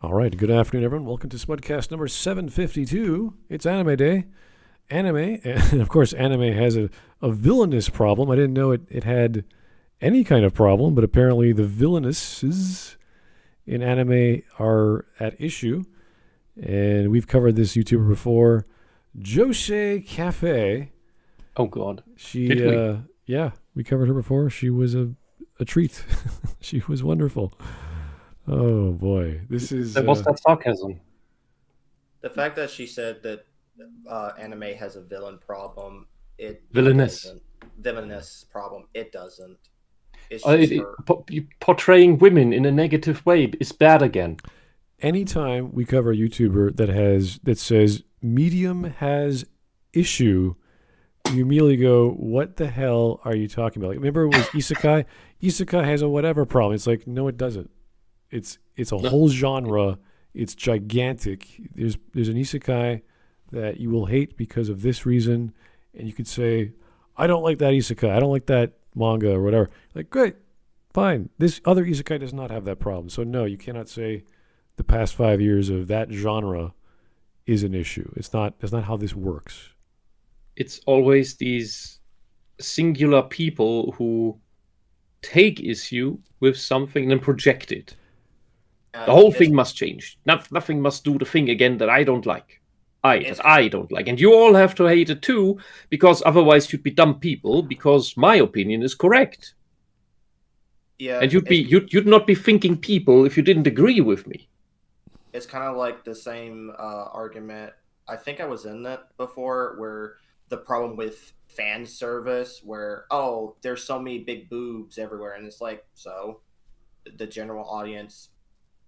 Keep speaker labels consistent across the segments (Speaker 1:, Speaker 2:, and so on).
Speaker 1: All right, good afternoon, everyone. Welcome to Smudcast number 752. It's Anime Day. Anime, and of course, anime has a villainous problem. I didn't know it had any kind of problem, but apparently the villainesses in anime are at issue. And we've covered this YouTuber before, Josei Cafe.
Speaker 2: Oh, God.
Speaker 1: Did we? Yeah, we covered her before. She was a treat. She was wonderful. Oh boy, this is.
Speaker 2: What's that sarcasm?
Speaker 3: The fact that she said that anime has a villain problem,
Speaker 2: Villainess.
Speaker 3: Villainous problem, it doesn't. It's
Speaker 2: Portraying women in a negative way is bad again.
Speaker 1: Anytime we cover a YouTuber that says medium has issue, you immediately go, "What the hell are you talking about?" Like, remember, it was isekai. Isekai has a whatever problem. It's like, no, it doesn't. It's a whole genre. It's gigantic. There's an isekai that you will hate because of this reason, and you could say, I don't like that isekai. I don't like that manga or whatever. Like, great, fine. This other isekai does not have that problem. So no, you cannot say the past 5 years of that genre is an issue. That's not how this works.
Speaker 2: It's always these singular people who take issue with something and project it. The whole thing must change. Nothing must do the thing again that I don't like. I don't like. And you all have to hate it too, because otherwise you'd be dumb people, because my opinion is correct.
Speaker 3: Yeah.
Speaker 2: And you'd not be thinking people if you didn't agree with me.
Speaker 3: It's kind of like the same argument. I think I was in that before, where the problem with fan service, where, oh, there's so many big boobs everywhere. And it's like, so the general audience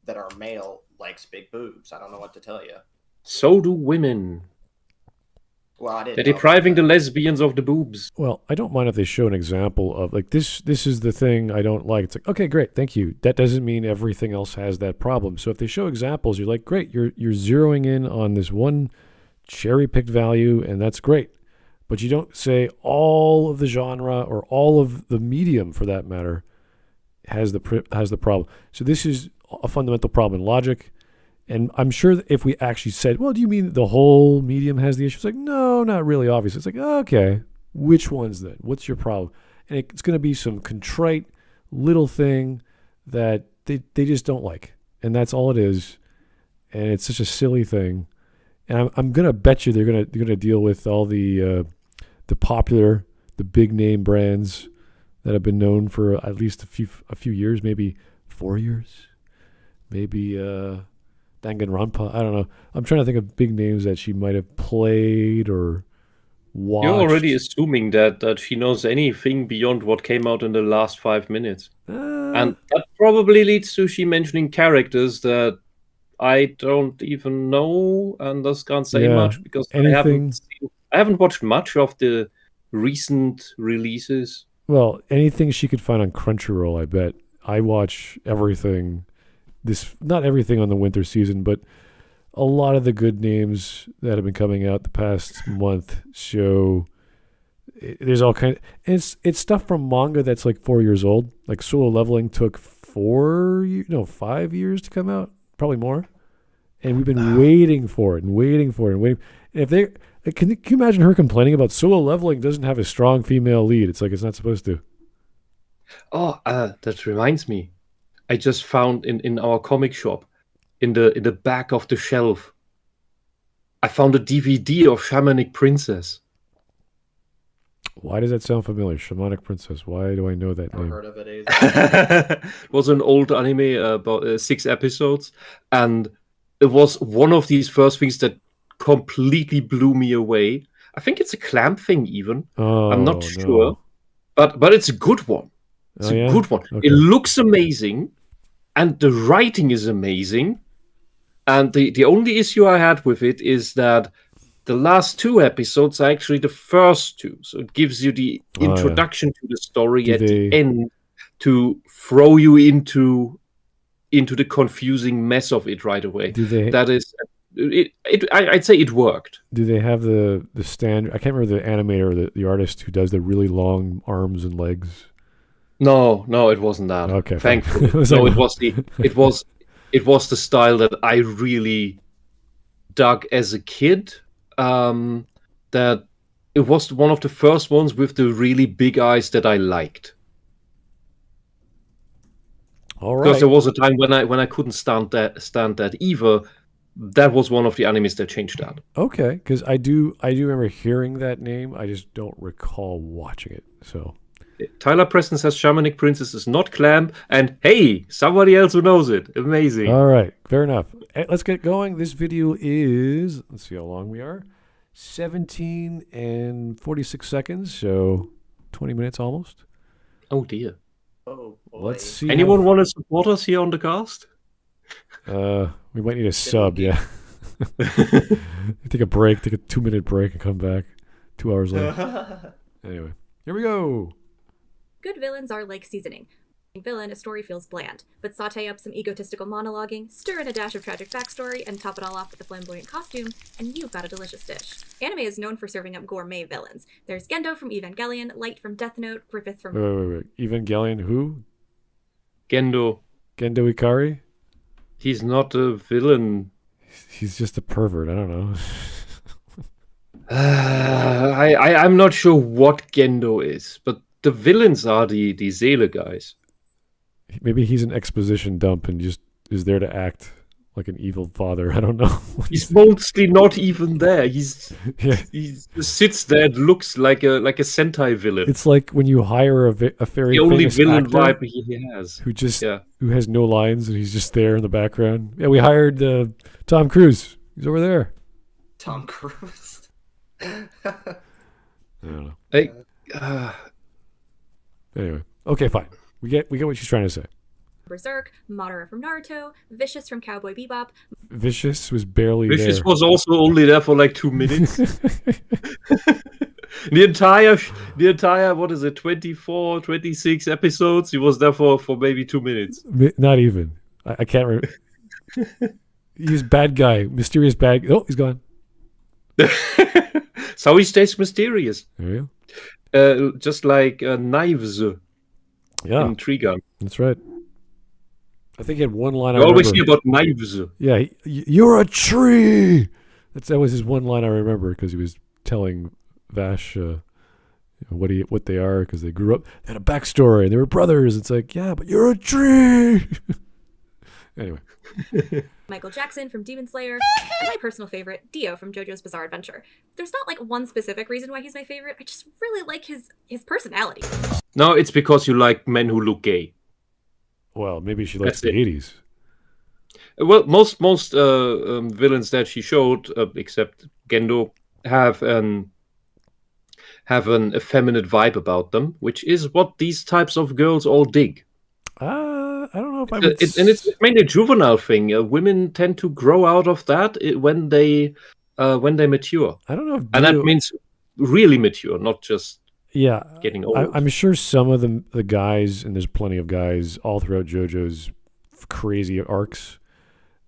Speaker 3: that are male likes big boobs. I don't know what to tell you.
Speaker 2: So do women.
Speaker 3: Well, I didn't.
Speaker 2: They're depriving the lesbians of the boobs.
Speaker 1: Well, I don't mind if they show an example of, like, this is the thing I don't like. It's like, okay, great, thank you. That doesn't mean everything else has that problem. So if they show examples, you're like, great, you're zeroing in on this one cherry-picked value, and that's great. But you don't say all of the genre or all of the medium, for that matter, has the problem. So this is a fundamental problem in logic. And I'm sure that if we actually said, well, do you mean the whole medium has the issue? It's like, no, not really obvious. It's like, okay, which ones then? What's your problem? And it's going to be some contrite little thing that they just don't like. And that's all it is. And it's such a silly thing. And I'm going to bet you they're going to deal with all the popular, the big name brands that have been known for at least a few years, maybe 4 years, maybe Danganronpa. I don't know. I'm trying to think of big names that she might have played or watched.
Speaker 2: You're already assuming that she knows anything beyond what came out in the last 5 minutes. And that probably leads to she mentioning characters that I don't even know and thus can't say much because I haven't watched much of the recent releases.
Speaker 1: Well, anything she could find on Crunchyroll, I bet. I watch everything. Not everything on the winter season, but a lot of the good names that have been coming out the past month show. There's all kind of, it's stuff from manga that's like 4 years old. Like Solo Leveling took 5 years to come out, probably more. And we've been waiting for it. And if they can you imagine her complaining about Solo Leveling doesn't have a strong female lead? It's like it's not supposed to.
Speaker 2: Oh, that reminds me. I just found in our comic shop, in the back of the shelf, I found a DVD of Shamanic Princess.
Speaker 1: Why does that sound familiar? Shamanic Princess. Why do I know that name?
Speaker 3: Never heard of it either.
Speaker 2: It was an old anime, about 6 episodes, and it was one of these first things that completely blew me away. I think it's a clamp thing even. I'm not sure. But it's a good one. It's a good one. Okay. It looks amazing, and the writing is amazing. And the only issue I had with it is that the last 2 episodes are actually the first 2. So it gives you the introduction to the story the end to throw you into the confusing mess of it right away. That is... I'd say it worked.
Speaker 1: Do they have the standard? I can't remember the animator or the artist who does the really long arms and legs.
Speaker 2: No, it wasn't that.
Speaker 1: Okay,
Speaker 2: thankfully. No, it was it was the style that I really dug as a kid. That it was one of the first ones with the really big eyes that I liked.
Speaker 1: All right.
Speaker 2: Because there was a time when I couldn't stand that either. That was one of the animes that changed that.
Speaker 1: Okay, because I do remember hearing that name. I just don't recall watching it. So
Speaker 2: Tyler Preston says Shamanic Princess is not clamp, and hey, somebody else who knows it. Amazing.
Speaker 1: all right, fair enough. Let's get going. This video is, let's see how long we are, 17 and 46 seconds, so 20 minutes almost.
Speaker 2: Oh dear.
Speaker 3: Oh, boy.
Speaker 1: Let's see.
Speaker 2: Anyone want to support us here on the cast?
Speaker 1: We might need a sub, yeah. Take a break, take a 2-minute break and come back 2 hours later. Anyway, here we go.
Speaker 4: Good villains are like seasoning. Villain, a story feels bland, but saute up some egotistical monologuing, stir in a dash of tragic backstory, and top it all off with a flamboyant costume, and you've got a delicious dish. Anime is known for serving up gourmet villains. There's Gendo from Evangelion, Light from Death Note, Griffith from...
Speaker 1: Wait. Evangelion who?
Speaker 2: Gendo.
Speaker 1: Gendo Ikari?
Speaker 2: He's not a villain.
Speaker 1: He's just a pervert, I don't know.
Speaker 2: I'm not sure what Gendo is, but the villains are the Seele guys.
Speaker 1: Maybe he's an exposition dump and just is there to act like an evil father. I don't know.
Speaker 2: He's mostly not even there.
Speaker 1: Yeah.
Speaker 2: He just sits there and looks like a Sentai villain.
Speaker 1: It's like when you hire a very
Speaker 2: the only
Speaker 1: famous
Speaker 2: villain
Speaker 1: actor
Speaker 2: vibe he has.
Speaker 1: who has no lines and he's just there in the background. Yeah, we hired Tom Cruise. He's over there.
Speaker 3: Tom Cruise.
Speaker 1: I don't know. Anyway, okay, fine. We get what she's trying to say.
Speaker 4: Berserk, Madara from Naruto, Vicious from Cowboy Bebop.
Speaker 1: Vicious was barely
Speaker 2: Vicious
Speaker 1: there.
Speaker 2: was also only there for like 2 minutes. the entire what is it, 24, 26 episodes, he was there for maybe 2 minutes.
Speaker 1: Not even. I can't remember. He's bad guy, mysterious bad. Oh, he's gone.
Speaker 2: So he stays mysterious.
Speaker 1: There you
Speaker 2: Just like Knives
Speaker 1: go. Yeah,
Speaker 2: in Trigun.
Speaker 1: that's right. I think he had one line.
Speaker 2: You always hear about Knives.
Speaker 1: Yeah, you're a tree. That was his one line I remember because he was telling Vash what they are because they grew up. They had a backstory and they were brothers. It's like, yeah, but you're a tree. Anyway.
Speaker 4: Michael Jackson from Demon Slayer, and my personal favorite, Dio from JoJo's Bizarre Adventure. There's not like one specific reason why he's my favorite. I just really like his personality.
Speaker 2: No, it's because you like men who look gay.
Speaker 1: Well, maybe she likes
Speaker 2: That's
Speaker 1: the
Speaker 2: it.
Speaker 1: 80s.
Speaker 2: Well, most villains that she showed, except Gendo, have an effeminate vibe about them, which is what these types of girls all dig.
Speaker 1: I don't know if I would...
Speaker 2: And it's mainly a juvenile thing. Women tend to grow out of that when they mature,
Speaker 1: I don't know if
Speaker 2: and
Speaker 1: Dio...
Speaker 2: that means really mature, not just
Speaker 1: Yeah,
Speaker 2: getting old.
Speaker 1: I'm sure some of the guys, and there's plenty of guys all throughout JoJo's crazy arcs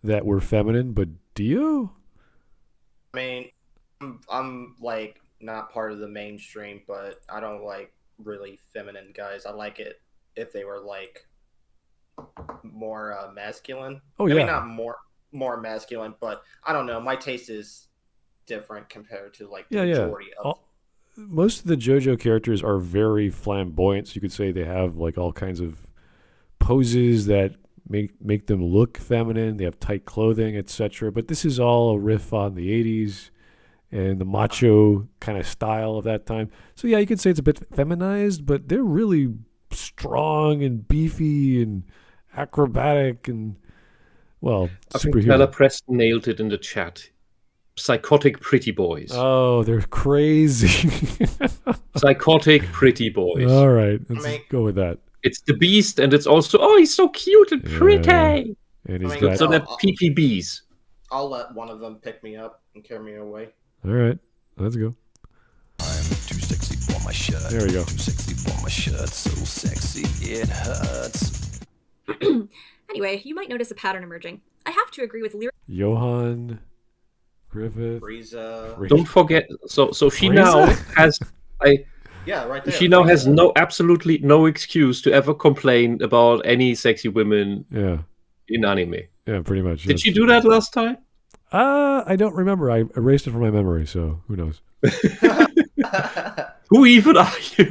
Speaker 1: that were feminine, but Dio?
Speaker 3: I mean, I'm like not part of the mainstream, but I don't like really feminine guys. I like it if they were like more masculine.
Speaker 1: Oh,
Speaker 3: Maybe
Speaker 1: yeah.
Speaker 3: not more masculine, but I don't know. My taste is different compared to like the majority of.
Speaker 1: Most of the JoJo characters are very flamboyant. So you could say they have like all kinds of poses that make them look feminine. They have tight clothing, etc. But this is all a riff on the 80s and the macho kind of style of that time. So yeah, you could say it's a bit feminized, but they're really strong and beefy and acrobatic and, well,
Speaker 2: I think
Speaker 1: superhuman.
Speaker 2: Bella Preston nailed it in the chat. Psychotic pretty boys.
Speaker 1: Oh, they're crazy.
Speaker 2: Psychotic pretty boys.
Speaker 1: All right, let's go with that.
Speaker 2: It's the beast, and it's also, oh, he's so cute and pretty.
Speaker 1: And he's
Speaker 3: mean,
Speaker 1: got...
Speaker 2: So they're PPBs.
Speaker 3: I'll let one of them pick me up and carry me away.
Speaker 1: All right, let's go.
Speaker 5: I'm too sexy for my shirt.
Speaker 1: There we go.
Speaker 5: Too sexy for my shirt. So sexy it hurts.
Speaker 4: Anyway, you might notice a pattern emerging. I have to agree with lyric.
Speaker 1: Johan Griffith.
Speaker 3: Frieza.
Speaker 2: Don't forget. So she
Speaker 1: Frieza?
Speaker 2: now has.
Speaker 3: Yeah, right there.
Speaker 2: She now has
Speaker 3: Frieza.
Speaker 2: absolutely no excuse to ever complain about any sexy women
Speaker 1: Yeah.
Speaker 2: in anime.
Speaker 1: Yeah, pretty much.
Speaker 2: Did she do that last time?
Speaker 1: I don't remember. I erased it from my memory, so who knows?
Speaker 2: Who even are you?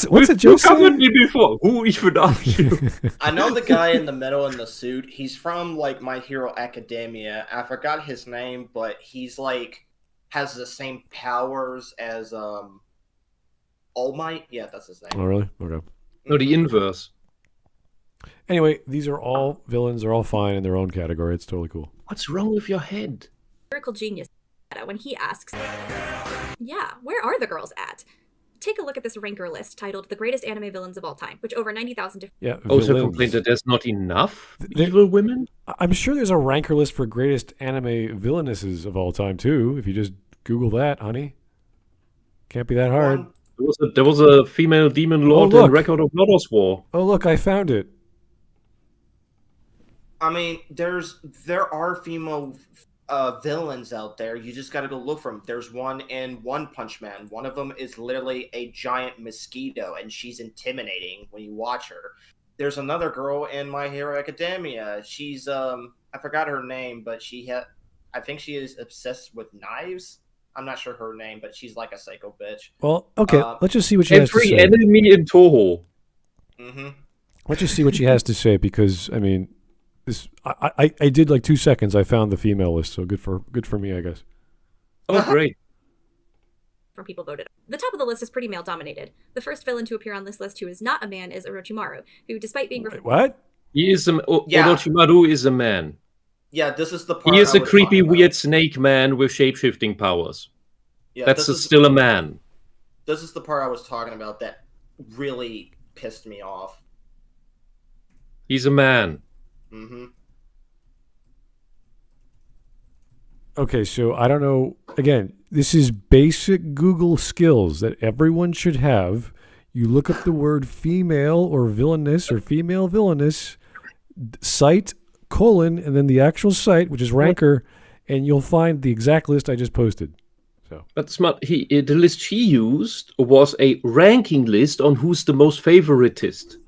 Speaker 1: What's it,
Speaker 2: You
Speaker 1: Josei?
Speaker 2: covered me before. Who even are you?
Speaker 3: I know the guy in the middle in the suit. He's from like My Hero Academia. I forgot his name, but he's like has the same powers as All Might. Yeah, that's his name.
Speaker 1: Oh, really? Okay.
Speaker 2: No, the inverse.
Speaker 1: Anyway, these are all villains. They're all fine in their own category. It's totally cool.
Speaker 2: What's wrong with your head?
Speaker 4: Lyrical genius when he asks, yeah, where are the girls at? Take a look at this ranker list titled The Greatest Anime Villains of All Time, which over 90,000 different...
Speaker 1: Yeah.
Speaker 2: Also
Speaker 1: villains.
Speaker 2: complained that there's not enough evil women?
Speaker 1: I'm sure there's a ranker list for greatest anime villainesses of all time, too. If you just Google that, honey. Can't be that hard.
Speaker 2: There was a female demon lord in Record of Lodos War.
Speaker 1: Oh, look, I found it.
Speaker 3: I mean, there are female villains out there. You just got to go look for them. There's one in One Punch Man. One of them is literally a giant mosquito, and she's intimidating when you watch her. There's another girl in My Hero Academia. She's I forgot her name, but I think she is obsessed with knives. I'm not sure her name, but she's like a psycho bitch.
Speaker 1: Well, okay, let's just see what she has to say.
Speaker 2: Every enemy in Toho.
Speaker 3: Mm-hmm.
Speaker 1: Let's just see what she has to say, because I mean, I did like 2 seconds. I found the female list, so good for me, I guess.
Speaker 2: Oh, great!
Speaker 4: From people voted. The top of the list is pretty male dominated. The first villain to appear on this list who is not a man is Orochimaru, who, despite being
Speaker 1: Wait, what?
Speaker 2: He is Orochimaru is a man.
Speaker 3: Yeah, this is the part.
Speaker 2: He is
Speaker 3: I
Speaker 2: a
Speaker 3: was
Speaker 2: creepy,
Speaker 3: talking about.
Speaker 2: weird snake man with shape-shifting powers.
Speaker 3: Yeah,
Speaker 2: That's still a man.
Speaker 3: This is the part I was talking about that really pissed me off.
Speaker 2: He's a man.
Speaker 3: Mm-hmm.
Speaker 1: Okay, so I don't know. Again, this is basic Google skills that everyone should have. You look up the word female or villainous or female villainous, site, colon, and then the actual site, which is ranker, and you'll find the exact list I just posted. So,
Speaker 2: But Smart, the list he used was a ranking list on who's the most favoritist.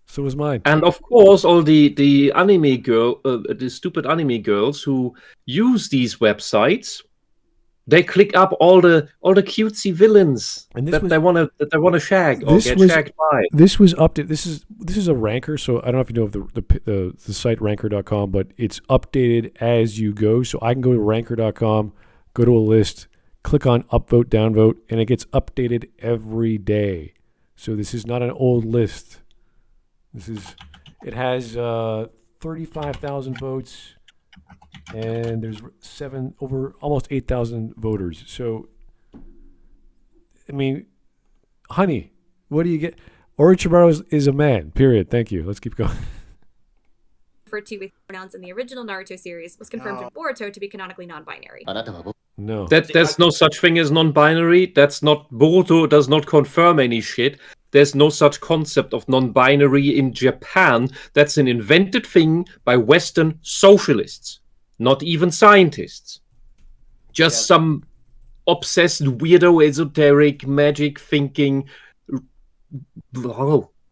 Speaker 1: so was mine.
Speaker 2: And of course, all the anime the stupid anime girls who use these websites, they click up all the cutesy villains that they want to shag or get shagged by.
Speaker 1: This was updated. This is a ranker, so I don't know if you know of the site ranker.com, but it's updated as you go. So I can go to ranker.com, go to a list, click on upvote, downvote, and it gets updated every day. So this is not an old list. It has 35,000 votes, and there's almost 8,000 voters. So, I mean, honey, what do you get? Orochimaru is a man, period. Thank you. Let's keep going.
Speaker 4: referred to with pronouns in the original Naruto series was confirmed in Boruto to be canonically non-binary.
Speaker 1: No.
Speaker 2: There's no such thing as non-binary. That's not Boruto does not confirm any shit. There's no such concept of non-binary in Japan. That's an invented thing by Western socialists, not even scientists. Just some obsessed, weirdo, esoteric, magic thinking.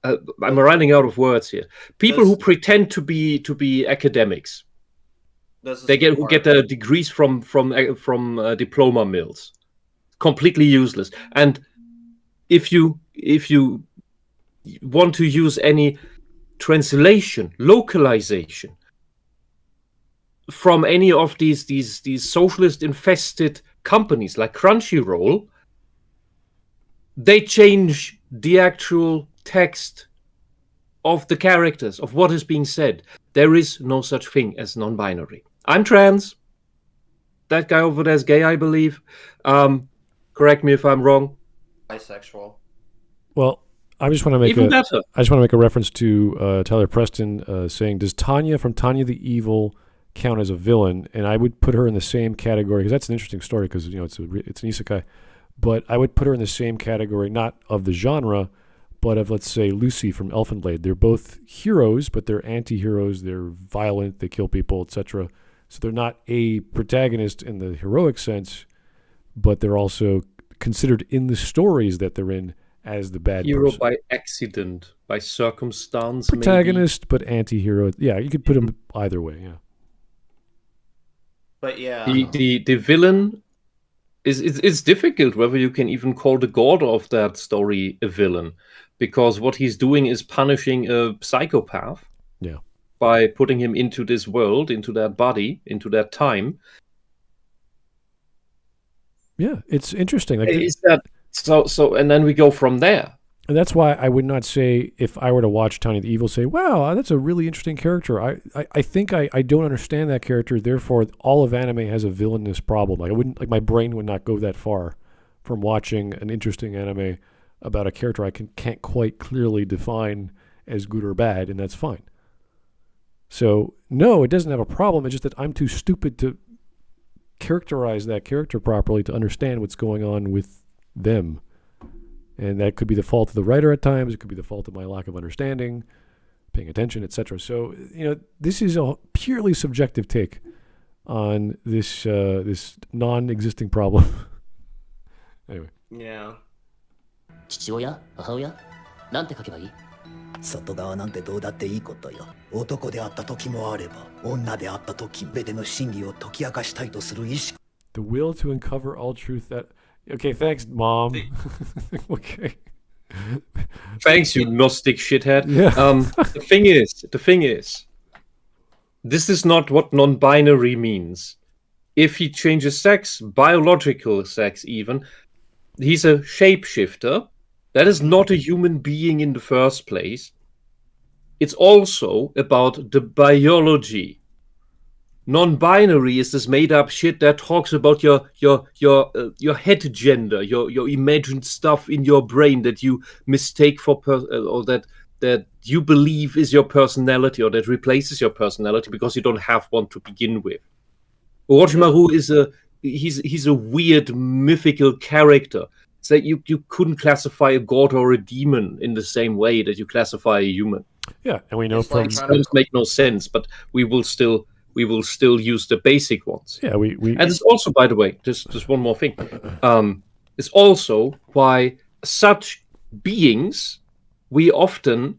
Speaker 2: I'm running out of words here. People who pretend to be academics. Who get their degrees from diploma mills, completely useless. And if you want to use any translation, localization from any of these socialist infested companies like Crunchyroll, they change the actual text of the characters, of what is being said. There is no such thing as non-binary. I'm trans. That guy over there is gay, I believe. Correct me if I'm wrong.
Speaker 3: Bisexual.
Speaker 1: Well, I just want to make a reference to Tyler Preston saying, "Does Tanya from Tanya the Evil count as a villain?" And I would put her in the same category, because that's an interesting story, because it's an isekai. But I would put her in the same category, not of the genre, but of, let's say, Lucy from Elfen Lied. They're both heroes, but they're anti-heroes. They're violent. They kill people, etc. So they're not a protagonist in the heroic sense, but they're also considered in the stories that they're in as the bad
Speaker 2: hero
Speaker 1: person.
Speaker 2: by accident, by circumstance,
Speaker 1: Protagonist, but anti-hero. Yeah, you could put him either way, yeah.
Speaker 3: But yeah,
Speaker 2: The villain it's difficult whether you can even call the god of that story a villain, because what he's doing is punishing a psychopath.
Speaker 1: Yeah.
Speaker 2: By putting him into this world, into that body, into that time.
Speaker 1: Yeah, it's interesting. Like
Speaker 2: is that so? And then we go from there.
Speaker 1: And that's why I would not say, if I were to watch Tiny the Evil, say, wow, that's a really interesting character. I think I don't understand that character, therefore all of anime has a villainous problem. Like I wouldn't, like my brain would not go that far from watching an interesting anime about a character I can't quite clearly define as good or bad, and that's fine. So no, it doesn't have a problem. It's just that I'm too stupid to characterize that character properly to understand what's going on with them. And that could be the fault of the writer at times. It could be the fault of my lack of understanding, paying attention, etc. So, this is a purely subjective take on this this non-existing problem. Anyway.
Speaker 3: Yeah.
Speaker 6: 父親、母親、なんて書けばいい？外側なんてどうだっていいことよ。男であった時もあれば、女であった時、全ての真理を解き明かしたいとする意識。
Speaker 1: The will to uncover all truth that... Okay, thanks, Mom. Okay.
Speaker 2: Thanks, you Gnostic shithead.
Speaker 1: Yeah.
Speaker 2: The thing is, this is not what non-binary means. If he changes sex, biological sex even, he's a shapeshifter. That is not a human being in the first place. It's also about the biology. Non-binary is this made-up shit that talks about your head gender, your imagined stuff in your brain that you mistake for or that you believe is your personality, or that replaces your personality because you don't have one to begin with. Orochimaru is he's a weird mythical character. It's like you couldn't classify a god or a demon in the same way that you classify a human.
Speaker 1: Yeah, and we know
Speaker 3: It's
Speaker 1: from...
Speaker 3: like
Speaker 2: Terms make no sense, but we will still use the basic ones.
Speaker 1: Yeah, we
Speaker 2: And it's also, by the way, just one more thing. It's also why such beings, we often,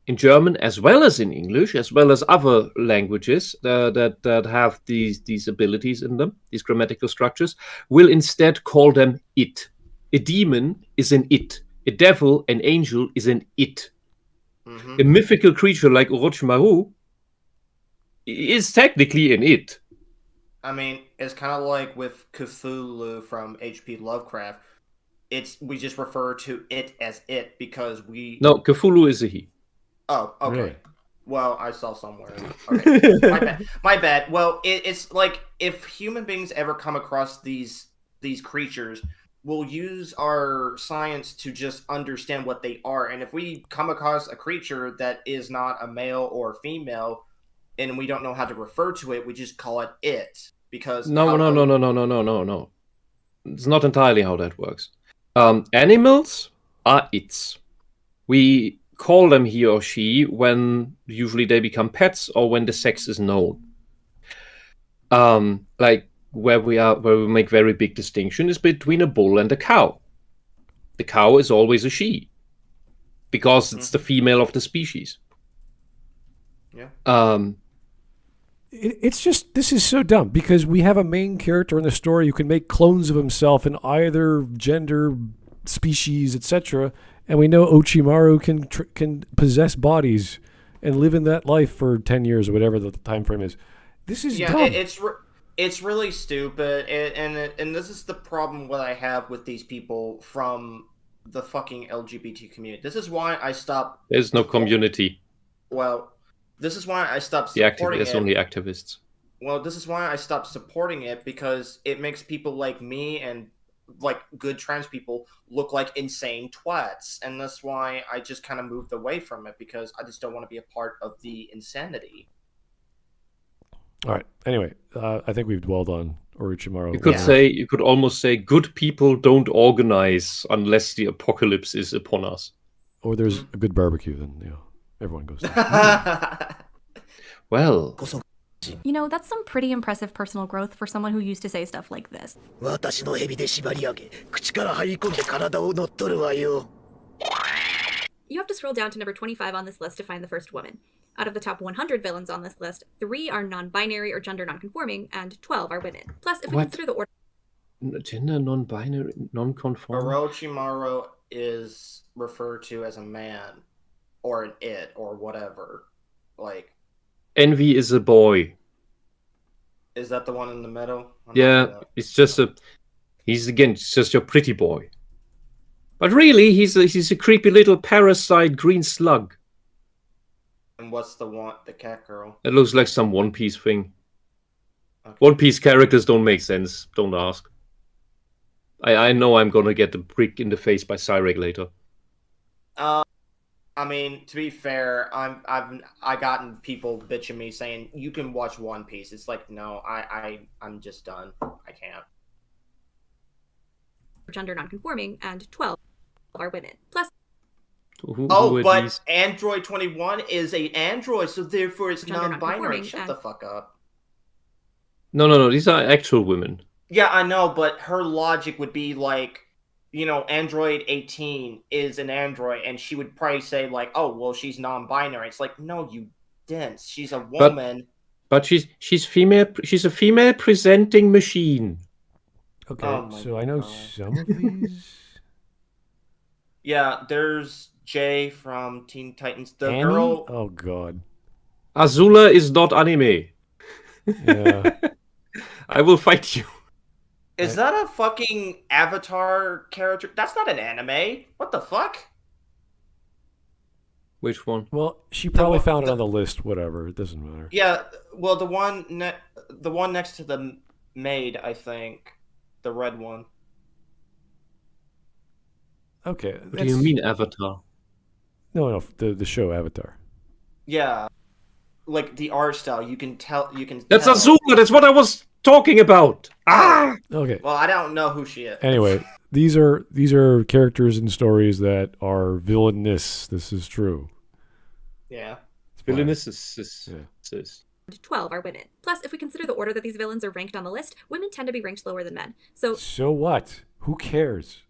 Speaker 2: in German as well as in English, as well as other languages that have these abilities in them, these grammatical structures, will instead call them it. A demon is an it. A devil, an angel, is an it.
Speaker 3: Mm-hmm.
Speaker 2: A mythical creature like Orochimaru is technically an it.
Speaker 3: I mean, it's kind of like with Cthulhu from H.P. Lovecraft. We just refer to it as it because we...
Speaker 2: No, Cthulhu is a he.
Speaker 3: Oh, okay.
Speaker 1: Really?
Speaker 3: Well, I saw somewhere. Okay. My bad. Well, it's like if human beings ever come across these creatures, we'll use our science to just understand what they are. And if we come across a creature that is not a male or female, and we don't know how to refer to it, we just call it it. Because
Speaker 2: No. It's not entirely how that works. Animals are its. We call them he or she when usually they become pets or when the sex is known. Like where we make very big distinction is between a bull and a cow. The cow is always a she because it's the female of the species.
Speaker 3: Yeah.
Speaker 1: It's just, this is so dumb because we have a main character in the story who can make clones of himself in either gender, species, etc. And we know Orochimaru can possess bodies and live in that life for 10 years or whatever the time frame is. This is dumb.
Speaker 3: It's really stupid, and this is the problem what I have with these people from the fucking LGBT community. This is why I stopped.
Speaker 2: There's no community.
Speaker 3: Well, this is why I stopped
Speaker 2: There's
Speaker 3: supporting it.
Speaker 2: only activists.
Speaker 3: Well, this is why I stopped supporting it because it makes people like me and like good trans people look like insane twats, and that's why I just kind of moved away from it because I just don't want to be a part of the insanity.
Speaker 1: All right. Anyway, I think we've dwelled on Orochimaru.
Speaker 2: You could almost say good people don't organize unless the apocalypse is upon us.
Speaker 1: Or there's a good barbecue, then everyone goes there.
Speaker 2: Well,
Speaker 7: You know, that's some pretty impressive personal growth for someone who used to say stuff like this.
Speaker 6: 私の蛇で縛り上げ、口から入り込んで体を乗っ取るわよ。
Speaker 4: You have to scroll down to number 25 on this list to find the first woman. Out of the top 100 villains on this list, 3 are non-binary or gender non-conforming, and 12 are women. Plus, if we consider the order...
Speaker 2: Gender non-binary, non-conforming?
Speaker 3: Orochimaru is referred to as a man, or an it, or whatever. Like...
Speaker 2: Envy is a boy.
Speaker 3: Is that the one in the middle?
Speaker 2: Yeah, it's just he's just your pretty boy. But really, he's a creepy little parasite green slug.
Speaker 3: And what's the cat girl?
Speaker 2: It looks like some One Piece thing.
Speaker 3: Okay.
Speaker 2: One Piece characters don't make sense. Don't ask. I know I'm gonna get the brick in the face by Cyreg later.
Speaker 3: I mean, to be fair, I've gotten people bitching me saying you can watch One Piece. It's like, no, I'm just done. I can't.
Speaker 4: Gender non-conforming, and 12 are women. Plus,
Speaker 2: Who
Speaker 3: but
Speaker 2: these?
Speaker 3: Android 21 is a android, so therefore it's
Speaker 4: Gender
Speaker 3: non-binary.
Speaker 4: non-conforming,
Speaker 3: Shut
Speaker 4: and-
Speaker 3: the fuck up.
Speaker 2: No. These are actual women.
Speaker 3: Yeah, I know, but her logic would be like, you know, Android 18 is an android, and she would probably say like, oh, well, she's non-binary. It's like, no, you dense. She's a woman.
Speaker 2: But she's female. She's a female presenting machine.
Speaker 1: Okay,
Speaker 3: Oh my
Speaker 1: so I know
Speaker 3: God.
Speaker 1: some of these.
Speaker 3: Yeah, there's Jay from Teen Titans. The
Speaker 1: Annie?
Speaker 3: girl.
Speaker 1: Oh God.
Speaker 2: Azula is not anime.
Speaker 1: Yeah.
Speaker 2: I will fight you.
Speaker 3: Is that a fucking Avatar character? That's not an anime. What the fuck?
Speaker 2: Which one?
Speaker 1: Well, she probably
Speaker 3: one-
Speaker 1: found it on the list. Whatever. It doesn't matter.
Speaker 3: Yeah, well, the one next to the maid, I think, the red one.
Speaker 1: Okay.
Speaker 2: What do you mean Avatar?
Speaker 1: No, the show Avatar.
Speaker 3: Yeah, like the art style, you can tell.
Speaker 2: That's
Speaker 3: tell.
Speaker 2: Azula. That's what I was talking about. Ah!
Speaker 1: Okay.
Speaker 3: Well, I don't know who she is.
Speaker 1: Anyway, these are characters and stories that are villainous. This is true.
Speaker 3: Yeah.
Speaker 2: Villainess is.
Speaker 4: 12 are women. Plus, if we consider the order that these villains are ranked on the list, women tend to be ranked lower than men. So
Speaker 1: what? Who cares?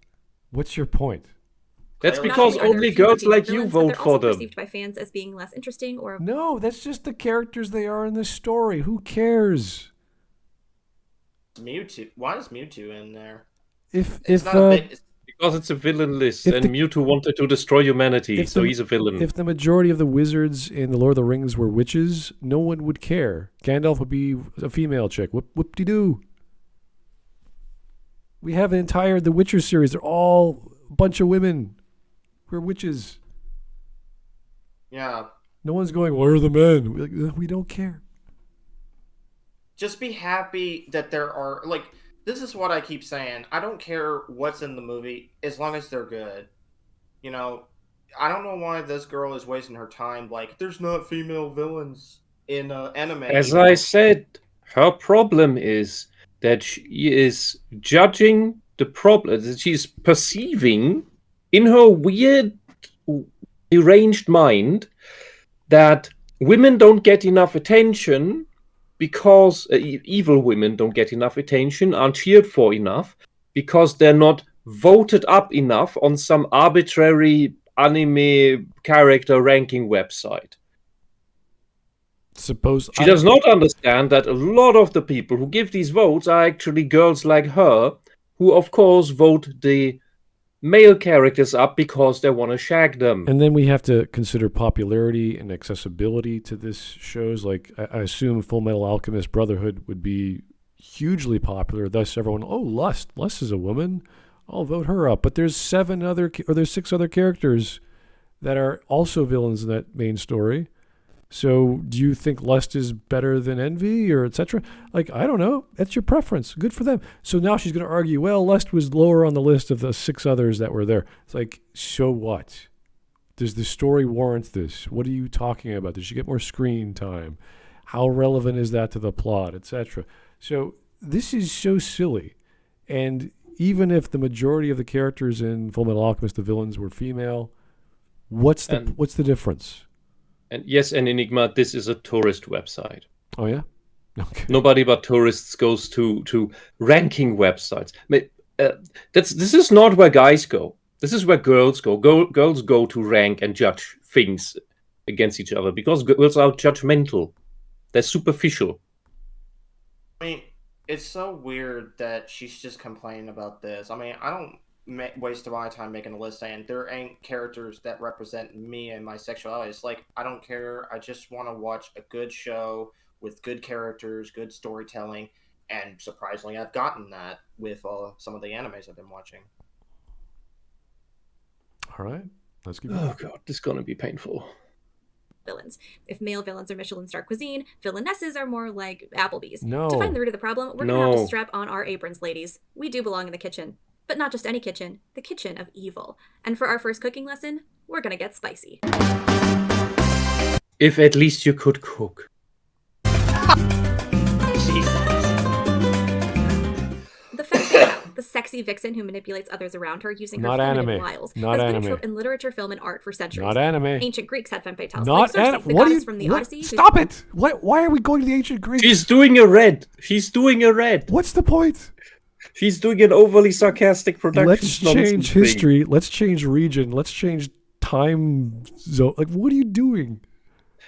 Speaker 1: What's your point?
Speaker 2: That's
Speaker 3: Not
Speaker 2: because
Speaker 4: only are there
Speaker 2: only
Speaker 4: fewer
Speaker 2: girls
Speaker 4: female
Speaker 2: like you
Speaker 4: villains, but
Speaker 2: vote
Speaker 4: they're
Speaker 2: for
Speaker 4: also
Speaker 2: them.
Speaker 4: perceived by fans as being less interesting or
Speaker 1: No, that's just the characters they are in the story. Who cares?
Speaker 3: Mewtwo. Why is Mewtwo in there?
Speaker 1: If
Speaker 3: It's not a big.
Speaker 2: Because it's a villain list,
Speaker 1: If
Speaker 2: and
Speaker 1: the-
Speaker 2: Mewtwo wanted to destroy humanity,
Speaker 1: if
Speaker 2: so
Speaker 1: the-
Speaker 2: he's a villain.
Speaker 1: if the majority of the wizards in the Lord of the Rings were witches, no one would care. Gandalf would be a female chick. Whoop-de-doo. We have the Witcher series. They're all a bunch of women. We're witches.
Speaker 3: Yeah.
Speaker 1: No one's going, where are the men? We're like, "Ugh, we don't care."
Speaker 3: Just be happy that there are like. This is what I keep saying. I don't care what's in the movie as long as they're good. You know, I don't know why this girl is wasting her time. Like, there's not female villains in anime.
Speaker 2: As I said, her problem is that she is judging the problem, that she's perceiving in her weird, deranged mind that women don't get enough attention because evil women don't get enough attention, aren't cheered for enough, because they're not voted up enough on some arbitrary anime character ranking website. She does not understand that a lot of the people who give these votes are actually girls like her, who of course vote the male characters up because they want to shag them.
Speaker 1: And then we have to consider popularity and accessibility to this shows. Like, I assume Full Metal Alchemist Brotherhood would be hugely popular. Thus, everyone, Lust is a woman. I'll vote her up. But there's 6 other characters that are also villains in that main story. So do you think Lust is better than Envy or etc.? Like, I don't know. That's your preference. Good for them. So now she's going to argue, well, Lust was lower on the list of the 6 others that were there. It's like, so what? Does the story warrant this? What are you talking about? Does she get more screen time? How relevant is that to the plot, etc.? So this is so silly. And even if the majority of the characters in Fullmetal Alchemist, the villains, were female, what's the difference?
Speaker 2: And yes, and Enigma, this is a tourist website.
Speaker 1: Oh, yeah? Okay.
Speaker 2: Nobody but tourists goes to ranking websites. This is not where guys go. This is where girls go. Girls go to rank and judge things against each other because girls are judgmental. They're superficial.
Speaker 3: I mean, it's so weird that she's just complaining about this. I mean, I don't waste my time making a list saying there ain't characters that represent me and my sexuality. It's like, I don't care. I just want to watch a good show with good characters, good storytelling, and surprisingly, I've gotten that with some of the animes I've been watching.
Speaker 1: All right, let's keep.
Speaker 2: Oh god, this is gonna be painful.
Speaker 4: Villains. If male villains are Michelin star cuisine, villainesses are more like Applebee's.
Speaker 1: No.
Speaker 4: To find the root of the problem, we're gonna have to strap on our aprons, ladies. We do belong in the kitchen. But not just any kitchen, the kitchen of evil. And for our first cooking lesson, we're gonna get spicy.
Speaker 2: If at least you could cook.
Speaker 4: The femme, the sexy vixen who manipulates others around her using her
Speaker 1: Not
Speaker 4: feminine
Speaker 1: anime.
Speaker 4: wiles,
Speaker 1: Not
Speaker 4: has been
Speaker 1: anime.
Speaker 4: a trope in literature, film, and art for centuries.
Speaker 1: Not anime.
Speaker 4: Ancient Greeks had femme fatales.
Speaker 1: Not
Speaker 4: like Circe,
Speaker 1: anime.
Speaker 4: the
Speaker 1: What are
Speaker 4: goddess
Speaker 1: you?
Speaker 4: from the
Speaker 1: What?
Speaker 4: Odyssey.
Speaker 1: Stop it! Why are we going to the ancient Greeks?
Speaker 2: She's doing a red. She's doing a red.
Speaker 1: What's the point?
Speaker 2: She's doing an overly sarcastic production.
Speaker 1: Let's change history. Let's change region. Let's change time zone. Like, what are you doing?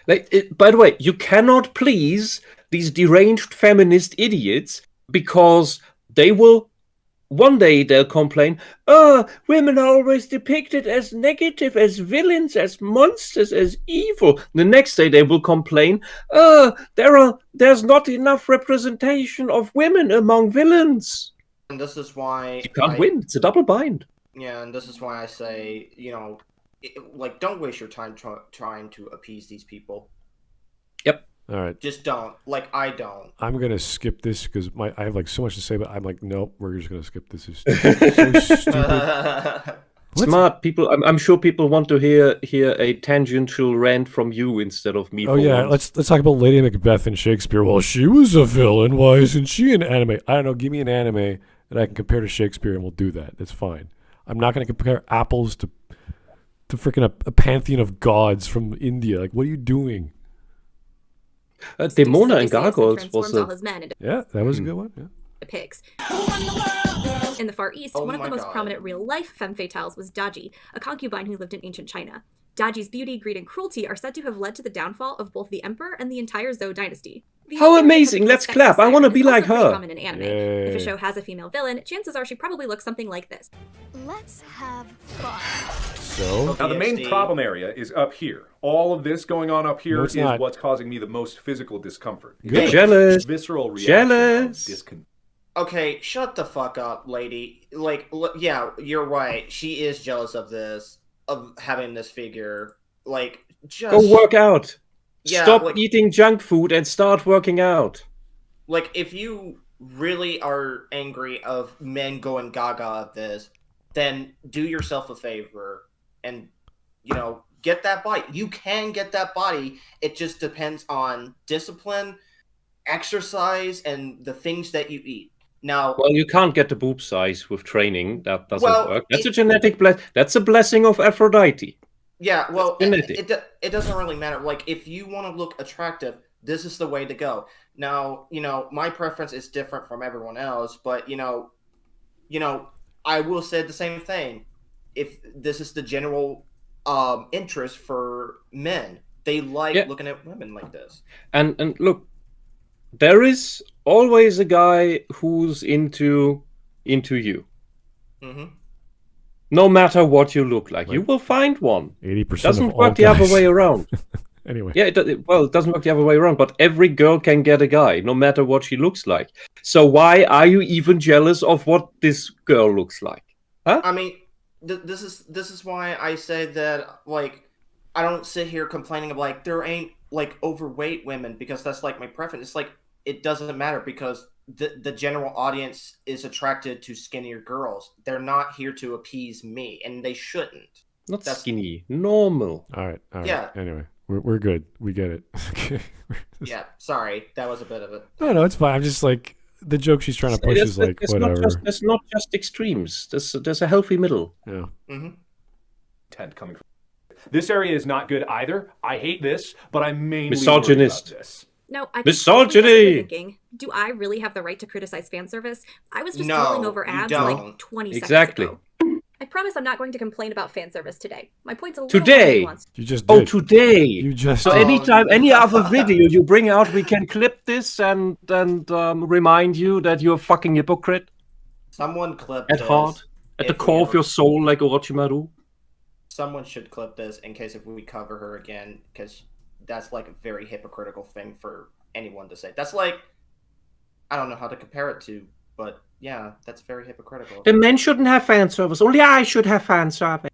Speaker 2: By the way, you cannot please these deranged feminist idiots because they will. One day they'll complain, women are always depicted as negative, as villains, as monsters, as evil. The next day they will complain, there's not enough representation of women among villains.
Speaker 3: And this is why
Speaker 2: You can't win. It's a double bind.
Speaker 3: Yeah, and this is why I say, don't waste your time trying to appease these people.
Speaker 2: Yep.
Speaker 1: All right.
Speaker 3: Just don't. Like, I don't.
Speaker 1: I'm gonna skip this because I have like so much to say, but I'm like, nope, we're just gonna skip this. It's so stupid.
Speaker 2: Smart people. I'm sure people want to hear a tangential rant from you instead of me.
Speaker 1: Oh yeah, let's talk about Lady Macbeth in Shakespeare. Well, she was a villain. Why isn't she an anime? I don't know. Give me an anime that I can compare to Shakespeare, and we'll do that. That's fine. I'm not gonna compare apples to freaking a pantheon of gods from India. Like, what are you doing?
Speaker 2: Demona and Gargoyles was
Speaker 4: all his men into
Speaker 1: that was a good one. Yeah.
Speaker 4: pigs. In the Far East, one of the most prominent real-life femme fatales was Daji, a concubine who lived in ancient China. Daji's beauty, greed, and cruelty are said to have led to the downfall of both the emperor and the entire Zhou dynasty.
Speaker 2: How amazing! Let's clap! I want to be like her.
Speaker 4: Common in anime. If a show has a female villain, chances are she probably looks something like this.
Speaker 8: Let's have fun.
Speaker 1: So
Speaker 9: now the main problem area is up here. All of this going on up here is
Speaker 1: not.
Speaker 9: what's causing me the most physical discomfort.
Speaker 1: Good.
Speaker 2: Jealous.
Speaker 9: Visceral reaction.
Speaker 2: Jealous.
Speaker 3: Okay, shut the fuck up, lady. Like, yeah, you're right. She is jealous of this, of having this figure. Like, just
Speaker 2: Go work out.
Speaker 3: Yeah,
Speaker 2: Stop eating junk food and start working out.
Speaker 3: Like, if you really are angry of men going gaga of this, then do yourself a favor and, get that body. You can get that body. It just depends on discipline, exercise, and the things that you eat. Now,
Speaker 2: well, you can't get the boob size with training. That doesn't work. That's a genetic That's a blessing of Aphrodite.
Speaker 3: Yeah, well, it doesn't really matter. Like, if you want to look attractive, this is the way to go. Now, my preference is different from everyone else, but, I will say the same thing. If this is the general interest for men, they like looking at women like this.
Speaker 2: And look, there is always a guy who's into you.
Speaker 3: Mm-hmm.
Speaker 2: No matter what you look like, you will find one.
Speaker 1: 80%
Speaker 2: doesn't
Speaker 1: of all
Speaker 2: work the
Speaker 1: guys.
Speaker 2: other way around.
Speaker 1: Anyway.
Speaker 2: Yeah, it doesn't work the other way around, but every girl can get a guy, no matter what she looks like. So why are you even jealous of what this girl looks like? Huh?
Speaker 3: I mean, this is why I say that, like, I don't sit here complaining of, like, there ain't, like, overweight women, because that's, like, my preference. It's like, it doesn't matter, because the general audience is attracted to skinnier girls. They're not here to appease me, and they shouldn't.
Speaker 2: That's skinny, normal.
Speaker 1: All right.
Speaker 3: Yeah.
Speaker 1: Anyway, we're good. We get it. Okay.
Speaker 3: Yeah, sorry. That was a bit of it.
Speaker 1: No, it's fine. I'm just like, the joke she's trying to push is like, whatever.
Speaker 2: There's not just extremes. There's a healthy middle.
Speaker 1: Yeah.
Speaker 3: Mm-hmm.
Speaker 9: Intent coming from this area is not good either. I hate this, but I'm mainly
Speaker 2: Misogynist.
Speaker 9: worried about this.
Speaker 4: No, I
Speaker 2: Misogyny!
Speaker 4: You're thinking, do I really have the right to criticize fan service? I was just drooling over abs like 20 seconds ago. I promise I'm not going to complain about fan service today. My point's a little more nuanced.
Speaker 1: You just did.
Speaker 2: Oh, today.
Speaker 1: You just
Speaker 2: So
Speaker 1: did.
Speaker 2: anytime, any other video you bring out, we can clip this and remind you that you're a fucking hypocrite.
Speaker 3: Someone clip
Speaker 2: at
Speaker 3: this.
Speaker 2: Heart, at the core of your soul, like Orochimaru.
Speaker 3: Someone should clip this in case if we cover her again, because that's like a very hypocritical thing for anyone to say. That's like, I don't know how to compare it to, but yeah, that's very hypocritical.
Speaker 2: The men shouldn't have fan service. Only I should have fan service.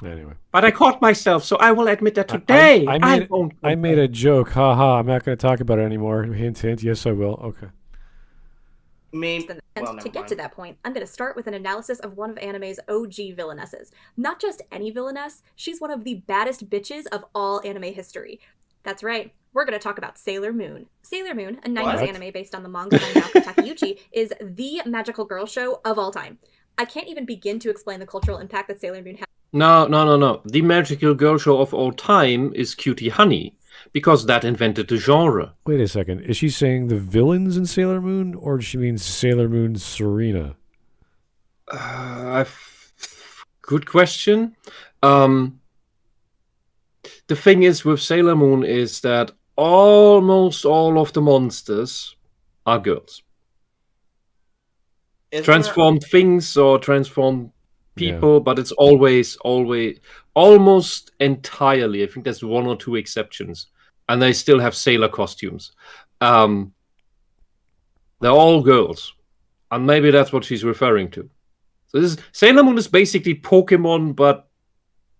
Speaker 1: Anyway.
Speaker 2: But I caught myself, so I will admit that today
Speaker 1: I made a joke. Ha ha. I'm not going to talk about it anymore. Hint, hint. Yes, I will. Okay.
Speaker 4: To get to that point, I'm going to start with an analysis of one of anime's OG villainesses. Not just any villainess, she's one of the baddest bitches of all anime history. That's right, we're going to talk about Sailor Moon. Sailor Moon, a 90s anime based on the manga by Naoko Takeuchi, is the magical girl show of all time. I can't even begin to explain the cultural impact that Sailor Moon has.
Speaker 2: No. The magical girl show of all time is Cutie Honey, because that invented the genre.
Speaker 1: Wait a second. Is she saying the villains in Sailor Moon, or does she mean Sailor Moon Serena?
Speaker 2: Good question. The thing is with Sailor Moon is that almost all of the monsters are girls. Transformed things or transformed people, but it's always, almost entirely. I think there's one or two exceptions, and they still have sailor costumes. They're all girls, and maybe that's what she's referring to. So Sailor Moon is basically Pokemon, but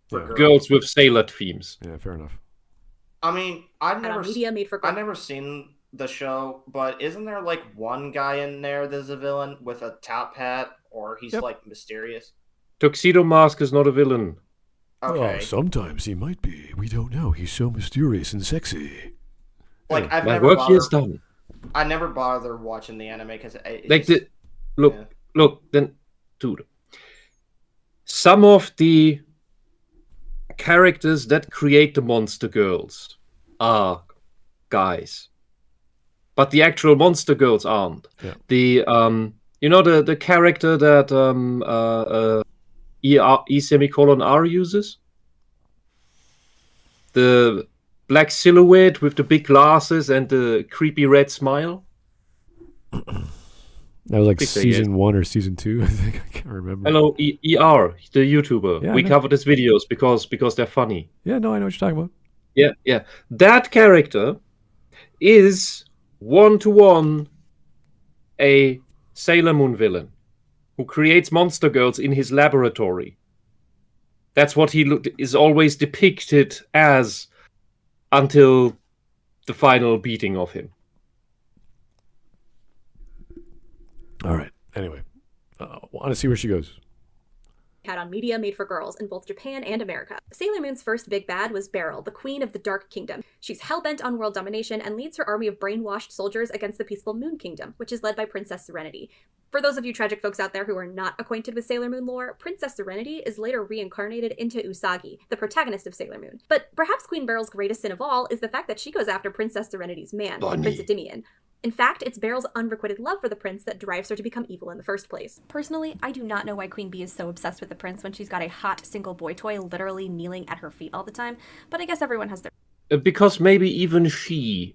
Speaker 2: girls with sailor themes.
Speaker 1: Yeah, fair enough.
Speaker 3: I mean, I've never
Speaker 4: never
Speaker 3: seen the show, but isn't there like one guy in there that's a villain with a top hat, or he's like mysterious?
Speaker 2: Tuxedo Mask is not a villain.
Speaker 3: Okay.
Speaker 1: Oh, sometimes he might be. We don't know. He's so mysterious and sexy.
Speaker 3: Like
Speaker 2: my work here is done.
Speaker 3: I never bother watching the anime because
Speaker 2: look, then, dude. Some of the characters that create the monster girls are guys, but the actual monster girls aren't.
Speaker 1: Yeah.
Speaker 2: The character that E:'R uses, the black silhouette with the big glasses and the creepy red smile.
Speaker 1: That was like season 1 or season 2, I think. I can't remember.
Speaker 2: Hello, ER, the YouTuber.
Speaker 1: Yeah,
Speaker 2: we covered his videos because they're funny.
Speaker 1: Yeah, no, I know what you're talking about.
Speaker 2: Yeah. That character is one-to-one a Sailor Moon villain who creates monster girls in his laboratory. That's what he is always depicted as until the final beating of him.
Speaker 1: All right. Anyway, want to see where she goes.
Speaker 4: Had on media made for girls in both Japan and America. Sailor Moon's first big bad was Beryl, the queen of the Dark Kingdom. She's hell-bent on world domination and leads her army of brainwashed soldiers against the peaceful Moon Kingdom, which is led by Princess Serenity. For those of you tragic folks out there who are not acquainted with Sailor Moon lore, Princess Serenity is later reincarnated into Usagi, the protagonist of Sailor Moon. But perhaps Queen Beryl's greatest sin of all is the fact that she goes after Princess Serenity's man, Prince Endymion. In fact, it's Beryl's unrequited love for the prince that drives her to become evil in the first place.
Speaker 7: Personally, I do not know why Queen Bee is so obsessed with the prince when she's got a hot single boy toy literally kneeling at her feet all the time, but I guess everyone has their...
Speaker 2: Because maybe even she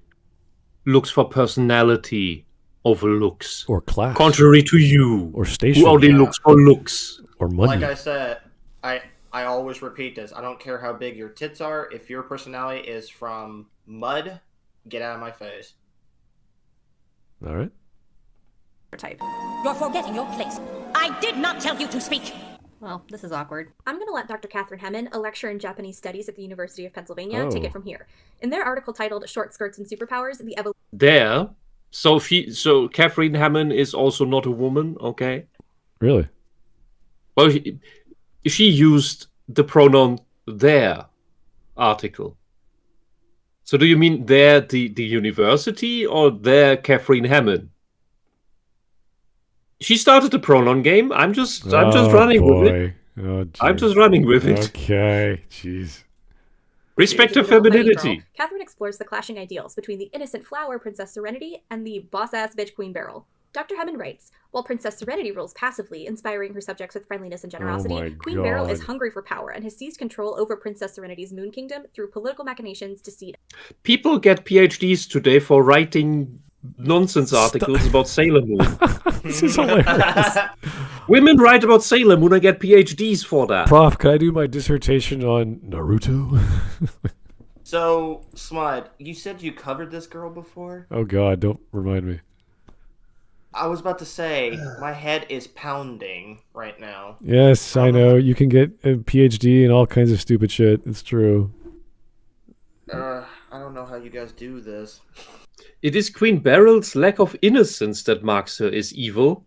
Speaker 2: looks for personality over looks.
Speaker 1: Or class.
Speaker 2: Contrary to you.
Speaker 1: Or station.
Speaker 2: Who only looks for looks.
Speaker 1: Or money.
Speaker 3: Like I said, I always repeat this. I don't care how big your tits are. If your personality is from mud, get out of my face.
Speaker 1: All right.
Speaker 7: Type.
Speaker 10: You're forgetting your place. I did not tell you to speak.
Speaker 7: Well, this is awkward.
Speaker 4: I'm going to let Dr. Catherine Hemmen, a lecturer in Japanese studies at the University of Pennsylvania, take it from here. In their article titled Short Skirts and Superpowers, the evolution...
Speaker 2: There. So Catherine Hemmen is also not a woman, okay?
Speaker 1: Really?
Speaker 2: Well, she used the pronoun their article. So do you mean there the university or there Catherine Hemmen? She started the pronoun game. I'm just running with it.
Speaker 1: Oh,
Speaker 2: I'm just running with it.
Speaker 1: Okay, jeez.
Speaker 2: Respect her
Speaker 4: Little bunny
Speaker 2: femininity.
Speaker 4: girl, Catherine explores the clashing ideals between the innocent flower Princess Serenity and the boss-ass bitch Queen Beryl. Dr. Hemmond writes, while Princess Serenity rules passively, inspiring her subjects with friendliness and generosity, Queen Beryl is hungry for power and has seized control over Princess Serenity's moon kingdom through political machinations, deceit.
Speaker 2: People get PhDs today for writing nonsense articles about Sailor Moon.
Speaker 1: This is hilarious.
Speaker 2: Women write about Sailor Moon and get PhDs for that.
Speaker 1: Prof, can I do my dissertation on Naruto?
Speaker 3: So, Smud, you said you covered this girl before?
Speaker 1: Oh God, don't remind me.
Speaker 3: I was about to say, my head is pounding right now.
Speaker 1: Yes, I know. You can get a PhD and all kinds of stupid shit. It's true.
Speaker 3: I don't know how you guys do this.
Speaker 2: It is Queen Beryl's lack of innocence that marks her as evil.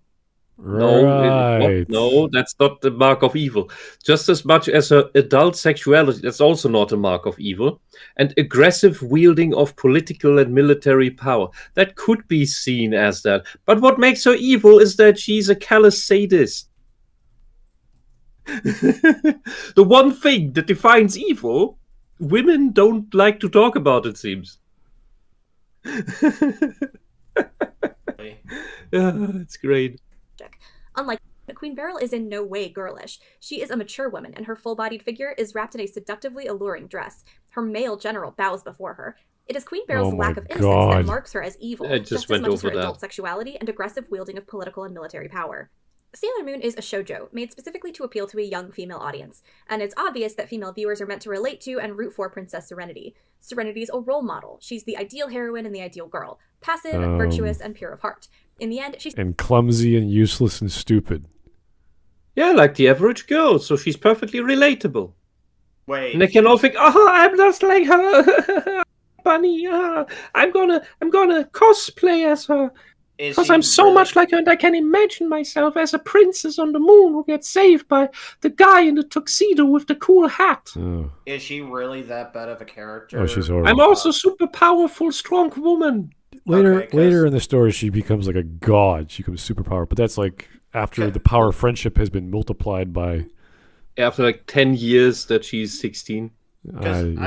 Speaker 1: Right.
Speaker 2: No, that's not the mark of evil. Just as much as her adult sexuality, that's also not a mark of evil. And aggressive wielding of political and military power, that could be seen as that. But what makes her evil is that she's a callous sadist. The one thing that defines evil, women don't like to talk about, it seems. It's great.
Speaker 4: Unlike Queen Beryl is in no way girlish. She is a mature woman, and her full-bodied figure is wrapped in a seductively alluring dress. Her male general bows before her. It is Queen Beryl's lack of innocence that marks her as evil, just as much as her adult sexuality and aggressive wielding of political and military power. Sailor Moon is a shoujo, made specifically to appeal to a young female audience, and it's obvious that female viewers are meant to relate to and root for Princess Serenity. Serenity's a role model. She's the ideal heroine and the ideal girl. Passive, virtuous, and pure of heart. In the end, she's...
Speaker 1: And clumsy and useless and stupid.
Speaker 2: Yeah, like the average girl, so she's perfectly relatable.
Speaker 3: Wait.
Speaker 2: And they can all think, oh, I'm just like her. Bunny, I'm gonna cosplay as her. Because I'm so much like her, and I can imagine myself as a princess on the moon who gets saved by the guy in the tuxedo with the cool hat.
Speaker 1: Oh.
Speaker 3: Is she really that bad of a character?
Speaker 1: Oh, she's horrible.
Speaker 2: I'm also super powerful, strong woman.
Speaker 1: Later in the story, she becomes like a god. She becomes super powerful. But that's like after the power of friendship has been multiplied by...
Speaker 2: After like 10 years that she's 16.
Speaker 3: Because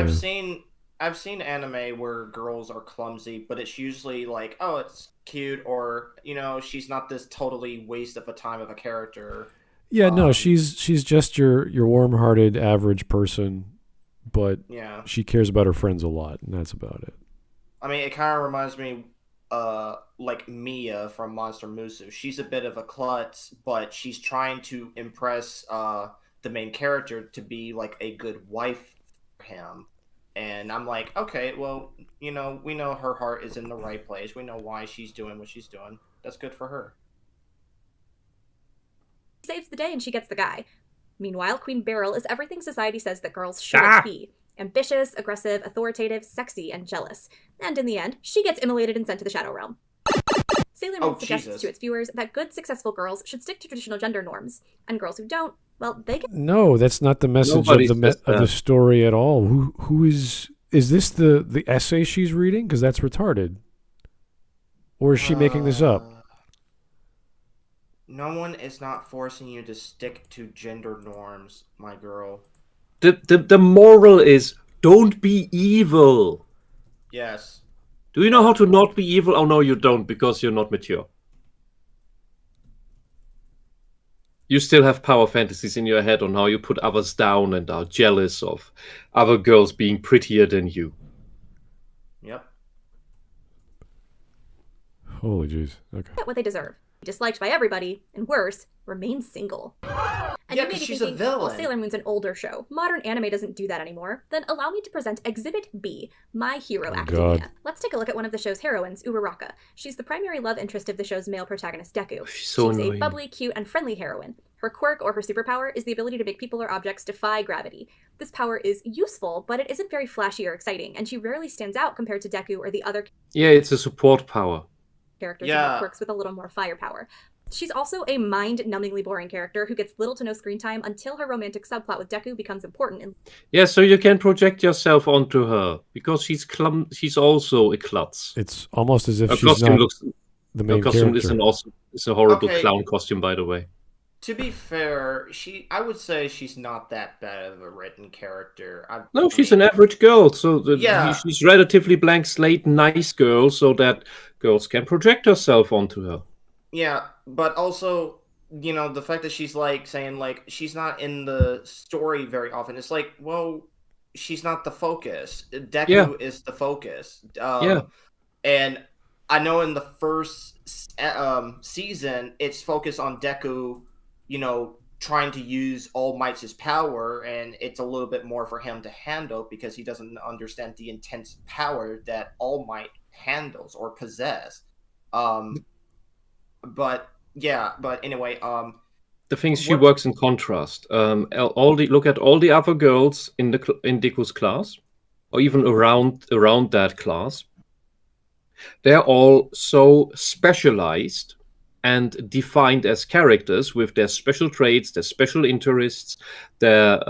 Speaker 3: I've seen anime where girls are clumsy, but it's usually like, oh, it's cute, or, you know, she's not this totally waste of a time of a character.
Speaker 1: Yeah, no, she's just your warm-hearted average person, but she cares about her friends a lot, and that's about it.
Speaker 3: I mean, it kind of reminds me like Mia from Monster Musume. She's a bit of a klutz, but she's trying to impress the main character to be like a good wife for him. And I'm like, okay, well, you know, we know her heart is in the right place. We know why she's doing what she's doing. That's good for her.
Speaker 4: She saves the day and she gets the guy. Meanwhile, Queen Beryl is everything society says that girls shouldn't be. Ambitious, aggressive, authoritative, sexy, and jealous. And in the end, she gets immolated and sent to the Shadow Realm. Sailor Moon suggests to its viewers that good, successful girls should stick to traditional gender norms. And girls who don't, well, they get...
Speaker 1: No, that's not the message of the story at all. Who is this the essay she's reading? Because that's retarded. Or is she making this up?
Speaker 3: No one is not forcing you to stick to gender norms, my girl.
Speaker 2: The moral is, don't be evil.
Speaker 3: Yes.
Speaker 2: Do you know how to not be evil? Oh, no, you don't, because you're not mature. You still have power fantasies in your head on how you put others down and are jealous of other girls being prettier than you.
Speaker 3: Yep.
Speaker 1: Holy jeez. Okay.
Speaker 4: Get what they deserve. Disliked by everybody, and worse, remain single. And
Speaker 3: yeah,
Speaker 4: you may be
Speaker 3: she's
Speaker 4: thinking,
Speaker 3: a villain.
Speaker 4: well, Sailor Moon's an older show. Modern anime doesn't do that anymore. Then allow me to present Exhibit B, My Hero Academia.
Speaker 1: God.
Speaker 4: Let's take a look at one of the show's heroines, Uraraka. She's the primary love interest of the show's male protagonist, Deku.
Speaker 2: She's
Speaker 4: a bubbly, cute, and friendly heroine. Her quirk or her superpower is the ability to make people or objects defy gravity. This power is useful, but it isn't very flashy or exciting, and she rarely stands out compared to Deku or the other
Speaker 2: Yeah, it's a support power.
Speaker 4: characters who have quirks with a little more firepower. She's also a mind-numbingly boring character who gets little to no screen time until her romantic subplot with Deku becomes important.
Speaker 2: Yeah, so you can project yourself onto her, because she's also a klutz.
Speaker 1: It's almost as if
Speaker 2: Her
Speaker 1: she's
Speaker 2: costume
Speaker 1: not
Speaker 2: looks,
Speaker 1: the main
Speaker 2: her costume
Speaker 1: character.
Speaker 2: is a horrible clown costume, by the way.
Speaker 3: To be fair, I would say she's not that bad of a written character.
Speaker 2: She's an average girl, so
Speaker 3: Yeah.
Speaker 2: she's relatively blank slate, nice girl, so that girls can project herself onto her.
Speaker 3: Yeah, but also, the fact that she's like saying like she's not in the story very often. It's like, well, she's not the focus. Deku is the focus. And I know in the first season, it's focused on Deku, trying to use All Might's power, and it's a little bit more for him to handle because he doesn't understand the intense power that All Might handles or possess. But anyway,
Speaker 2: the things she works in contrast. Look at all the other girls in Deku's class, or even around that class. They're all so specialized and defined as characters with their special traits, their special interests, their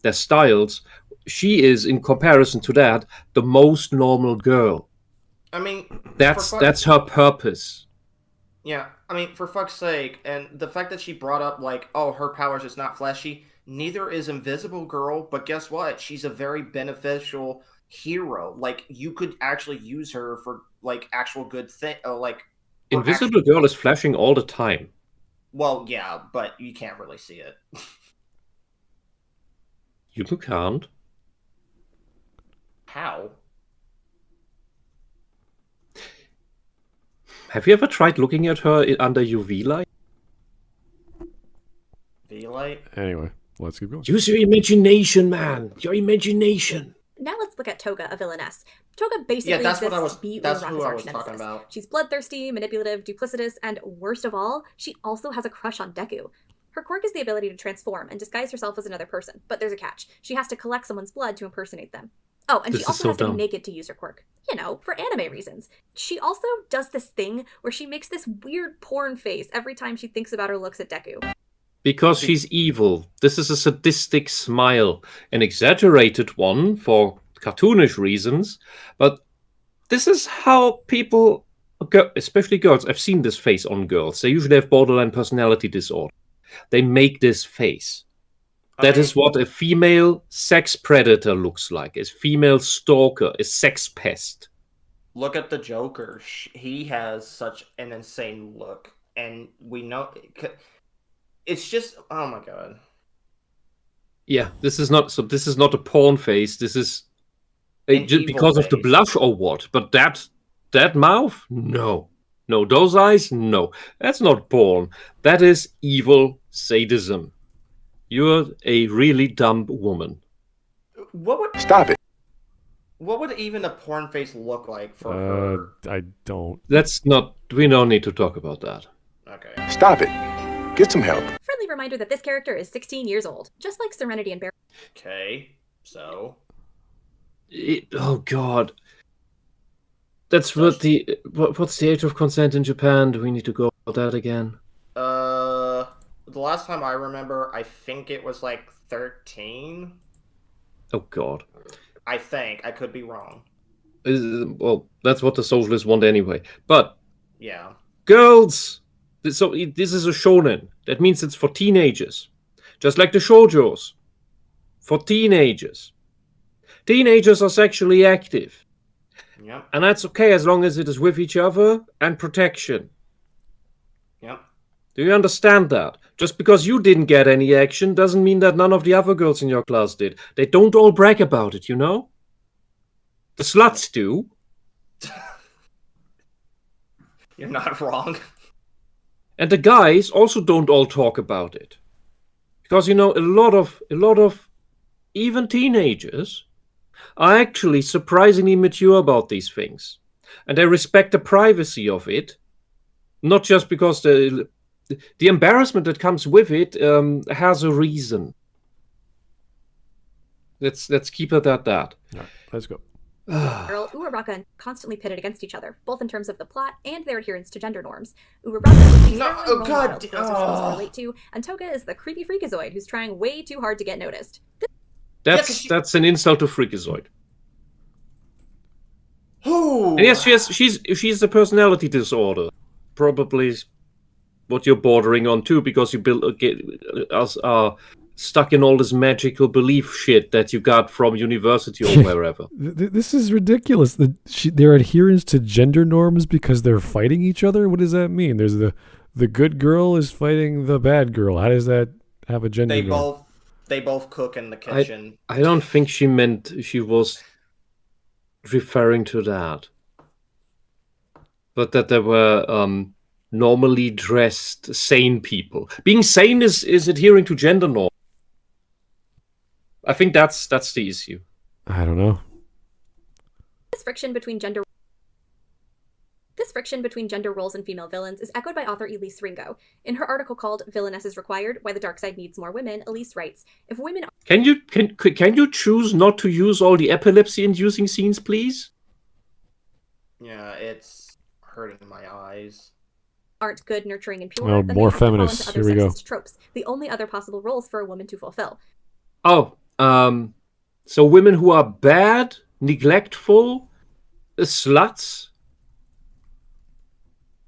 Speaker 2: styles. She is, in comparison to that, the most normal girl.
Speaker 3: I mean,
Speaker 2: that's her purpose.
Speaker 3: Yeah, I mean, for fuck's sake, and the fact that she brought up, like, oh, her powers is not fleshy, neither is Invisible Girl, but guess what? She's a very beneficial hero. Like, you could actually use her for, like, actual good thing,
Speaker 2: Invisible Girl is flashing all the time.
Speaker 3: Well, yeah, but you can't really see it.
Speaker 2: You can't.
Speaker 3: How?
Speaker 2: Have you ever tried looking at her under UV light?
Speaker 3: V-light?
Speaker 1: Anyway, let's keep going.
Speaker 2: Use your imagination, man. Your imagination.
Speaker 4: Now let's look at Toga, a villainess. Toga basically
Speaker 3: that's who I was
Speaker 4: talking about. She's bloodthirsty, manipulative, duplicitous, and worst of all, she also has a crush on Deku. Her quirk is the ability to transform and disguise herself as another person, but there's a catch. She has to collect someone's blood to impersonate them. Oh, and she also has to be naked to use her quirk. For anime reasons. She also does this thing where she makes this weird porn face every time she thinks about or looks at Deku.
Speaker 2: Because she's evil. This is a sadistic smile. An exaggerated one for cartoonish reasons. But this is how people, especially girls, I've seen this face on girls. They usually have borderline personality disorder. They make this face. That is what a female sex predator looks like. A female stalker, a sex pest.
Speaker 3: Look at the Joker. He has such an insane look. And we know... It's just... Oh my god.
Speaker 2: Yeah, this is not a porn face. This is... just because of the blush or what? But that mouth? No. No, those eyes? No. That's not porn. That is evil sadism. You're a really dumb woman.
Speaker 9: Stop it.
Speaker 3: What would even a porn face look like for her?
Speaker 1: I don't.
Speaker 2: We don't need to talk about that.
Speaker 3: Okay.
Speaker 9: Stop it. Get some help.
Speaker 4: Friendly reminder that this character is 16 years old, just like Serenity and Bear.
Speaker 3: Okay, so...
Speaker 2: Oh god. That's what's the age of consent in Japan? Do we need to go about that again?
Speaker 3: The last time I remember, I think it was like 13.
Speaker 2: Oh god.
Speaker 3: I think. I could be wrong.
Speaker 2: Well, that's what the socialists want anyway. But
Speaker 3: yeah,
Speaker 2: girls. So this is a shonen. That means it's for teenagers, just like the shoujos. For teenagers. Teenagers are sexually active.
Speaker 3: Yep.
Speaker 2: And that's okay as long as it is with each other and protection.
Speaker 3: Yep.
Speaker 2: Do you understand that? Just because you didn't get any action doesn't mean that none of the other girls in your class did. They don't all brag about it, you know? The sluts do.
Speaker 3: You're not wrong.
Speaker 2: And the guys also don't all talk about it. Because, a lot of even teenagers are actually surprisingly mature about these things. And they respect the privacy of it. Not just because the embarrassment that comes with it has a reason. Let's keep it at that.
Speaker 1: Yeah, let's go.
Speaker 4: Girl, Uraraka and constantly pitted against each other, both in terms of the plot and their adherence to gender norms. Uraraka is the role model girls are supposed to relate to, and Toga is the creepy freakazoid who's trying way too hard to get noticed.
Speaker 2: That's an insult to freakazoid.
Speaker 3: Who?
Speaker 2: And yes, she's a personality disorder. Probably what you're bordering on too, because you are stuck in all this magical belief shit that you got from university or wherever.
Speaker 1: This is ridiculous. Their adherence to gender norms because they're fighting each other. What does that mean? There's the good girl is fighting the bad girl. How does that have a gender norm?
Speaker 3: They both cook in the kitchen.
Speaker 2: I don't think she was referring to that, but that there were normally dressed sane people. Being sane is adhering to gender norms. I think that's the issue.
Speaker 1: I don't know.
Speaker 4: This friction between gender roles and female villains is echoed by author Elise Ringo. In her article called "Villainess is Required: Why the Dark Side Needs More Women," Elise writes, "If women
Speaker 2: can you choose not to use all the epilepsy-inducing scenes, please?"
Speaker 3: Yeah, it's hurting my eyes.
Speaker 4: Aren't good, nurturing, and pure,
Speaker 1: Oh,
Speaker 4: then
Speaker 1: more
Speaker 4: they have to fall
Speaker 1: feminists.
Speaker 4: into other
Speaker 1: Here we go.
Speaker 4: sexist tropes, the only other possible roles for a woman to fulfill.
Speaker 2: Oh, so women who are bad, neglectful, sluts,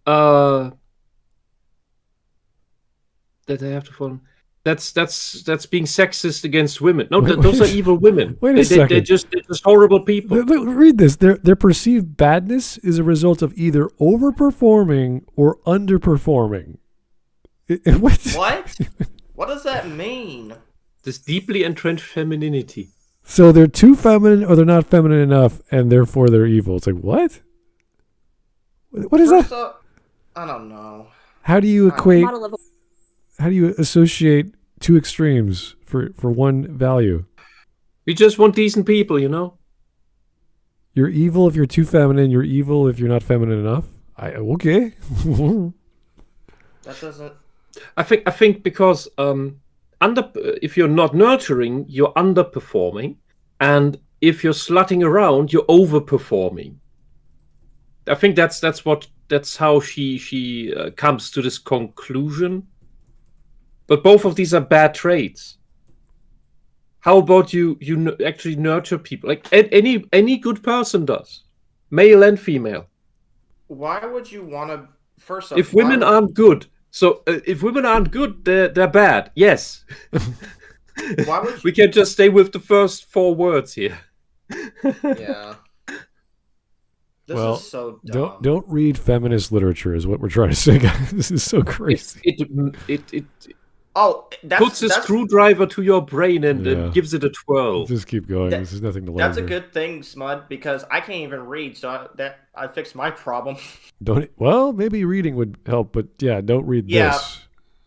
Speaker 2: that they have to follow. That's being sexist against women. No, those are evil women.
Speaker 1: Wait a second.
Speaker 2: They're just horrible people.
Speaker 1: Read this. Their perceived badness is a result of either overperforming or underperforming.
Speaker 3: What? What does that mean?
Speaker 2: This deeply entrenched femininity.
Speaker 1: So they're too feminine or they're not feminine enough, and therefore they're evil. It's like, what? What is that?
Speaker 3: I don't know.
Speaker 1: How do you equate? How do you associate two extremes for one value?
Speaker 2: We just want decent people, you know?
Speaker 1: You're evil if you're too feminine. You're evil if you're not feminine enough. Okay.
Speaker 3: That doesn't...
Speaker 2: I think because... if you're not nurturing, you're underperforming, and if you're slutting around, you're overperforming. I think that's how she comes to this conclusion. But both of these are bad traits. How about you actually nurture people, like any good person does, male and female.
Speaker 3: Why would you want to? First off,
Speaker 2: if women aren't good. So if women aren't good, they're bad. Yes.
Speaker 3: Why would you...
Speaker 2: We can just stay with the first 4 words here.
Speaker 3: Yeah. This is so dumb.
Speaker 1: Don't read feminist literature is what we're trying to say, guys. This is so crazy.
Speaker 2: It
Speaker 3: puts
Speaker 2: a screwdriver to your brain and gives it a twirl.
Speaker 1: Just keep going. This is nothing to learn.
Speaker 3: That's a good thing, Smud, because I can't even read, so I fixed my problem.
Speaker 1: Maybe reading would help, but don't read this.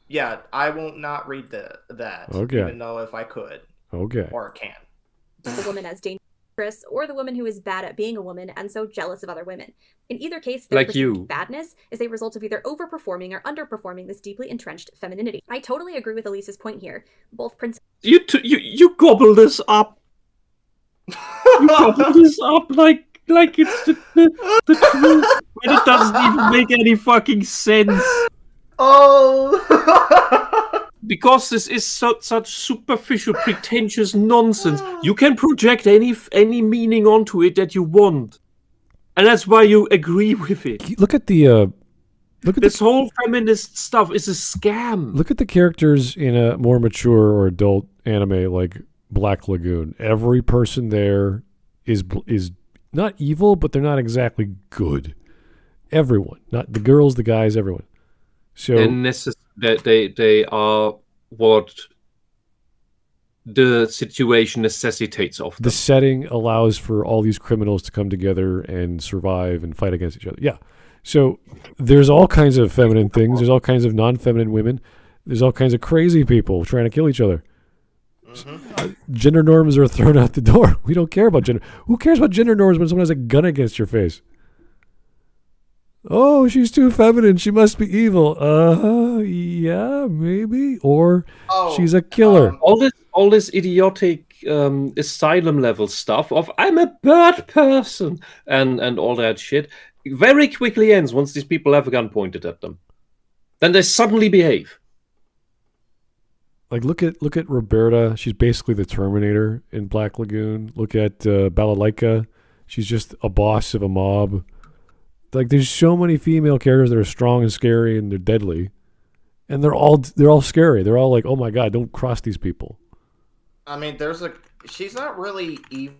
Speaker 3: Yeah, I won't not read that.
Speaker 1: Okay.
Speaker 3: Even though if I could.
Speaker 1: Okay.
Speaker 3: Or can.
Speaker 4: The woman as dangerous, or the woman who is bad at being a woman and so jealous of other women. In either case, their perceived badness is a result of either overperforming or underperforming this deeply entrenched femininity. I totally agree with Elise's point here. Both
Speaker 2: You gobble this up. You gobble this up like it's the truth, when it doesn't even make any fucking sense.
Speaker 3: Oh.
Speaker 2: Because this is such superficial, pretentious nonsense. You can project any meaning onto it that you want, and that's why you agree with it.
Speaker 1: Look at the
Speaker 2: this whole feminist stuff is a scam.
Speaker 1: Look at the characters in a more mature or adult anime like Black Lagoon. Every person there is not evil, but they're not exactly good. Everyone, not the girls, the guys, everyone. So
Speaker 2: they are what the situation necessitates of them.
Speaker 1: The setting allows for all these criminals to come together and survive and fight against each other. Yeah. So there's all kinds of feminine things. There's all kinds of non-feminine women. There's all kinds of crazy people trying to kill each other. Gender norms are thrown out the door. We don't care about gender. Who cares about gender norms when someone has a gun against your face? Oh, she's too feminine. She must be evil. Yeah, maybe. Or she's a killer.
Speaker 2: All this idiotic asylum level stuff of I'm a bad person and all that shit very quickly ends once these people have a gun pointed at them. Then they suddenly behave.
Speaker 1: Like look at Roberta. She's basically the Terminator in Black Lagoon. Look at Balalaika. She's just a boss of a mob. Like there's so many female characters that are strong and scary and they're deadly. And they're all scary. They're all like, oh my God, don't cross these people.
Speaker 3: I mean, she's not really evil.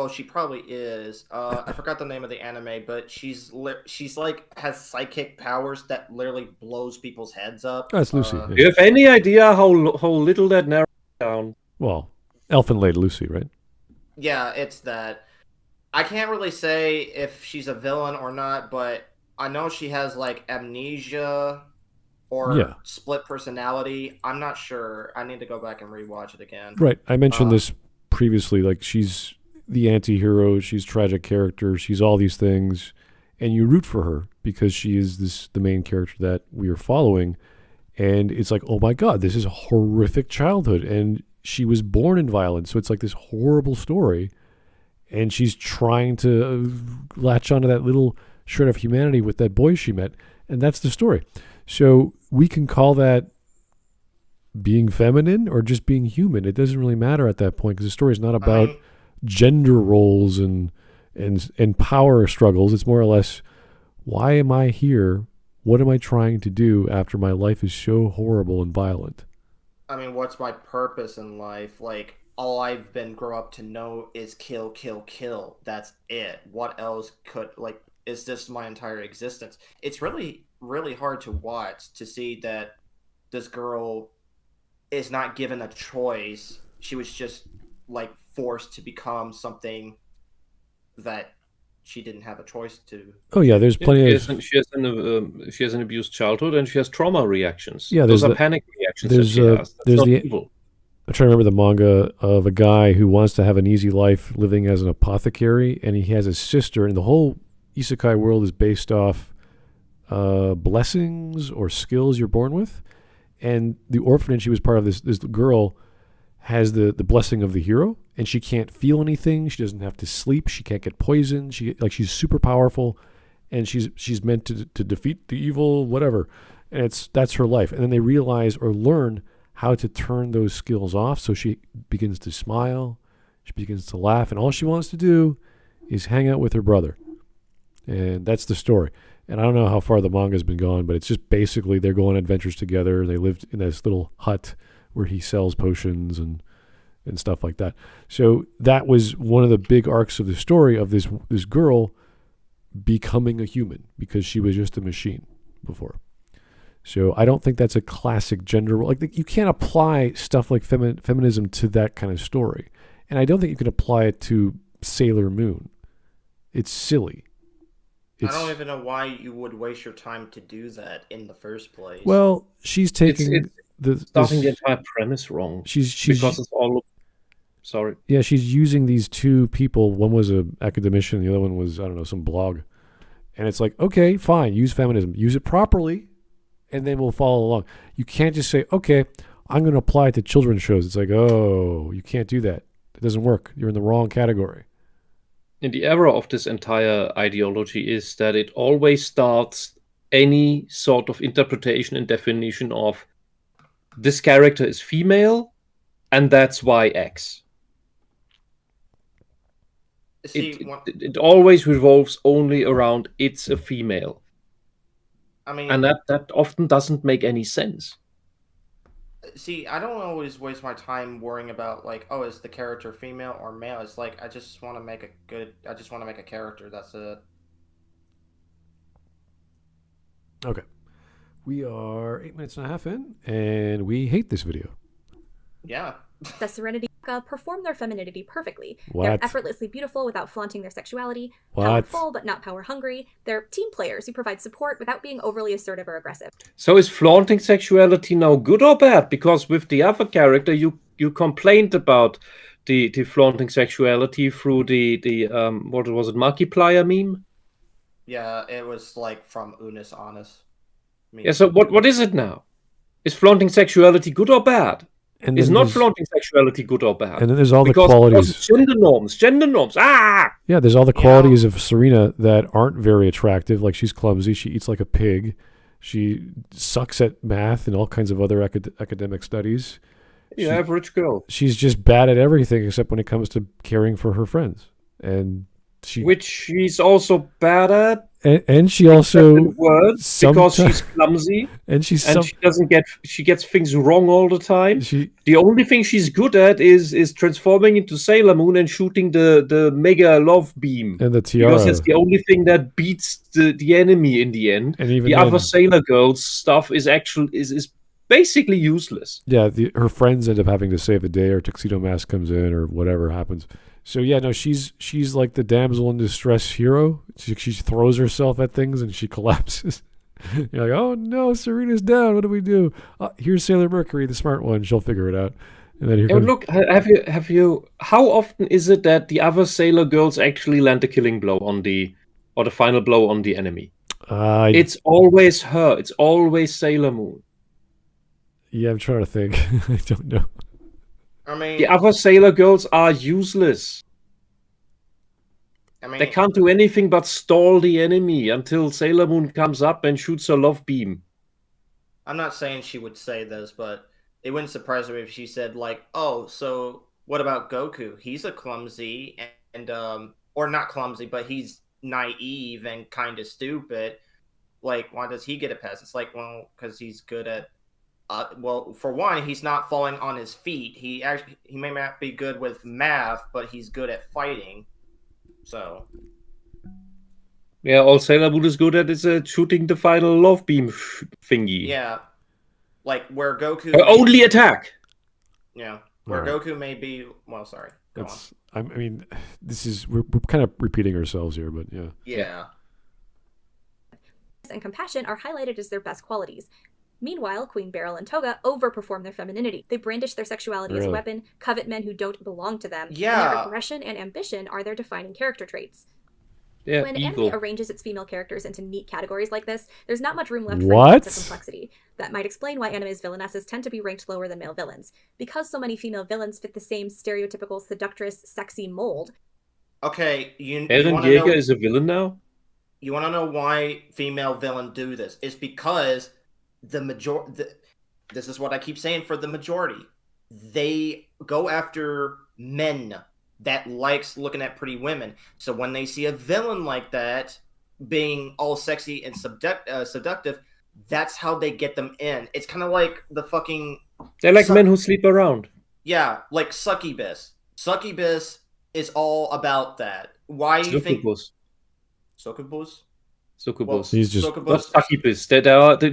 Speaker 3: She probably is. I forgot the name of the anime, but she's like has psychic powers that literally blows people's heads up.
Speaker 1: Oh, it's Lucy.
Speaker 2: Do you have any idea how little that narrows down?
Speaker 1: Well, Elfin Lady Lucy, right?
Speaker 3: Yeah, it's that. I can't really say if she's a villain or not, but I know she has like amnesia or split personality. I'm not sure. I need to go back and rewatch it again.
Speaker 1: Right. I mentioned this previously. Like, she's the anti-hero. She's a tragic character. She's all these things. And you root for her because she is the main character that we are following. And it's like, oh my God, this is a horrific childhood. And she was born in violence. So it's like this horrible story. And she's trying to latch onto that little shred of humanity with that boy she met. And that's the story. So we can call that being feminine or just being human. It doesn't really matter at that point because the story is not about gender roles and power struggles. It's more or less, why am I here? What am I trying to do after my life is so horrible and violent?
Speaker 3: I mean, what's my purpose in life? Like, all I've been grow up to know is kill, kill, kill. That's it. What else is this my entire existence? It's really, really hard to watch to see that this girl is not given a choice. She was just like forced to become something that she didn't have a choice to.
Speaker 1: Oh yeah, there's plenty of.
Speaker 2: She has an abused childhood and she has trauma reactions.
Speaker 1: Yeah,
Speaker 2: those are panic reactions. There's evil.
Speaker 1: I'm trying to remember the manga of a guy who wants to have an easy life living as an apothecary, and he has a sister, and the whole isekai world is based off blessings or skills you're born with. And the orphanage he was part of, this girl has the blessing of the hero, and she can't feel anything. She doesn't have to sleep. She can't get poisoned. She's super powerful, and she's meant to defeat the evil, whatever. And that's her life. And then they realize or learn how to turn those skills off. So she begins to smile. She begins to laugh, and all she wants to do is hang out with her brother. And that's the story. And I don't know how far the manga's been gone, but it's just basically they're going on adventures together. They lived in this little hut where he sells potions and stuff like that. So that was one of the big arcs of the story of this girl becoming a human because she was just a machine before. So I don't think that's a classic gender role. Like, you can't apply stuff like feminism to that kind of story. And I don't think you can apply it to Sailor Moon. It's silly.
Speaker 3: I don't even know why you would waste your time to do that in the first place.
Speaker 1: Well, she's taking
Speaker 2: starting the entire premise wrong.
Speaker 1: She's
Speaker 2: because it's all. Sorry.
Speaker 1: Yeah, she's using these two people. One was an academician, the other one was, I don't know, some blog. And it's like, okay, fine, use feminism, use it properly, and then we'll follow along. You can't just say, okay, I'm going to apply it to children's shows. It's like, oh, you can't do that. It doesn't work. You're in the wrong category.
Speaker 2: And the error of this entire ideology is that it always starts any sort of interpretation and definition of this character is female, and that's why X. It always revolves only around it's a female.
Speaker 3: I mean,
Speaker 2: and that often doesn't make any sense.
Speaker 3: See, I don't always waste my time worrying about like, oh, is the character female or male? It's like I just want to make a character. That's it.
Speaker 1: Okay. We are 8 minutes and a half in, and we hate this video.
Speaker 3: Yeah.
Speaker 4: The Serenity perform their femininity perfectly.
Speaker 1: What?
Speaker 4: They're effortlessly beautiful without flaunting their sexuality.
Speaker 1: What?
Speaker 4: Powerful but not power hungry. They're team players who provide support without being overly assertive or aggressive.
Speaker 2: So is flaunting sexuality now good or bad? Because with the other character, you complained about the flaunting sexuality through the what was it, Markiplier meme?
Speaker 3: Yeah, it was like from Unis Honest.
Speaker 2: Yeah, so what is it now? Is flaunting sexuality good or bad?
Speaker 1: And
Speaker 2: is not flaunting sexuality good or bad?
Speaker 1: And then there's all the qualities.
Speaker 2: Gender norms. Ah!
Speaker 1: Yeah, there's all the qualities of Serena that aren't very attractive. Like, she's clumsy. She eats like a pig. She sucks at math and all kinds of other academic studies.
Speaker 2: Yeah, average girl.
Speaker 1: She's just bad at everything except when it comes to caring for her friends. And
Speaker 2: which she's also bad at
Speaker 1: And she also
Speaker 2: words because she's clumsy
Speaker 1: and
Speaker 2: she gets things wrong all the time. The only thing she's good at is transforming into Sailor Moon and shooting the mega love beam
Speaker 1: and the tiara,
Speaker 2: because it's the only thing that beats the enemy in the end.
Speaker 1: And even
Speaker 2: the other Sailor Girls stuff is basically useless.
Speaker 1: Yeah, her friends end up having to save the day, or Tuxedo Mask comes in, or whatever happens. So yeah, no, she's like the damsel in distress hero. She throws herself at things and she collapses. You're like, oh no, Serena's down. What do we do? Here's Sailor Mercury, the smart one. She'll figure it out. And then
Speaker 2: look, have you? How often is it that the other Sailor Girls actually land the killing blow or the final blow on the enemy? It's always her. It's always Sailor Moon.
Speaker 1: Yeah, I'm trying to think. I don't know.
Speaker 3: I mean,
Speaker 2: the other Sailor Girls are useless.
Speaker 3: I mean,
Speaker 2: they can't do anything but stall the enemy until Sailor Moon comes up and shoots her love beam.
Speaker 3: I'm not saying she would say this, but it wouldn't surprise me if she said, like, oh, so what about Goku? He's a clumsy and or not clumsy, but he's naive and kind of stupid. Like, why does he get a pass? It's like, well, because he's good at well, for one, he's not falling on his feet. He may not be good with math, but he's good at fighting. So,
Speaker 2: yeah, all Sailor Moon is good at is shooting the final love beam thingy.
Speaker 3: Yeah, like where Goku
Speaker 2: only attack.
Speaker 3: Yeah, where Goku may be. Well, sorry.
Speaker 1: I mean, we're kind of repeating ourselves here, but yeah.
Speaker 3: Yeah.
Speaker 4: And compassion are highlighted as their best qualities. Meanwhile, Queen Beryl and Toga overperform their femininity. They brandish their sexuality as a weapon, covet men who don't belong to them, and their aggression and ambition are their defining character traits.
Speaker 2: Yeah,
Speaker 4: when
Speaker 2: evil.
Speaker 4: anime arranges its female characters into neat categories like this, there's not much room left for nuance or complexity. That might explain why anime's villainesses tend to be ranked lower than male villains. Because so many female villains fit the same stereotypical seductress, sexy mold.
Speaker 3: Okay,
Speaker 2: Eren Yeager is a villain now?
Speaker 3: You want to know why female villains do this? It's because this is what I keep saying for the majority. They go after men that likes looking at pretty women. So when they see a villain like that being all sexy and seductive, that's how they get them in. It's kind of like the fucking...
Speaker 2: They're like men who sleep around.
Speaker 3: Yeah, like Succubus. Succubus is all about that. Why do you think... Succubus?
Speaker 2: Succubus.
Speaker 1: He's just
Speaker 2: succubus.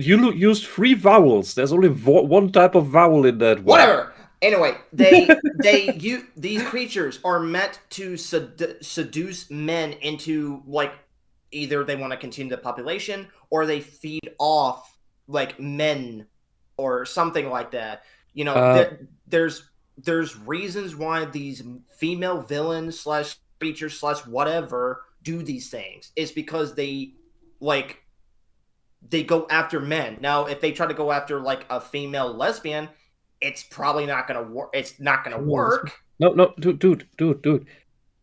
Speaker 2: You used 3 vowels. There's only one type of vowel in that word.
Speaker 3: Whatever. Anyway, these creatures are meant to seduce men into, like, either they want to continue the population or they feed off like men or something like that. You know, there's reasons why these female villains / creatures / whatever do these things. It's because they go after men. Now, if they try to go after like a female lesbian, it's probably not gonna work. It's not gonna work.
Speaker 2: No, dude.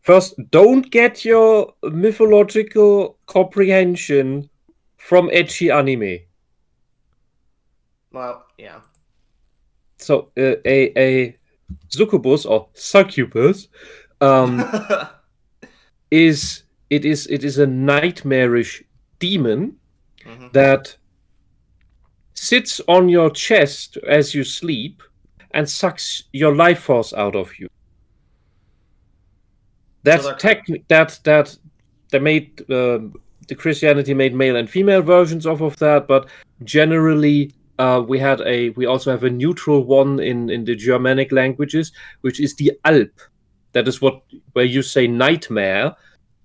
Speaker 2: First, don't get your mythological comprehension from ecchi anime.
Speaker 3: Well, yeah.
Speaker 2: So, a succubus or succubus is a nightmarish demon that sits on your chest as you sleep and sucks your life force out of you. That's that they made the Christianity made male and female versions of that, but generally we also have a neutral one in the Germanic languages, which is the Alp. That is where you say nightmare,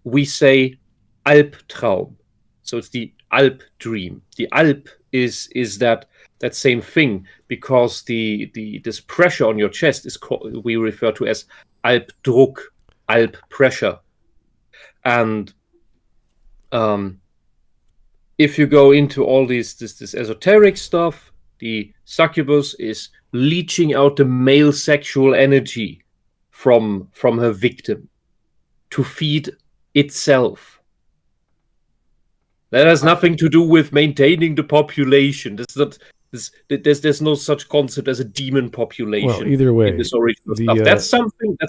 Speaker 2: we say Albtraum. So it's the Alp dream. The Alp is that same thing, because this pressure on your chest is we refer to as Albdruck, Alp pressure. And if you go into all this esoteric stuff, the succubus is leeching out the male sexual energy from her victim to feed itself. That has nothing to do with maintaining the population. There's no such concept as a demon population.
Speaker 1: Well, either way,
Speaker 2: in this original stuff. That's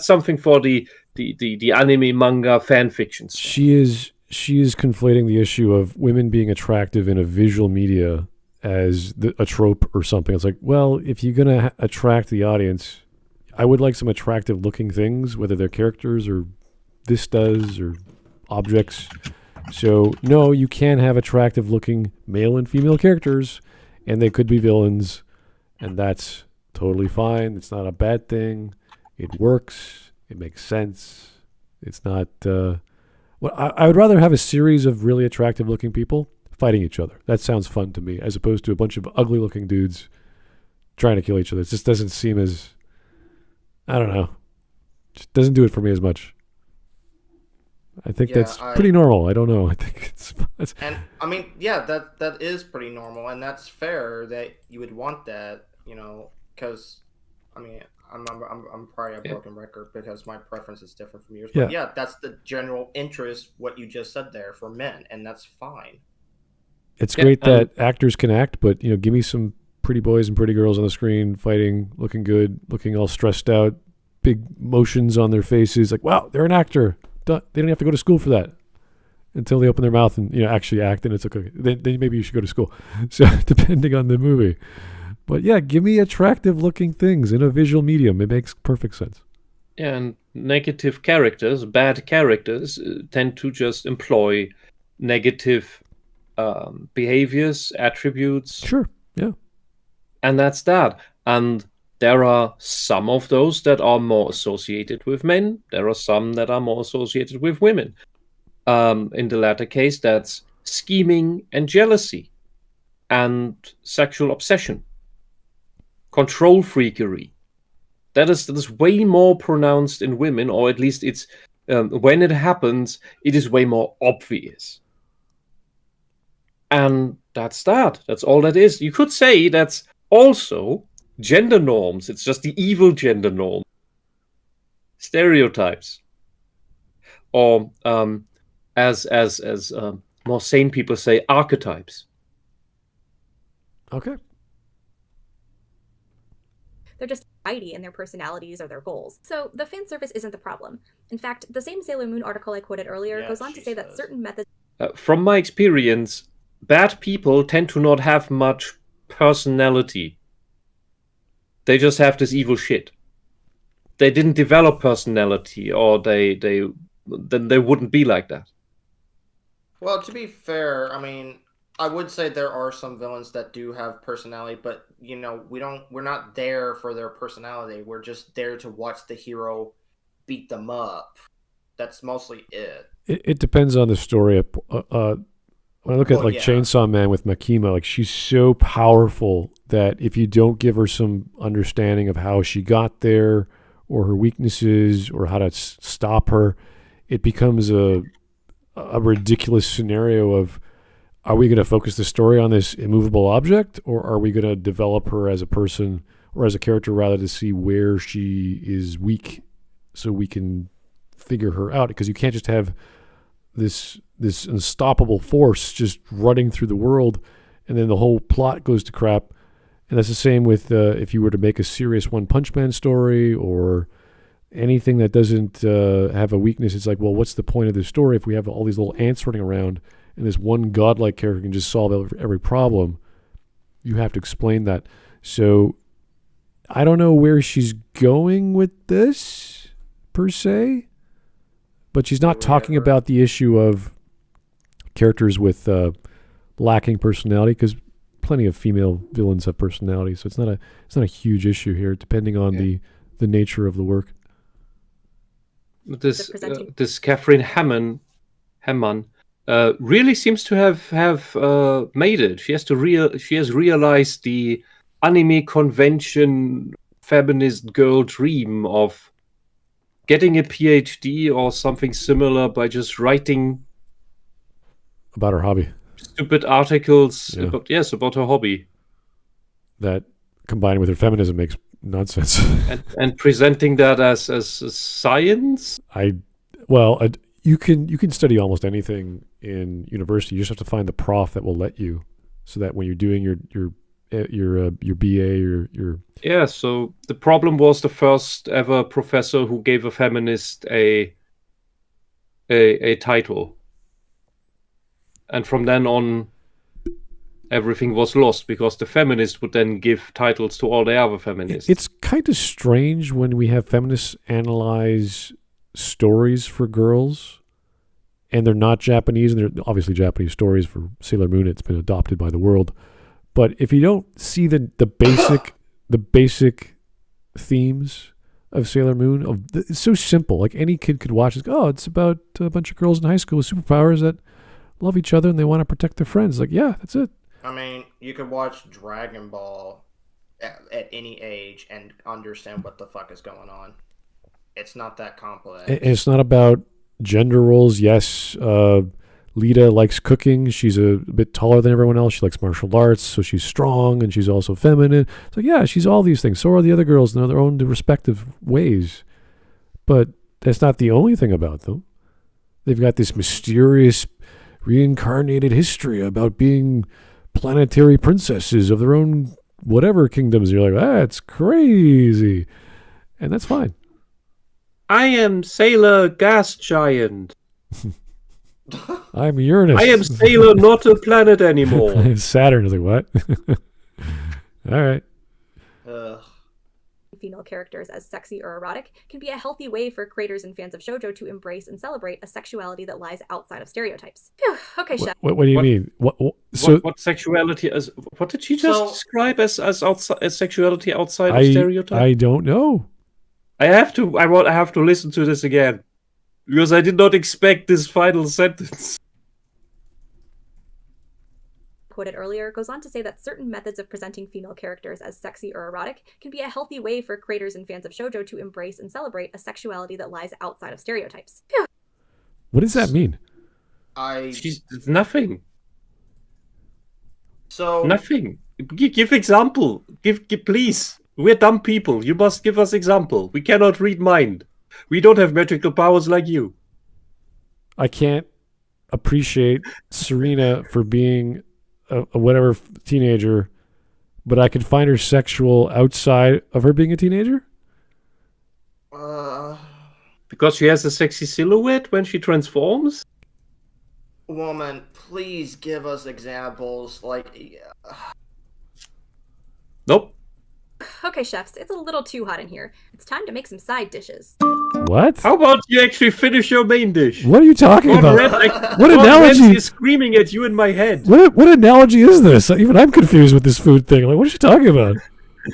Speaker 2: something for the anime manga fan fictions.
Speaker 1: She is she is conflating the issue of women being attractive in a visual media as a trope or something. It's like, well, if you're going to attract the audience, I would like some attractive looking things, whether they're characters or vistas or objects. So, no, you can have attractive looking male and female characters, and they could be villains, and that's totally fine. It's not a bad thing. It works. It makes sense. It's not... well, I would rather have a series of really attractive looking people fighting each other. That sounds fun to me, as opposed to a bunch of ugly looking dudes trying to kill each other. It just doesn't seem as... I don't know. Just doesn't do it for me as much. I think that's pretty normal. I don't know. I think it's
Speaker 3: and I mean, yeah, that is pretty normal, and that's fair that you would want that, because I mean, I'm probably a broken record because my preference is different from yours. But yeah, that's the general interest. What you just said there for men, and that's fine.
Speaker 1: It's great that actors can act, but give me some pretty boys and pretty girls on the screen fighting, looking good, looking all stressed out, big motions on their faces. Like, wow, they're an actor. They don't have to go to school for that until they open their mouth and actually act, and it's okay. Then maybe you should go to school. So depending on the movie, but yeah, give me attractive looking things in a visual medium. It makes perfect sense.
Speaker 2: And negative characters, bad characters, tend to just employ negative behaviors, attributes.
Speaker 1: Sure. Yeah.
Speaker 2: And that's that. And there are some of those that are more associated with men. There are some that are more associated with women. In the latter case, that's scheming and jealousy and sexual obsession, control freakery. That is way more pronounced in women, or at least it's when it happens, it is way more obvious. And that's that. That's all that is. You could say that's also gender norms. It's just the evil gender norm. Stereotypes. Or as more sane people say, archetypes.
Speaker 1: Okay.
Speaker 4: They're just variety in their personalities or their goals. So the fan service isn't the problem. In fact, the same Sailor Moon article I quoted earlier goes on to say that certain methods...
Speaker 2: From my experience, bad people tend to not have much personality. They just have this evil shit. They didn't develop personality, or then they wouldn't be like that.
Speaker 3: Well, to be fair, I mean, I would say there are some villains that do have personality, but we're not there for their personality. We're just there to watch the hero beat them up. That's mostly it.
Speaker 1: It depends on the story. When I look at Chainsaw Man with Makima, like, she's so powerful that if you don't give her some understanding of how she got there, or her weaknesses, or how to stop her, it becomes a ridiculous scenario of, are we going to focus the story on this immovable object, or are we going to develop her as a person, or as a character rather, to see where she is weak so we can figure her out? Because you can't just have this unstoppable force just running through the world and then the whole plot goes to crap. And that's the same with if you were to make a serious One Punch Man story or anything that doesn't have a weakness. It's like, well, what's the point of this story if we have all these little ants running around and this one godlike character can just solve every problem? You have to explain that. So I don't know where she's going with this, per se, but she's not talking about the issue of characters with lacking personality, because plenty of female villains have personality, so it's not a huge issue here, depending on the nature of the work.
Speaker 2: This Catherine Hammond really seems to have made it. She has realized the anime convention feminist girl dream of getting a PhD or something similar by just writing
Speaker 1: about her hobby,
Speaker 2: stupid articles about her hobby. That
Speaker 1: combined with her feminism makes nonsense.
Speaker 2: and presenting that as science.
Speaker 1: You can study almost anything in university. You just have to find the prof that will let you, so that when you're doing your BA or your
Speaker 2: So the problem was the first ever professor who gave a feminist a title. And from then on, everything was lost because the feminists would then give titles to all the other feminists.
Speaker 1: It's kind of strange when we have feminists analyze stories for girls, and they're not Japanese, and they're obviously Japanese stories for Sailor Moon. It's been adopted by the world, but if you don't see the basic themes of Sailor Moon, it's so simple. Like any kid could watch it. Oh, it's about a bunch of girls in high school with superpowers that love each other and they want to protect their friends. Like, yeah, that's it.
Speaker 3: I mean, you could watch Dragon Ball at any age and understand what the fuck is going on. It's not that complex.
Speaker 1: It's not about gender roles. Yes, Lita likes cooking. She's a bit taller than everyone else. She likes martial arts, so she's strong, and she's also feminine. So yeah, she's all these things. So are the other girls in their own respective ways. But that's not the only thing about them. They've got this mysterious reincarnated history about being planetary princesses of their own whatever kingdoms. And you're like, that's crazy. And that's fine.
Speaker 2: I am Sailor Gas Giant.
Speaker 1: I'm Uranus.
Speaker 2: I am Sailor, not a planet anymore.
Speaker 1: I'm Saturn. I was like, what? All right.
Speaker 4: Female characters as sexy or erotic can be a healthy way for creators and fans of shoujo to embrace and celebrate a sexuality that lies outside of stereotypes. Phew. Okay, Chef.
Speaker 1: What do you mean?
Speaker 2: What sexuality as? What did you just describe as sexuality outside of stereotypes?
Speaker 1: I don't know.
Speaker 2: I have to listen to this again because I did not expect this final sentence.
Speaker 4: Quoted earlier, goes on to say that certain methods of presenting female characters as sexy or erotic can be a healthy way for creators and fans of shoujo to embrace and celebrate a sexuality that lies outside of stereotypes. Phew.
Speaker 1: What does that mean?
Speaker 2: She's nothing.
Speaker 3: So
Speaker 2: nothing. Give example. Give please. We're dumb people. You must give us example. We cannot read mind. We don't have magical powers like you.
Speaker 1: I can't appreciate Serena for being a whatever teenager, but I could find her sexual outside of her being a teenager?
Speaker 2: Because she has a sexy silhouette when she transforms?
Speaker 3: Woman, please give us examples.
Speaker 2: Nope.
Speaker 4: Okay, chefs, it's a little too hot in here. It's time to make some side dishes.
Speaker 1: What?
Speaker 2: How about you actually finish your main dish?
Speaker 1: What are you talking about? What analogy
Speaker 2: is screaming at you in my head?
Speaker 1: What analogy is this? Even I'm confused with this food thing. Like, what are you talking about?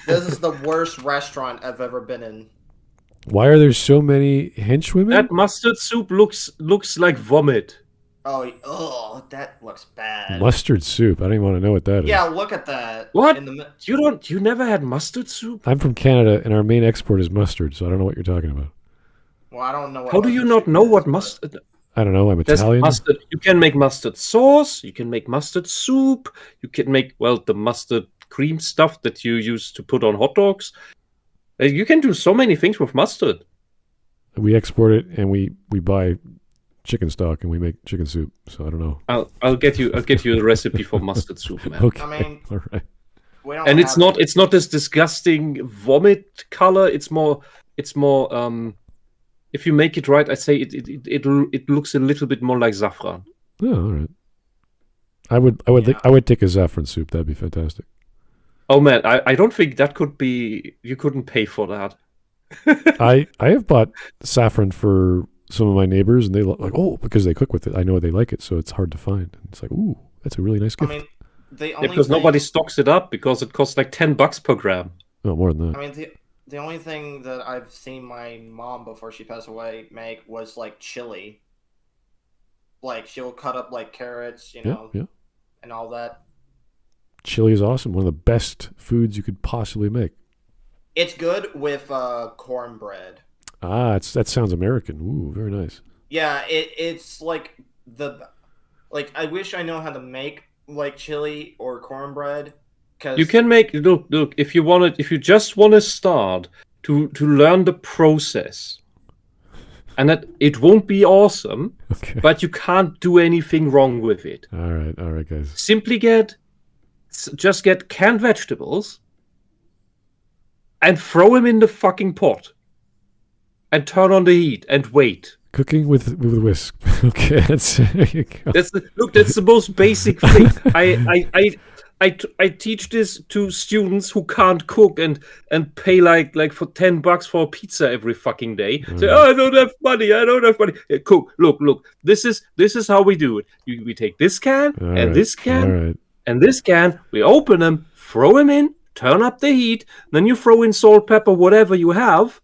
Speaker 3: This is the worst restaurant I've ever been in.
Speaker 1: Why are there so many henchwomen?
Speaker 2: That mustard soup looks like vomit.
Speaker 3: Oh, that looks bad.
Speaker 1: Mustard soup. I don't even want to know what that is.
Speaker 3: Yeah, look at that.
Speaker 2: What? You never had mustard soup?
Speaker 1: I'm from Canada, and our main export is mustard, so I don't know what you're talking about.
Speaker 3: Well, I don't know what.
Speaker 2: How do you not know what mustard?
Speaker 1: I don't know. I'm Italian.
Speaker 2: Mustard. You can make mustard sauce. You can make mustard soup. You can make the mustard cream stuff that you use to put on hot dogs. You can do so many things with mustard.
Speaker 1: We export it, and we buy chicken stock, and we make chicken soup. So I don't know.
Speaker 2: I'll get you a recipe for mustard soup, man.
Speaker 1: Okay.
Speaker 3: I mean,
Speaker 1: all right.
Speaker 2: And it's not this disgusting vomit color. It's more. If you make it right, I say it looks a little bit more like saffron.
Speaker 1: Oh, all right. I would take a saffron soup. That'd be fantastic.
Speaker 2: Oh man, I don't think that could be. You couldn't pay for that.
Speaker 1: I have bought saffron for some of my neighbors, and they because they cook with it. I know they like it, so it's hard to find. And it's like, ooh, that's a really nice gift.
Speaker 3: I mean,
Speaker 2: because nobody stocks it up because it costs like $10 per gram.
Speaker 1: No, more than that.
Speaker 3: I mean, the only thing that I've seen my mom before she passed away make was like chili. Like she'll cut up like carrots, and all that.
Speaker 1: Chili is awesome. One of the best foods you could possibly make.
Speaker 3: It's good with cornbread.
Speaker 1: Ah, that sounds American. Ooh, very nice.
Speaker 3: Yeah, it's like I wish I know how to make like chili or cornbread.
Speaker 2: You can make look if you just want to start to learn the process, and that it won't be awesome, but you can't do anything wrong with it.
Speaker 1: All right, guys.
Speaker 2: Simply get canned vegetables and throw them in the fucking pot and turn on the heat and wait.
Speaker 1: Cooking with Wisp. Okay, there you go.
Speaker 2: That's the most basic thing. I teach this to students who can't cook and pay like for $10 for a pizza every fucking day. Say, I don't have money. Yeah, cook. Look. This is how we do it. We take this can this can and this can. We open them, throw them in, turn up the heat. Then you throw in salt, pepper, whatever you have.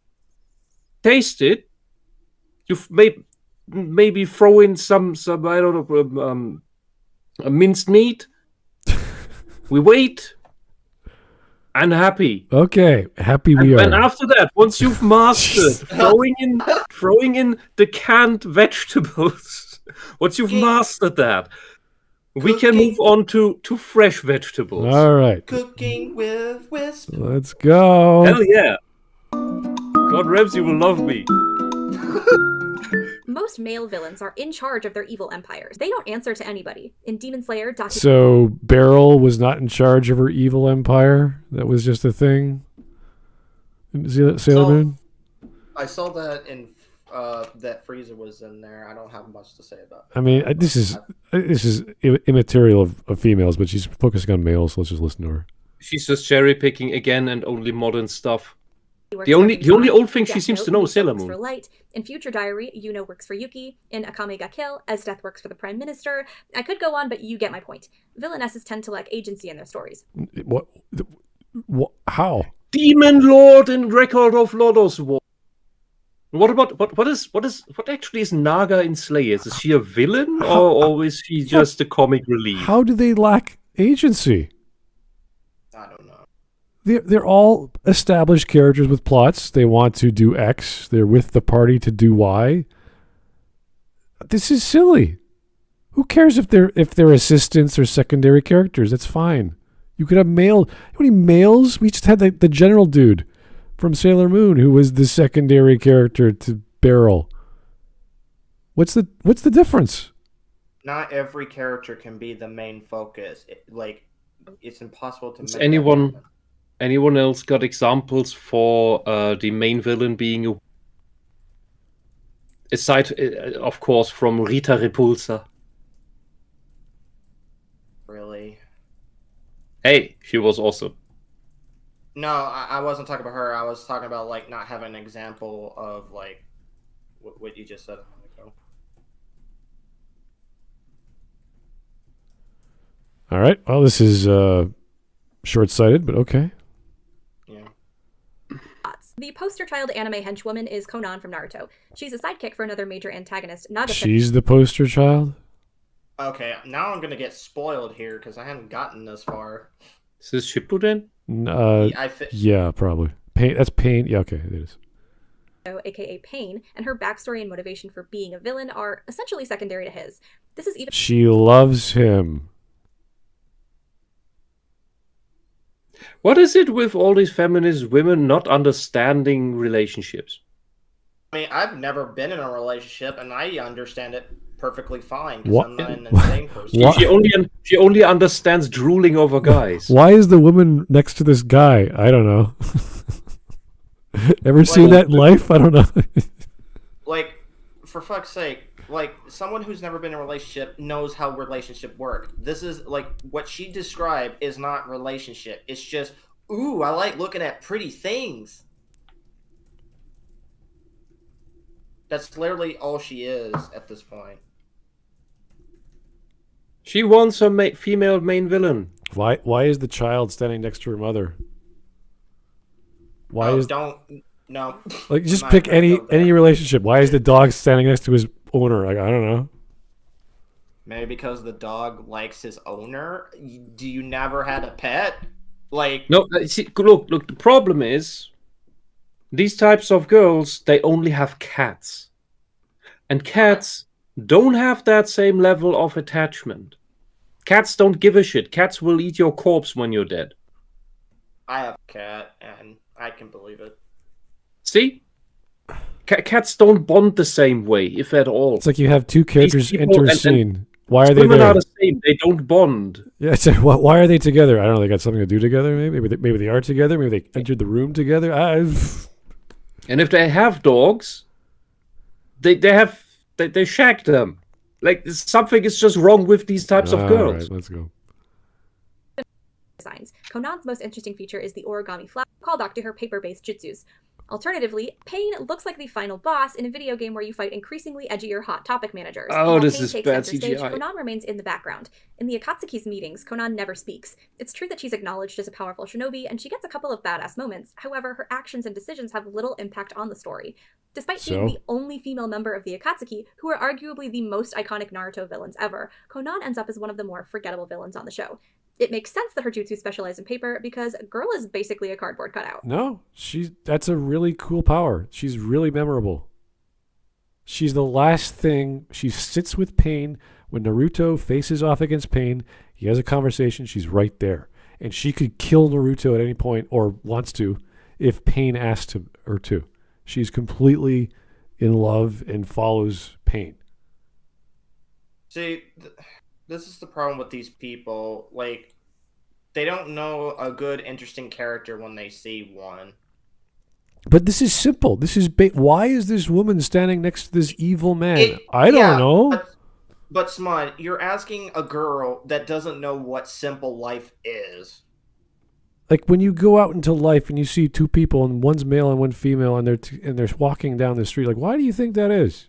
Speaker 2: Taste it. You maybe throw in some I don't know a minced meat. We wait and happy.
Speaker 1: Okay, happy we are.
Speaker 2: And after that, once you've mastered throwing in the canned vegetables, once you've mastered that, we can move on to fresh vegetables.
Speaker 1: All right.
Speaker 3: Cooking with Whisp.
Speaker 1: Let's go.
Speaker 2: Hell yeah. God, Ramsey will love me.
Speaker 4: Most male villains are in charge of their evil empires. They don't answer to anybody. In Demon Slayer,
Speaker 1: So Beryl was not in charge of her evil empire? That was just a thing? Sailor Moon?
Speaker 3: I saw that in that Frieza was in there. I don't have much to say about it.
Speaker 1: I mean, this is immaterial of females, but she's focusing on males, so let's just listen to her.
Speaker 2: She's just cherry picking again and only modern stuff. The only old thing she seems to know is Sailor Moon.
Speaker 4: For Light. In Future Diary, Yuno works for Yuki. In Akame ga Kill, Death works for the Prime Minister. I could go on, but you get my point. Villainesses tend to lack agency in their stories.
Speaker 1: What? How?
Speaker 2: Demon Lord in Record of Lodos War. What about what actually is Naga in Slayers? Is she a villain or is she just a comic relief?
Speaker 1: How do they lack agency?
Speaker 3: I don't know.
Speaker 1: They're all established characters with plots. They want to do X. They're with the party to do Y. This is silly. Who cares if they're assistants or secondary characters? That's fine. You could have male. How many males? We just had the general dude from Sailor Moon who was the secondary character to Beryl. What's the difference?
Speaker 3: Not every character can be the main focus. It's impossible to.
Speaker 2: Does anyone else got examples for the main villain being aside, of course, from Rita Repulsa?
Speaker 3: Really?
Speaker 2: Hey, she was awesome.
Speaker 3: No, I wasn't talking about her. I was talking about not having an example of what you just said a minute ago.
Speaker 1: All right. Well, this is short-sighted, but okay.
Speaker 4: The poster child anime henchwoman is Konan from Naruto. She's a sidekick for another major antagonist, Naga.
Speaker 1: She's the poster child?
Speaker 3: Okay, now I'm going to get spoiled here because I haven't gotten this far.
Speaker 2: Is this Shippuden?
Speaker 1: Yeah, probably. Pain. That's Pain. Yeah, okay, it is.
Speaker 4: AKA Pain, and her backstory and motivation for being a villain are essentially secondary to his. This is even.
Speaker 1: She loves him.
Speaker 2: What is it with all these feminist women not understanding relationships?
Speaker 3: I mean, I've never been in a relationship, and I understand it perfectly fine because I'm not an insane person.
Speaker 2: She only understands drooling over guys.
Speaker 1: Why is the woman next to this guy? I don't know. Ever seen that in life? I don't know.
Speaker 3: For fuck's sake, someone who's never been in a relationship knows how relationships work. This is what she described is not relationship. It's just, ooh, I like looking at pretty things. That's literally all she is at this point.
Speaker 2: She wants a female main villain.
Speaker 1: Why is the child standing next to her mother?
Speaker 3: No.
Speaker 1: Just pick any relationship. Why is the dog standing next to his owner? I don't know.
Speaker 3: Maybe because the dog likes his owner. Do you never had a pet?
Speaker 2: No. See, look. The problem is these types of girls. They only have cats, and cats don't have that same level of attachment. Cats don't give a shit. Cats will eat your corpse when you're dead.
Speaker 3: I have a cat, and I can believe it.
Speaker 2: See? Cats don't bond the same way, if at all.
Speaker 1: It's like you have two characters enter a scene. Why are they there?
Speaker 2: Women are the same. They don't bond.
Speaker 1: Yeah, why are they together? I don't know. They got something to do together, maybe? Maybe they are together. Maybe they entered the room together.
Speaker 2: And if they have dogs, they shag them. Like something is just wrong with these types of girls.
Speaker 1: All right, let's go.
Speaker 4: Designs. Konan's most interesting feature is the origami flower, callback to her paper-based jutsus. Alternatively, Pain looks like the final boss in a video game where you fight increasingly edgier hot topic managers.
Speaker 2: Oh,
Speaker 4: While
Speaker 2: this
Speaker 4: Pain
Speaker 2: is
Speaker 4: takes
Speaker 2: bad
Speaker 4: center stage,
Speaker 2: CGI.
Speaker 4: Konan remains in the background. In the Akatsuki's meetings, Konan never speaks. It's true that she's acknowledged as a powerful shinobi, and she gets a couple of badass moments. However, her actions and decisions have little impact on the story. Despite being the only female member of the Akatsuki, who are arguably the most iconic Naruto villains ever, Konan ends up as one of the more forgettable villains on the show. It makes sense that her jutsu specialize in paper because girl is basically a cardboard cutout.
Speaker 1: No, that's a really cool power. She's really memorable. She's the last thing. She sits with Pain when Naruto faces off against Pain. He has a conversation. She's right there. And she could kill Naruto at any point, or wants to, if Pain asked her to. She's completely in love and follows Pain.
Speaker 3: See, this is the problem with these people. Like, they don't know a good, interesting character when they see one.
Speaker 1: But this is simple. This is why is this woman standing next to this evil man? I don't know.
Speaker 3: But Smud, you're asking a girl that doesn't know what simple life is.
Speaker 1: Like when you go out into life and you see two people and one's male and one female and they're walking down the street, like why do you think that is?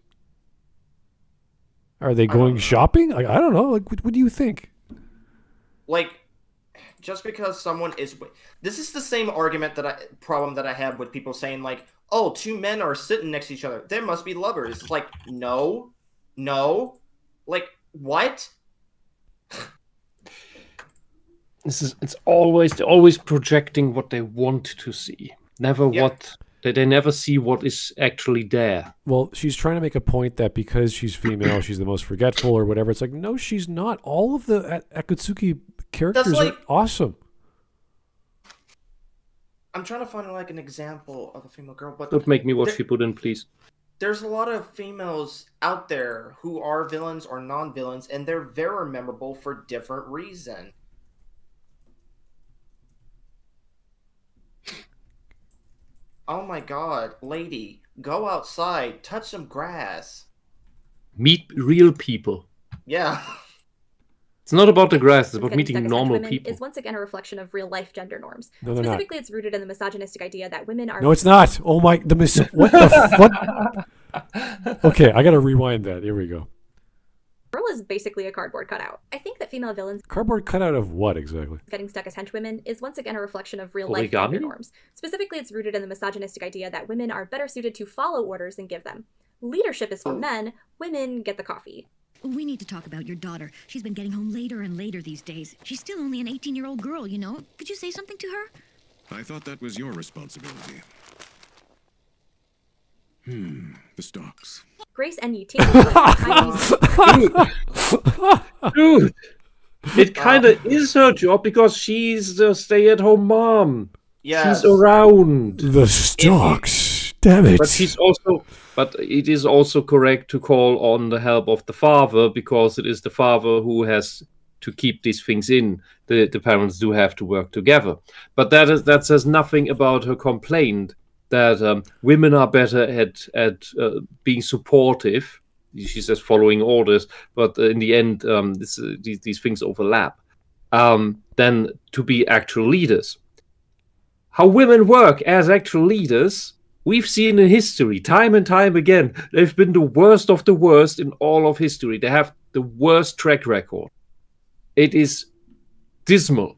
Speaker 1: Are they going shopping? Like, I don't know. Like what do you think?
Speaker 3: Like, just because someone is... This is the same problem that I have with people saying, like, oh, two men are sitting next to each other. They must be lovers. It's like, no. Like, what?
Speaker 2: It's always projecting what they want to see. Never what... They never see what is actually there.
Speaker 1: Well, she's trying to make a point that because she's female, she's the most forgetful or whatever. It's like, no, she's not. All of the Akatsuki characters are awesome.
Speaker 3: I'm trying to find like an example of a female girl, but
Speaker 2: don't make me watch Shippuden, please.
Speaker 3: There's a lot of females out there who are villains or non-villains, and they're very memorable for different reasons. Oh my god, lady, go outside, touch some grass.
Speaker 2: Meet real people.
Speaker 3: Yeah.
Speaker 2: It's not about the grass, it's about meeting normal people.
Speaker 4: Is once again a reflection of real-life gender norms.
Speaker 1: No,
Speaker 4: Specifically, it's rooted in the misogynistic idea that women are...
Speaker 1: No, it's not. Oh my... What the... What? Okay, I gotta rewind that. Here we go.
Speaker 4: Girl is basically a cardboard cutout. I think that female villains...
Speaker 1: Cardboard cutout of what, exactly?
Speaker 4: Getting stuck as henchwomen is once again a reflection of real-life gender norms. Specifically, it's rooted in the misogynistic idea that women are better suited to follow orders than give them. Leadership is for men, women get the coffee.
Speaker 11: We need to talk about your daughter. She's been getting home later and later these days. She's still only an 18-year-old girl, you know? Could you say something to her?
Speaker 12: I thought that was your responsibility. The stocks.
Speaker 4: Grace and you
Speaker 2: Dude, it kind of is her job because she's the stay-at-home mom.
Speaker 3: Yes.
Speaker 2: She's around.
Speaker 1: The stocks. Damn it.
Speaker 2: But it is also correct to call on the help of the father because it is the father who has to keep these things in. The parents do have to work together. But that says nothing about her complaint that women are better at being supportive. She says following orders, but in the end, these things overlap. Than to be actual leaders. How women work as actual leaders, we've seen in history, time and time again. They've been the worst of the worst in all of history. They have the worst track record. It is dismal.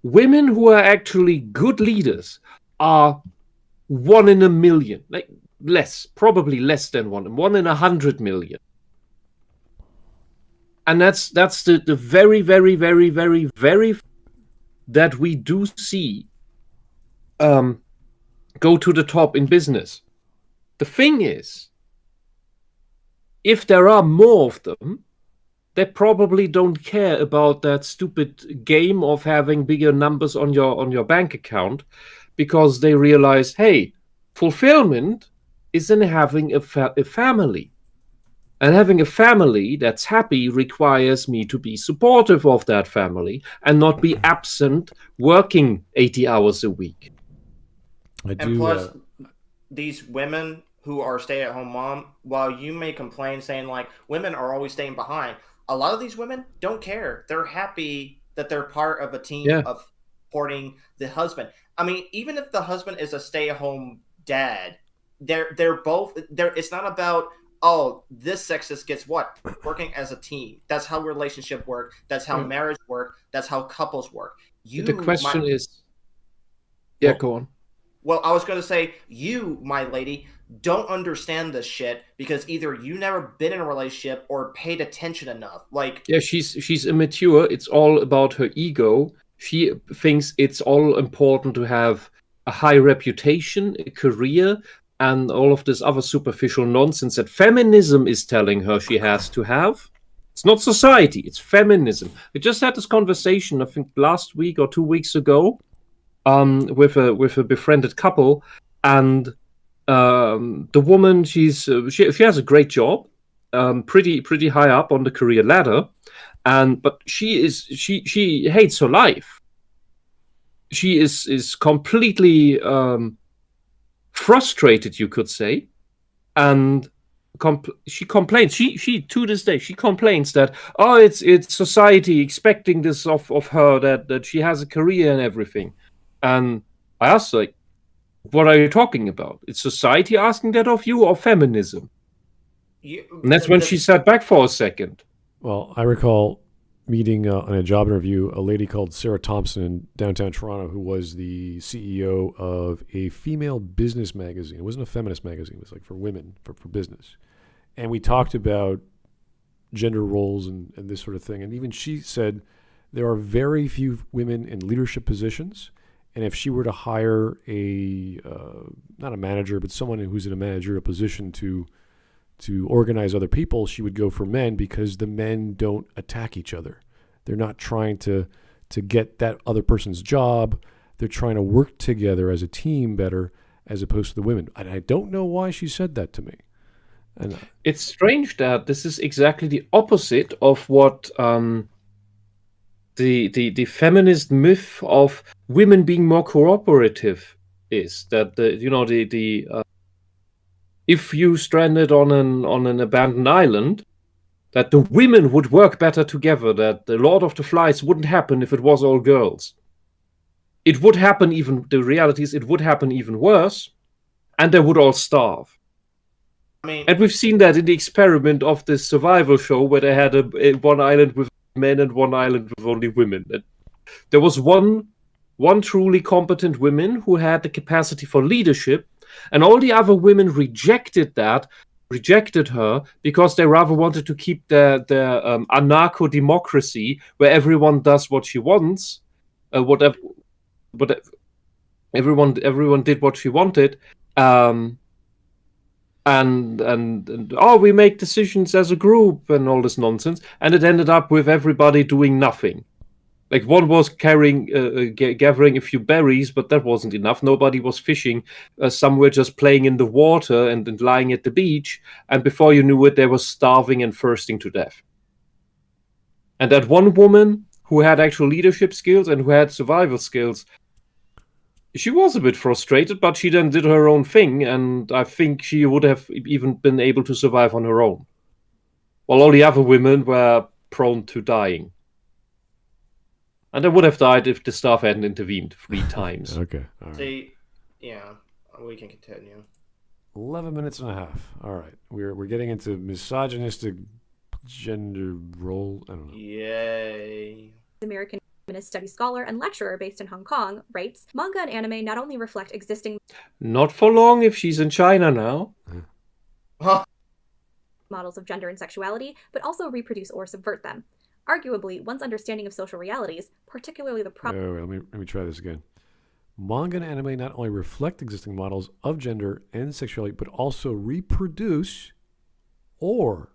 Speaker 2: Women who are actually good leaders are 1 in a million, like probably less than 1 in 100 million. And that's the very, very, very, very, very that we do see go to the top in business. The thing is, if there are more of them, they probably don't care about that stupid game of having bigger numbers on your bank account, because they realize, hey, fulfillment is in having a family. And having a family that's happy requires me to be supportive of that family and not be absent working 80 hours a week.
Speaker 3: And plus, these women who are stay-at-home mom, while you may complain saying like women are always staying behind, a lot of these women don't care. They're happy that they're part of a team of supporting the husband. I mean, even if the husband is a stay-at-home dad, they're both there. It's not about, oh, this sexist gets what? Working as a team. That's how relationship work. That's how marriage work. That's how couples work.
Speaker 2: The question is... Yeah, go on.
Speaker 3: Well, I was going to say, you, my lady, don't understand this shit because either you never been in a relationship or paid attention enough. Like,
Speaker 2: yeah, she's immature. It's all about her ego. She thinks it's all important to have a high reputation, a career, and all of this other superficial nonsense that feminism is telling her she has to have. It's not society, it's feminism. We just had this conversation, I think, last week or 2 weeks ago, with a befriended couple, and the woman, she has a great job, pretty high up on the career ladder, but she hates her life. She is completely frustrated, you could say, and she complains. She to this day she complains that it's society expecting this of her, that she has a career and everything. And I asked her, like, what are you talking about? It's society asking that of you or feminism? And that's when she sat back for a second.
Speaker 1: Well, I recall meeting on a job interview a lady called Sarah Thompson in downtown Toronto, who was the CEO of a female business magazine. It wasn't a feminist magazine. It was like for women, for business. And we talked about gender roles and this sort of thing. And even she said there are very few women in leadership positions. And if she were to hire not a manager, but someone who's in a managerial position to organize other people, she would go for men because the men don't attack each other. They're not trying to get that other person's job. They're trying to work together as a team better, as opposed to the women. And I don't know why she said that to me. And
Speaker 2: it's strange that this is exactly the opposite of what the feminist myth of women being more cooperative is. That if you stranded on an abandoned island, that the women would work better together, that the Lord of the Flies wouldn't happen if it was all girls. It would happen the reality is it would happen even worse, and they would all starve. And we've seen that in the experiment of this survival show where they had one island with men and one island with only women. And there was one truly competent woman who had the capacity for leadership, and all the other women rejected her because they rather wanted to keep their anarcho-democracy where everyone does what she wants, everyone did what she wanted, and we make decisions as a group and all this nonsense, and it ended up with everybody doing nothing. Like, one was gathering a few berries, but that wasn't enough. Nobody was fishing. Some were just playing in the water and lying at the beach. And before you knew it, they were starving and thirsting to death. And that one woman who had actual leadership skills and who had survival skills, she was a bit frustrated, but she then did her own thing. And I think she would have even been able to survive on her own. While all the other women were prone to dying. And they would have died if the staff hadn't intervened 3 times.
Speaker 1: Okay. All right.
Speaker 3: See, yeah, we can continue.
Speaker 1: 11 minutes and a half. All right. We're getting into misogynistic gender role. I don't know.
Speaker 3: Yay.
Speaker 4: American feminist studies scholar and lecturer based in Hong Kong writes, manga and anime not only reflect existing...
Speaker 2: Not for long if she's in China now.
Speaker 4: ...models of gender and sexuality, but also reproduce or subvert them. Arguably, one's understanding of social realities, particularly the problem...
Speaker 1: Let me try this again. Manga and anime not only reflect existing models of gender and sexuality, but also reproduce or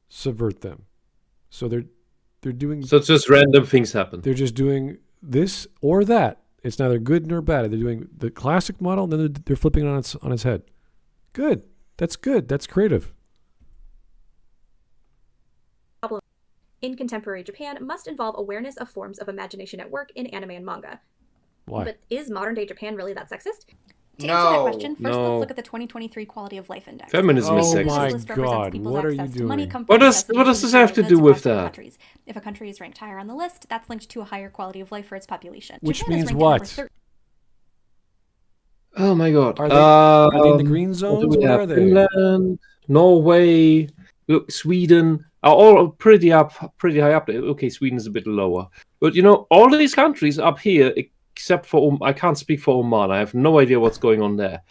Speaker 1: subvert them. So they're doing...
Speaker 2: So it's just random things happen.
Speaker 1: They're just doing this or that. It's neither good nor bad. They're doing the classic model, and then they're flipping it on its head. Good. That's good. That's creative.
Speaker 4: In contemporary Japan must involve awareness of forms of imagination at work in anime and manga.
Speaker 1: Why?
Speaker 4: But is modern-day Japan really that sexist?
Speaker 7: To answer that question, first let's look at the 2023 Quality of Life Index.
Speaker 2: Feminism is
Speaker 1: Oh
Speaker 2: sexist.
Speaker 1: my
Speaker 7: List represents
Speaker 1: God,
Speaker 7: people's
Speaker 1: what are you
Speaker 7: access to money,
Speaker 1: doing?
Speaker 7: comfort,
Speaker 2: What does
Speaker 7: necessities,
Speaker 2: this
Speaker 7: and
Speaker 2: have to
Speaker 7: material
Speaker 2: do
Speaker 7: goods
Speaker 2: with
Speaker 7: across
Speaker 2: that?
Speaker 7: countries. If a country is ranked higher on the list, that's linked to a higher quality of life for its population.
Speaker 1: Which
Speaker 7: Japan is
Speaker 1: means
Speaker 7: ranked at number
Speaker 1: what?
Speaker 7: 13.
Speaker 2: Oh my God.
Speaker 1: Are they in the green
Speaker 2: What do
Speaker 1: zones?
Speaker 2: we
Speaker 1: What
Speaker 2: have?
Speaker 1: are they?
Speaker 2: Finland, Norway, look, Sweden are all pretty high up there. Okay, Sweden is a bit lower. But all these countries up here, except for I can't speak for Oman. I have no idea what's going on there.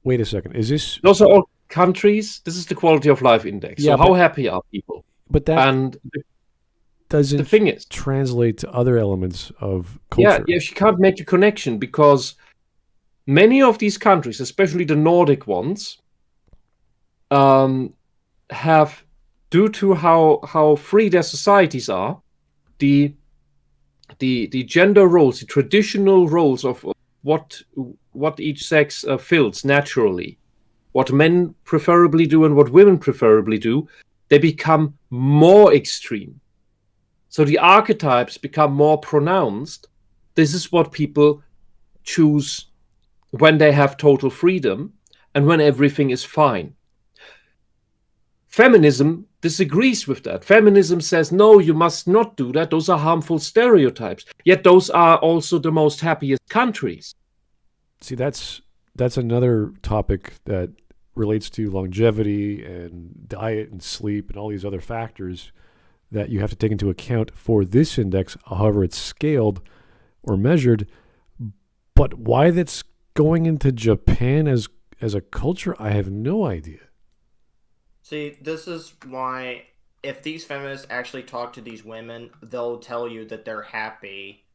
Speaker 1: Wait a second. Is this?
Speaker 2: Those are all countries. This is the quality of life index.
Speaker 1: Yeah,
Speaker 2: so how
Speaker 1: but-
Speaker 2: happy are people?
Speaker 1: But that
Speaker 2: And
Speaker 1: doesn't
Speaker 2: the thing is,
Speaker 1: translate to other elements of culture.
Speaker 2: yeah, she can't make the connection because many of these countries, especially the Nordic ones, have, due to how free their societies are, the gender roles, the traditional roles of what each sex fills naturally, what men preferably do and what women preferably do, they become more extreme. So the archetypes become more pronounced. This is what people choose when they have total freedom and when everything is fine. Feminism disagrees with that. Feminism says, no, you must not do that. Those are harmful stereotypes. Yet those are also the most happiest countries.
Speaker 1: See, that's another topic that relates to longevity and diet and sleep and all these other factors that you have to take into account for this index, however it's scaled or measured. But why that's going into Japan as a culture, I have no idea.
Speaker 3: See, this is why if these feminists actually talk to these women, they'll tell you that they're happy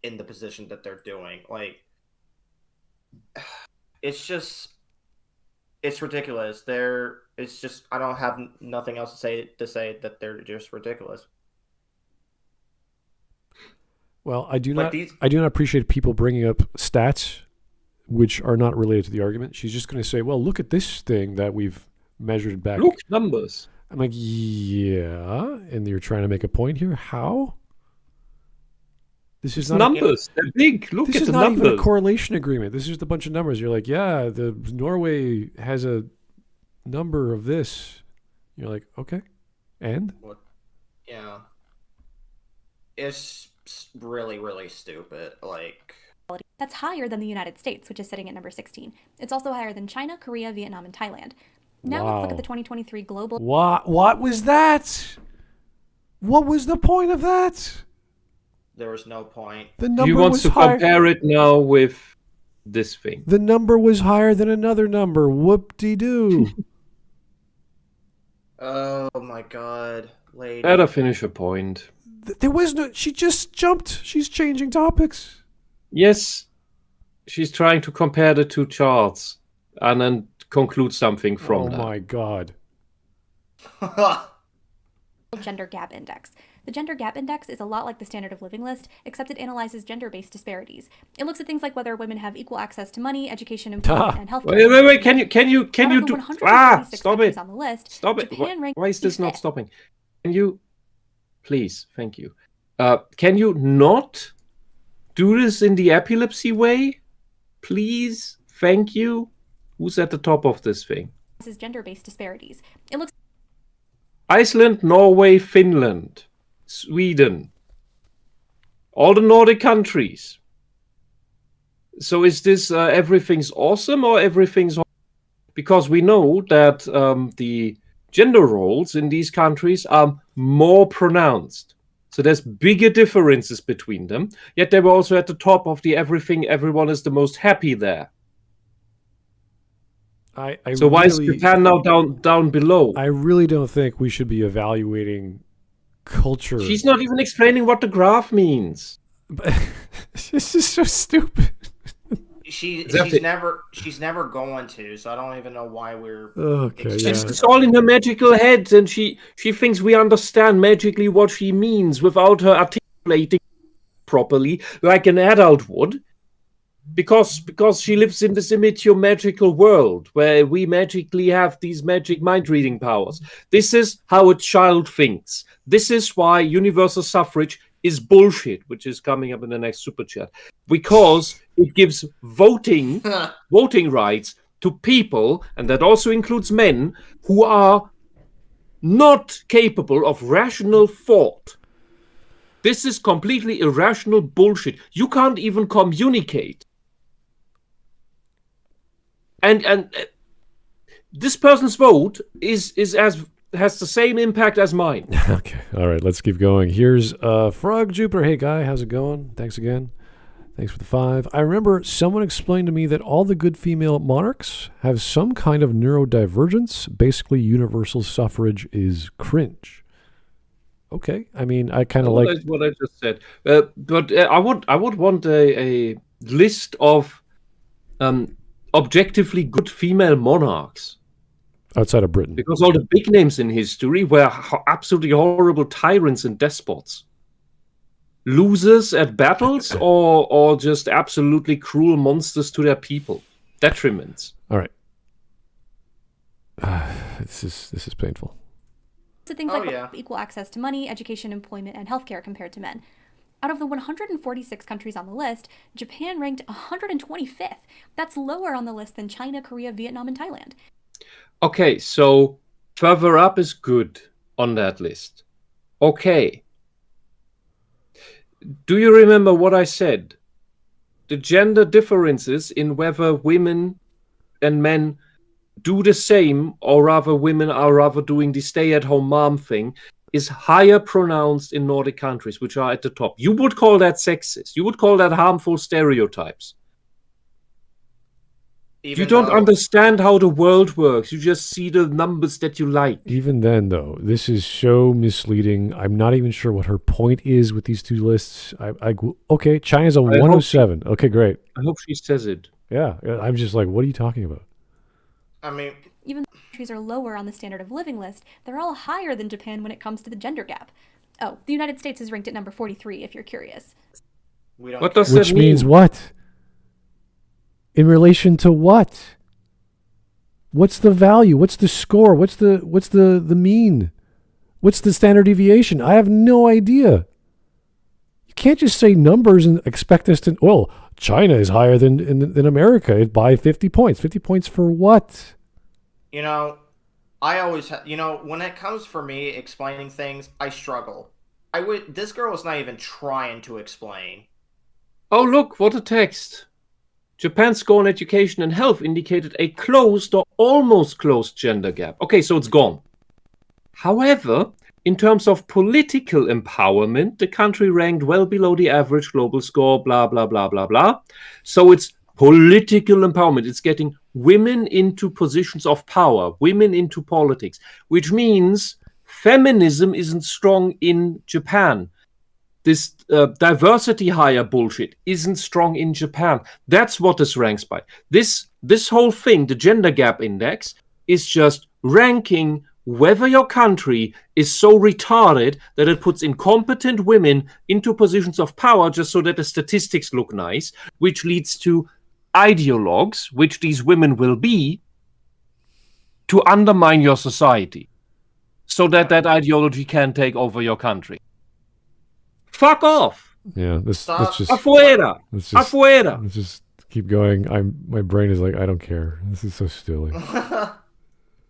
Speaker 3: in the position that they're doing. Like, it's ridiculous. I don't have nothing else to say that they're just ridiculous.
Speaker 1: Well, I do not appreciate people bringing up stats which are not related to the argument. She's just going to say, well, look at this thing that we've measured back.
Speaker 2: Look, numbers.
Speaker 1: I'm like, yeah, and you're trying to make a point here. How? This is not
Speaker 2: numbers. They're big. Look
Speaker 1: this
Speaker 2: at
Speaker 1: is
Speaker 2: the
Speaker 1: not
Speaker 2: numbers.
Speaker 1: even a correlation agreement. This is just a bunch of numbers. You're like, yeah, the Norway has a number of this. You're like, okay, and
Speaker 3: yeah, it's really, really stupid. Like,
Speaker 7: That's higher than the United States, which is sitting at number 16. It's also higher than China, Korea, Vietnam, and Thailand. Now let's look at the 2023 global.
Speaker 1: What was that? What was the point of that?
Speaker 3: there was no point.
Speaker 1: The number
Speaker 2: He wants
Speaker 1: was
Speaker 2: to
Speaker 1: higher.
Speaker 2: compare it now with this thing.
Speaker 1: The number was higher than another number. Whoop-de-doo.
Speaker 3: Oh my god, lady.
Speaker 2: Let her finish her point.
Speaker 1: There was no... She just jumped. She's changing topics.
Speaker 2: Yes, she's trying to compare the two charts and then conclude something from that.
Speaker 1: Oh my god.
Speaker 7: Gender Gap Index. The Gender Gap Index is a lot like the Standard of Living list, except it analyzes gender-based disparities. It looks at things like whether women have equal access to money, education, employment, and health care.
Speaker 2: Wait, can you do... Stop it.
Speaker 7: On the list,
Speaker 2: Stop it. Why is this not stopping? Can you... Please, thank you. Can you not do this in the epilepsy way? Please, thank you. Who's at the top of this thing?
Speaker 7: This is gender-based disparities. It looks...
Speaker 2: Iceland, Norway, Finland, Sweden, all the Nordic countries. So is this everything's awesome or everything's... Because we know that the gender roles in these countries are more pronounced. So there's bigger differences between them, yet they were also at the top of the everything, everyone is the most happy there. So why is Japan now down below?
Speaker 1: I really don't think we should be evaluating culture.
Speaker 2: She's not even explaining what the graph means.
Speaker 1: This is so stupid.
Speaker 3: She's never going to, so I don't even know why we're...
Speaker 1: Okay,
Speaker 2: It's all in her magical head, and she thinks we understand magically what she means without her articulating properly like an adult would. Because she lives in this immature magical world where we magically have these magic mind-reading powers. This is how a child thinks. This is why universal suffrage is bullshit, which is coming up in the next super chat, because it gives voting rights to people, and that also includes men, who are not capable of rational thought. This is completely irrational bullshit. You can't even communicate. And this person's vote has the same impact as mine.
Speaker 1: Okay, all right, let's keep going. Here's Frog Jupiter. Hey, guy, how's it going? Thanks again. Thanks for the 5. I remember someone explained to me that all the good female monarchs have some kind of neurodivergence. Basically, universal suffrage is cringe. Okay, I mean, I kind of like
Speaker 2: what I just said. But I would want a list of objectively good female monarchs.
Speaker 1: Outside of Britain.
Speaker 2: Because all the big names in history were absolutely horrible tyrants and despots. Losers at battles or just absolutely cruel monsters to their people. Detriments.
Speaker 1: All right. This is painful.
Speaker 7: So things like equal access to money, education, employment, and healthcare compared to men. Out of the 146 countries on the list, Japan ranked 125th. That's lower on the list than China, Korea, Vietnam, and Thailand.
Speaker 2: Okay, so further up is good on that list. Okay. Do you remember what I said? The gender differences in whether women and men do the same, or rather women are rather doing the stay-at-home mom thing, is higher pronounced in Nordic countries, which are at the top. You would call that sexist. You would call that harmful stereotypes. You don't understand how the world works. You just see the numbers that you like.
Speaker 1: Even then, though, this is so misleading. I'm not even sure what her point is with these two lists. Okay, China's a 107. Okay, great.
Speaker 2: I hope she says it.
Speaker 1: Yeah, I'm just like, what are you talking about?
Speaker 3: I mean,
Speaker 7: even though countries are lower on the standard of living list, they're all higher than Japan when it comes to the gender gap. Oh, the United States is ranked at number 43, if you're curious.
Speaker 2: What does
Speaker 1: Which
Speaker 2: that mean?
Speaker 1: means what? In relation to what? What's the value? What's the score? What's the mean? What's the standard deviation? I have no idea. You can't just say numbers and expect us to. Well, China is higher than America by 50 points. 50 points for what?
Speaker 3: You know, I always when it comes for me explaining things, I struggle. This girl is not even trying to explain.
Speaker 2: Oh, look, what a text. Japan's score on education and health indicated a closed or almost closed gender gap. Okay, so it's gone. However, in terms of political empowerment, the country ranked well below the average global score, blah, blah, blah, blah, blah. So it's political empowerment. It's getting women into positions of power, women into politics, which means feminism isn't strong in Japan. This diversity hire bullshit isn't strong in Japan. That's what this ranks by. This whole thing, the gender gap index, is just ranking whether your country is so retarded that it puts incompetent women into positions of power just so that the statistics look nice, which leads to ideologues, which these women will be, to undermine your society so that that ideology can take over your country. Fuck off.
Speaker 1: Yeah, let's just
Speaker 2: afuera. Afuera.
Speaker 1: Let's just keep going. My brain is like, I don't care. This is so silly.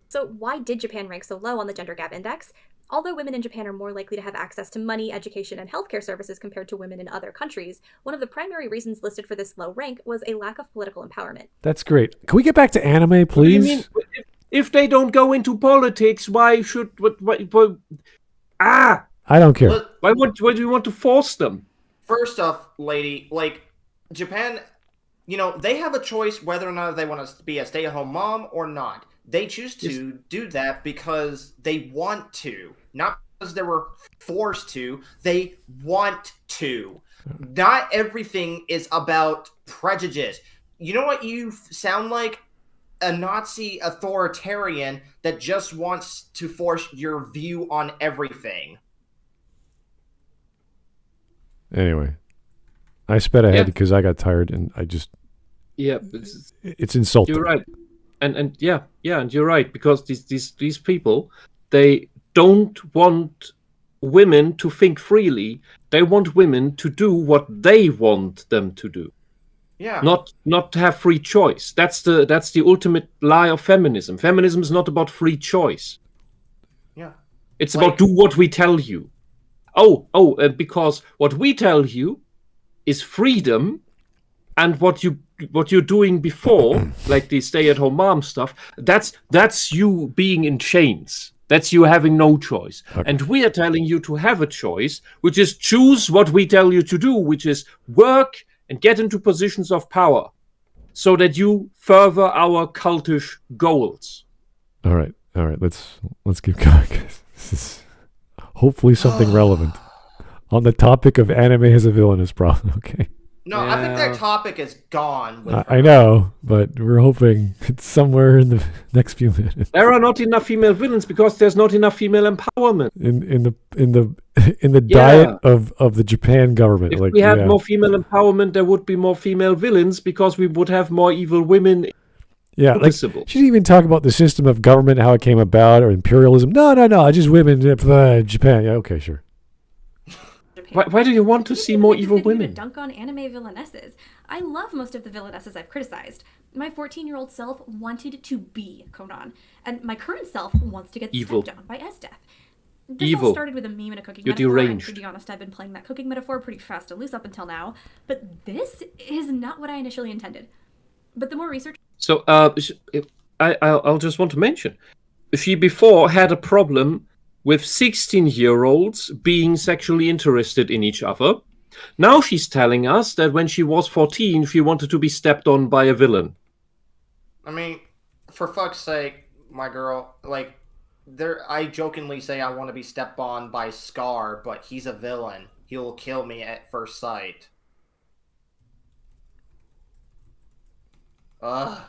Speaker 4: So why did Japan rank so low on the gender gap index? Although women in Japan are more likely to have access to money, education, and healthcare services compared to women in other countries, one of the primary reasons listed for this low rank was a lack of political empowerment.
Speaker 1: That's great. Can we get back to anime, please?
Speaker 2: What do you mean? If they don't go into politics, why should
Speaker 1: I don't care.
Speaker 2: Why do you want to force them?
Speaker 3: First off, lady, like Japan, they have a choice whether or not they want to be a stay-at-home mom or not. They choose to do that because they want to, not because they were forced to. They want to. Not everything is about prejudice. You know what you sound like? A Nazi authoritarian that just wants to force your view on everything.
Speaker 1: Anyway, I sped ahead because I got tired and I just...
Speaker 2: Yeah.
Speaker 1: It's insulting.
Speaker 2: You're right. And you're right, because these people, they don't want women to think freely. They want women to do what they want them to do.
Speaker 3: Yeah.
Speaker 2: Not to have free choice. That's the ultimate lie of feminism. Feminism is not about free choice.
Speaker 3: Yeah.
Speaker 2: It's about do what we tell you. Because what we tell you is freedom, and what you're doing before, like the stay-at-home mom stuff, that's you being in chains. That's you having no choice. Okay. And we are telling you to have a choice, which is choose what we tell you to do, which is work and get into positions of power so that you further our cultish goals.
Speaker 1: All right. Let's keep going. This is hopefully something relevant on the topic of anime as a villainous problem. Okay.
Speaker 3: No, I think that topic is gone.
Speaker 1: I know, but we're hoping it's somewhere in the next few minutes.
Speaker 2: There are not enough female villains because there's not enough female empowerment
Speaker 1: in the diet of the Japan government.
Speaker 2: If we had more female empowerment, there would be more female villains because we would have more evil women.
Speaker 1: Yeah, like she didn't even talk about the system of government, how it came about, or imperialism. No, just women. Japan. Yeah, okay, sure.
Speaker 2: Why do you want to see more evil women?
Speaker 7: Dunk on anime villainesses. I love most of the villainesses I've criticized. My 14-year-old self wanted to be Conan, and my current self wants to get stepped on by Esdeath. This all started with a meme and a cooking metaphor.
Speaker 2: Deranged.
Speaker 7: And to be honest, I've been playing that cooking metaphor pretty fast and loose up until now. But this is not what I initially intended. But the more research...
Speaker 2: So, I'll just want to mention, she before had a problem with 16-year-olds being sexually interested in each other. Now she's telling us that when she was 14, she wanted to be stepped on by a villain.
Speaker 3: I mean, for fuck's sake, my girl, like, I jokingly say I want to be stepped on by Scar, but he's a villain. He'll kill me at first sight. Ugh.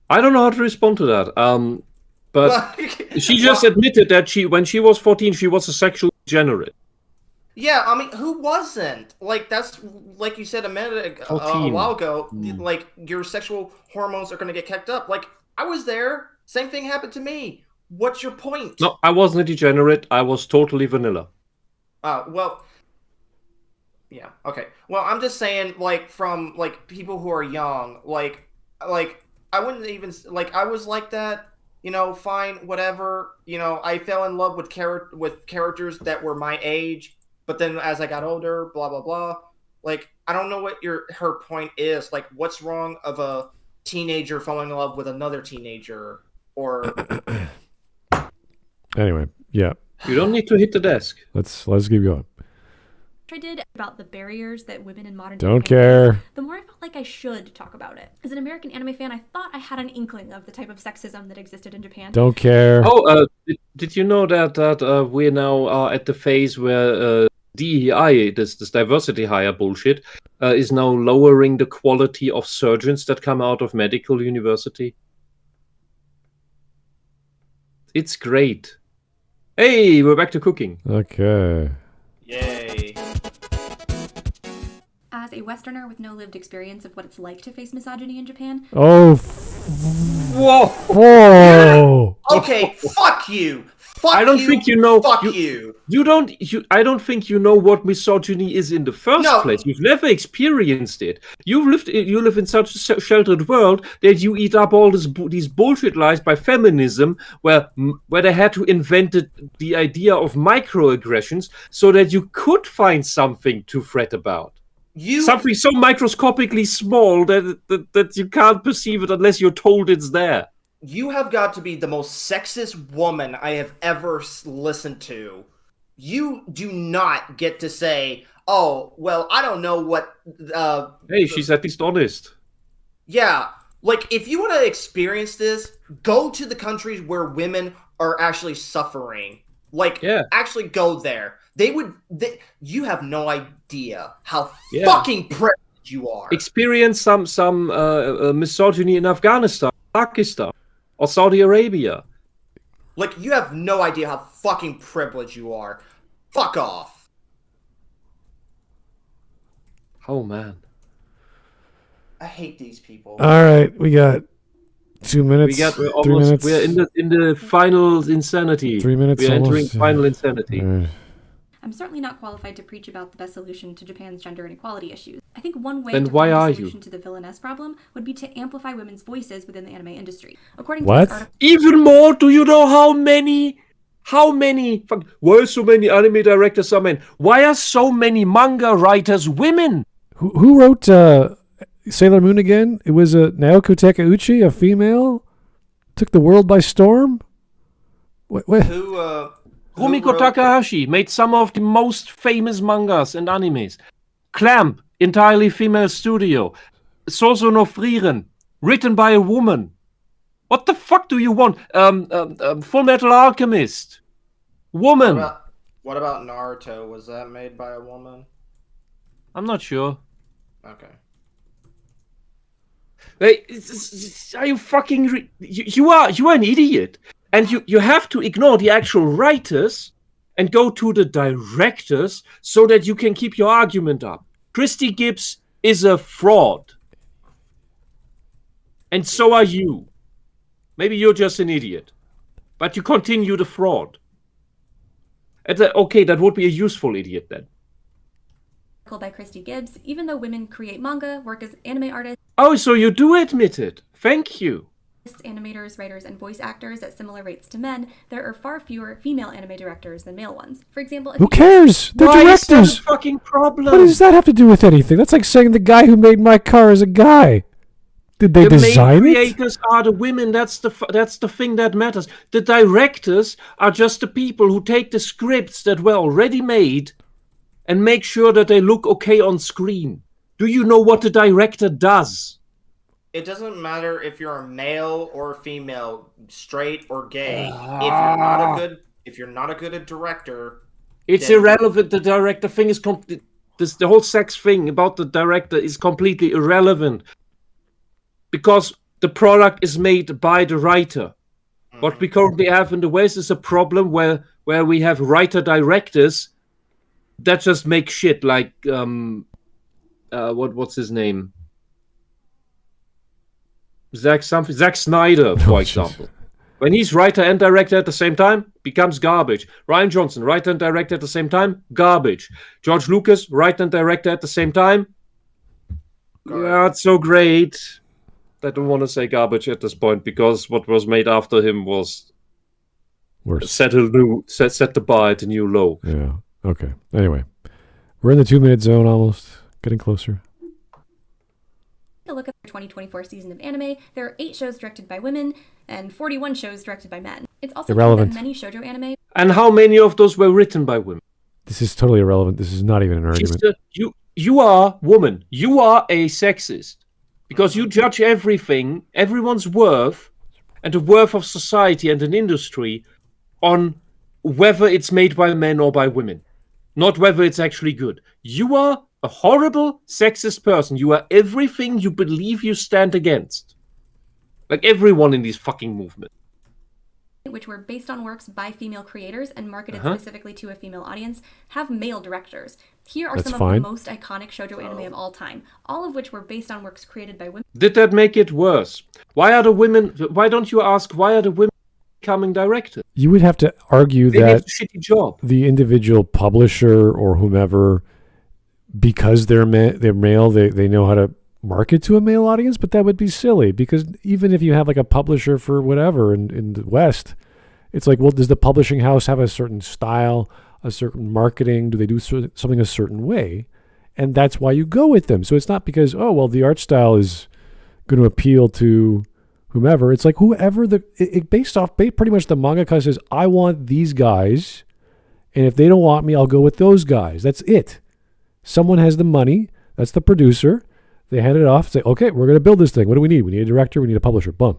Speaker 2: I don't know how to respond to that. But she just admitted that when she was 14, she was a sexual degenerate.
Speaker 3: Yeah, I mean, who wasn't? Like, that's, like you said a while ago, like, your sexual hormones are going to get kicked up. Like, I was there. Same thing happened to me. What's your point?
Speaker 2: No, I wasn't a degenerate. I was totally vanilla.
Speaker 3: Well, yeah, okay. Well, I'm just saying, like, from, like, people who are young, like, I wouldn't even, like, I was like that, you know, fine, whatever. You know, I fell in love with characters that were my age, but then as I got older, blah, blah, blah. Like, I don't know what her point is. Like, what's wrong of a teenager falling in love with another teenager? Or...
Speaker 1: Anyway, yeah.
Speaker 2: You don't need to hit the desk.
Speaker 1: Let's keep going.
Speaker 7: I did about the barriers that women in modern
Speaker 1: don't care
Speaker 7: face, the more I felt like I should talk about it. As an American anime fan, I thought I had an inkling of the type of sexism that existed in Japan.
Speaker 1: Don't care.
Speaker 2: Oh, did you know that we're now at the phase where DEI, this diversity hire bullshit, is now lowering the quality of surgeons that come out of medical university? It's great. Hey, we're back to cooking.
Speaker 1: Okay.
Speaker 3: Yay.
Speaker 7: As a Westerner with no lived experience of what it's like to face misogyny in Japan.
Speaker 1: Oh.
Speaker 3: Whoa.
Speaker 1: Whoa.
Speaker 3: Okay, fuck you.
Speaker 2: I don't think you know.
Speaker 3: Fuck you.
Speaker 2: I don't think you know what misogyny is in the first place. You've never experienced it. You live in such a sheltered world that you eat up all these bullshit lies by feminism, where they had to invent the idea of microaggressions so that you could find something to fret about. Something so microscopically small that you can't perceive it unless you're told it's there.
Speaker 3: You have got to be the most sexist woman I have ever listened to. You do not get to say, oh, well, I don't know what...
Speaker 2: hey, she's at least honest.
Speaker 3: Yeah. Like, if you want to experience this, go to the countries where women are actually suffering. Like, actually go there. You have no idea how fucking privileged you are.
Speaker 2: Experience some misogyny in Afghanistan, Pakistan, or Saudi Arabia.
Speaker 3: Like, you have no idea how fucking privileged you are. Fuck off.
Speaker 2: Oh, man.
Speaker 3: I hate these people.
Speaker 1: All right, we got 2 minutes.
Speaker 2: We're in the final insanity.
Speaker 1: 3 minutes.
Speaker 2: We're
Speaker 1: almost.
Speaker 2: entering final insanity.
Speaker 7: I'm certainly not qualified to preach about the best solution to Japan's gender inequality issues. I think one way
Speaker 2: Then
Speaker 7: to
Speaker 2: why
Speaker 7: find
Speaker 2: are
Speaker 7: a
Speaker 2: you?
Speaker 7: solution to the villainess problem would be to amplify women's voices within the anime industry. According to
Speaker 1: What?
Speaker 7: this article,
Speaker 2: Even more? Do you know how many? Why are so many anime directors are men? Why are so many manga writers women?
Speaker 1: Who wrote Sailor Moon again? It was Naoko Takeuchi, a female, took the world by storm. What?
Speaker 2: Rumiko Takahashi made some of the most famous mangas and animes. Clamp, entirely female studio. Soso no Frieren, written by a woman. What the fuck do you want? Full Metal Alchemist. Woman.
Speaker 3: What about Naruto? Was that made by a woman?
Speaker 2: I'm not sure.
Speaker 3: Okay.
Speaker 2: Hey, are you fucking... You are an idiot. And you have to ignore the actual writers and go to the directors so that you can keep your argument up. Christy Gibbs is a fraud. And so are you. Maybe you're just an idiot. But you continue the fraud. Okay, that would be a useful idiot then.
Speaker 7: by Christy Gibbs, even though women create manga, work as anime artists...
Speaker 2: Oh, so you do admit it. Thank you.
Speaker 7: Animators, writers, and voice actors at similar rates to men, there are far fewer female anime directors than male ones. For example,
Speaker 1: who cares? They're directors.
Speaker 2: Why is that a fucking problem?
Speaker 1: What does that have to do with anything? That's like saying the guy who made my car is a guy. Did they design it?
Speaker 2: The creators are the women. That's the thing that matters. The directors are just the people who take the scripts that were already made and make sure that they look okay on screen. Do you know what the director does?
Speaker 3: It doesn't matter if you're a male or a female, straight or gay. If you're not a good director,
Speaker 2: it's irrelevant. The director thing is the whole sex thing about the director is completely irrelevant because the product is made by the writer. Mm-hmm. What we currently have in the West is a problem where we have writer directors that just make shit like what's his name? Zack Snyder, for example. When he's writer and director at the same time, becomes garbage. Rian Johnson, writer and director at the same time, garbage. George Lucas, writer and director at the same time, not so great. I don't want to say garbage at this point because what was made after him was
Speaker 1: worse.
Speaker 2: Set the bar at a new low.
Speaker 1: Yeah. Okay. Anyway, we're in the 2-minute zone almost, getting closer.
Speaker 7: To look at the 2024 season of anime, there are 8 shows directed by women and 41 shows directed by men. It's also
Speaker 1: irrelevant.
Speaker 7: True that many shoujo anime.
Speaker 2: And how many of those were written by women?
Speaker 1: This is totally irrelevant. This is not even an argument.
Speaker 2: You are woman. You are a sexist because you judge everything, everyone's worth, and the worth of society and an industry on whether it's made by men or by women, not whether it's actually good. You are a horrible sexist person. You are everything you believe you stand against. Like everyone in these fucking movements.
Speaker 7: Which were based on works by female creators and marketed specifically to a female audience, have male directors. Here are some of the most iconic shoujo anime of all time, all of which were based on works created by women.
Speaker 2: Did that make it worse? Why don't you ask why are the women becoming directors?
Speaker 1: You would have to argue
Speaker 2: they
Speaker 1: that
Speaker 2: a shitty job.
Speaker 1: The individual publisher or whomever, because they're male, they know how to market to a male audience, but that would be silly because even if you have like a publisher for whatever in the West, it's like, well, does the publishing house have a certain style, a certain marketing? Do they do something a certain way? And that's why you go with them. So it's not because, oh, well, the art style is going to appeal to whomever. It's like whoever based off pretty much the mangaka says, I want these guys, and if they don't want me, I'll go with those guys. That's it. Someone has the money. That's the producer. They hand it off. Say, okay, we're going to build this thing. What do we need? We need a director. We need a publisher. Boom.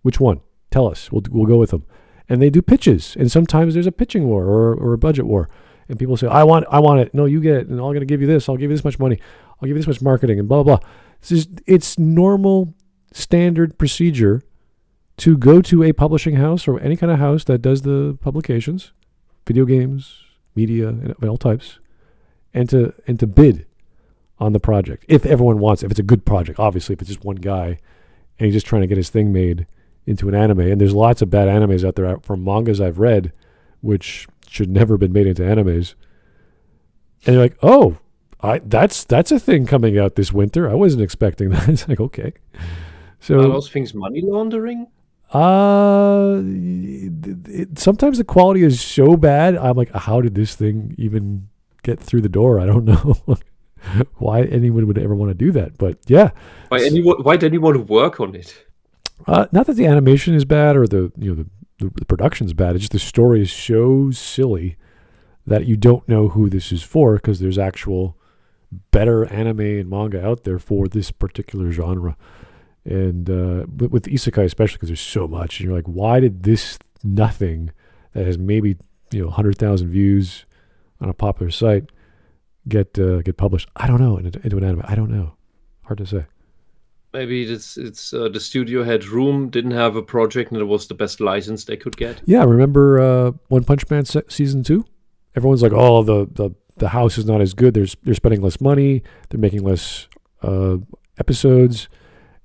Speaker 1: Which one? Tell us. We'll go with them. And they do pitches. And sometimes there's a pitching war or a budget war. And people say, I want it. No, you get it. And I'm going to give you this. I'll give you this much money. I'll give you this much marketing and blah, blah, blah. It's normal, standard procedure to go to a publishing house or any kind of house that does the publications, video games, media, and all types, and to bid on the project. If everyone wants it, if it's a good project, obviously, if it's just one guy and he's just trying to get his thing made into an anime. And there's lots of bad animes out there from mangas I've read, which should never have been made into animes. And you're like, oh, that's a thing coming out this winter. I wasn't expecting that. It's like, okay. So
Speaker 2: are those things money laundering?
Speaker 1: Sometimes the quality is so bad. I'm like, how did this thing even get through the door? I don't know why anyone would ever want to do that. But yeah,
Speaker 2: why did anyone work on it?
Speaker 1: Not that the animation is bad or the production's bad. It's just the story is so silly that you don't know who this is for, because there's actual better anime and manga out there for this particular genre. And but with isekai especially, because there's so much, and you're like, why did this nothing that has maybe 100,000 views on a popular site get published? I don't know, into an anime. I don't know. Hard to say.
Speaker 2: Maybe it's the studio had room, didn't have a project, and it was the best license they could get.
Speaker 1: Yeah, remember One Punch Man season 2? Everyone's like, oh, the house is not as good. They're spending less money. They're making less episodes.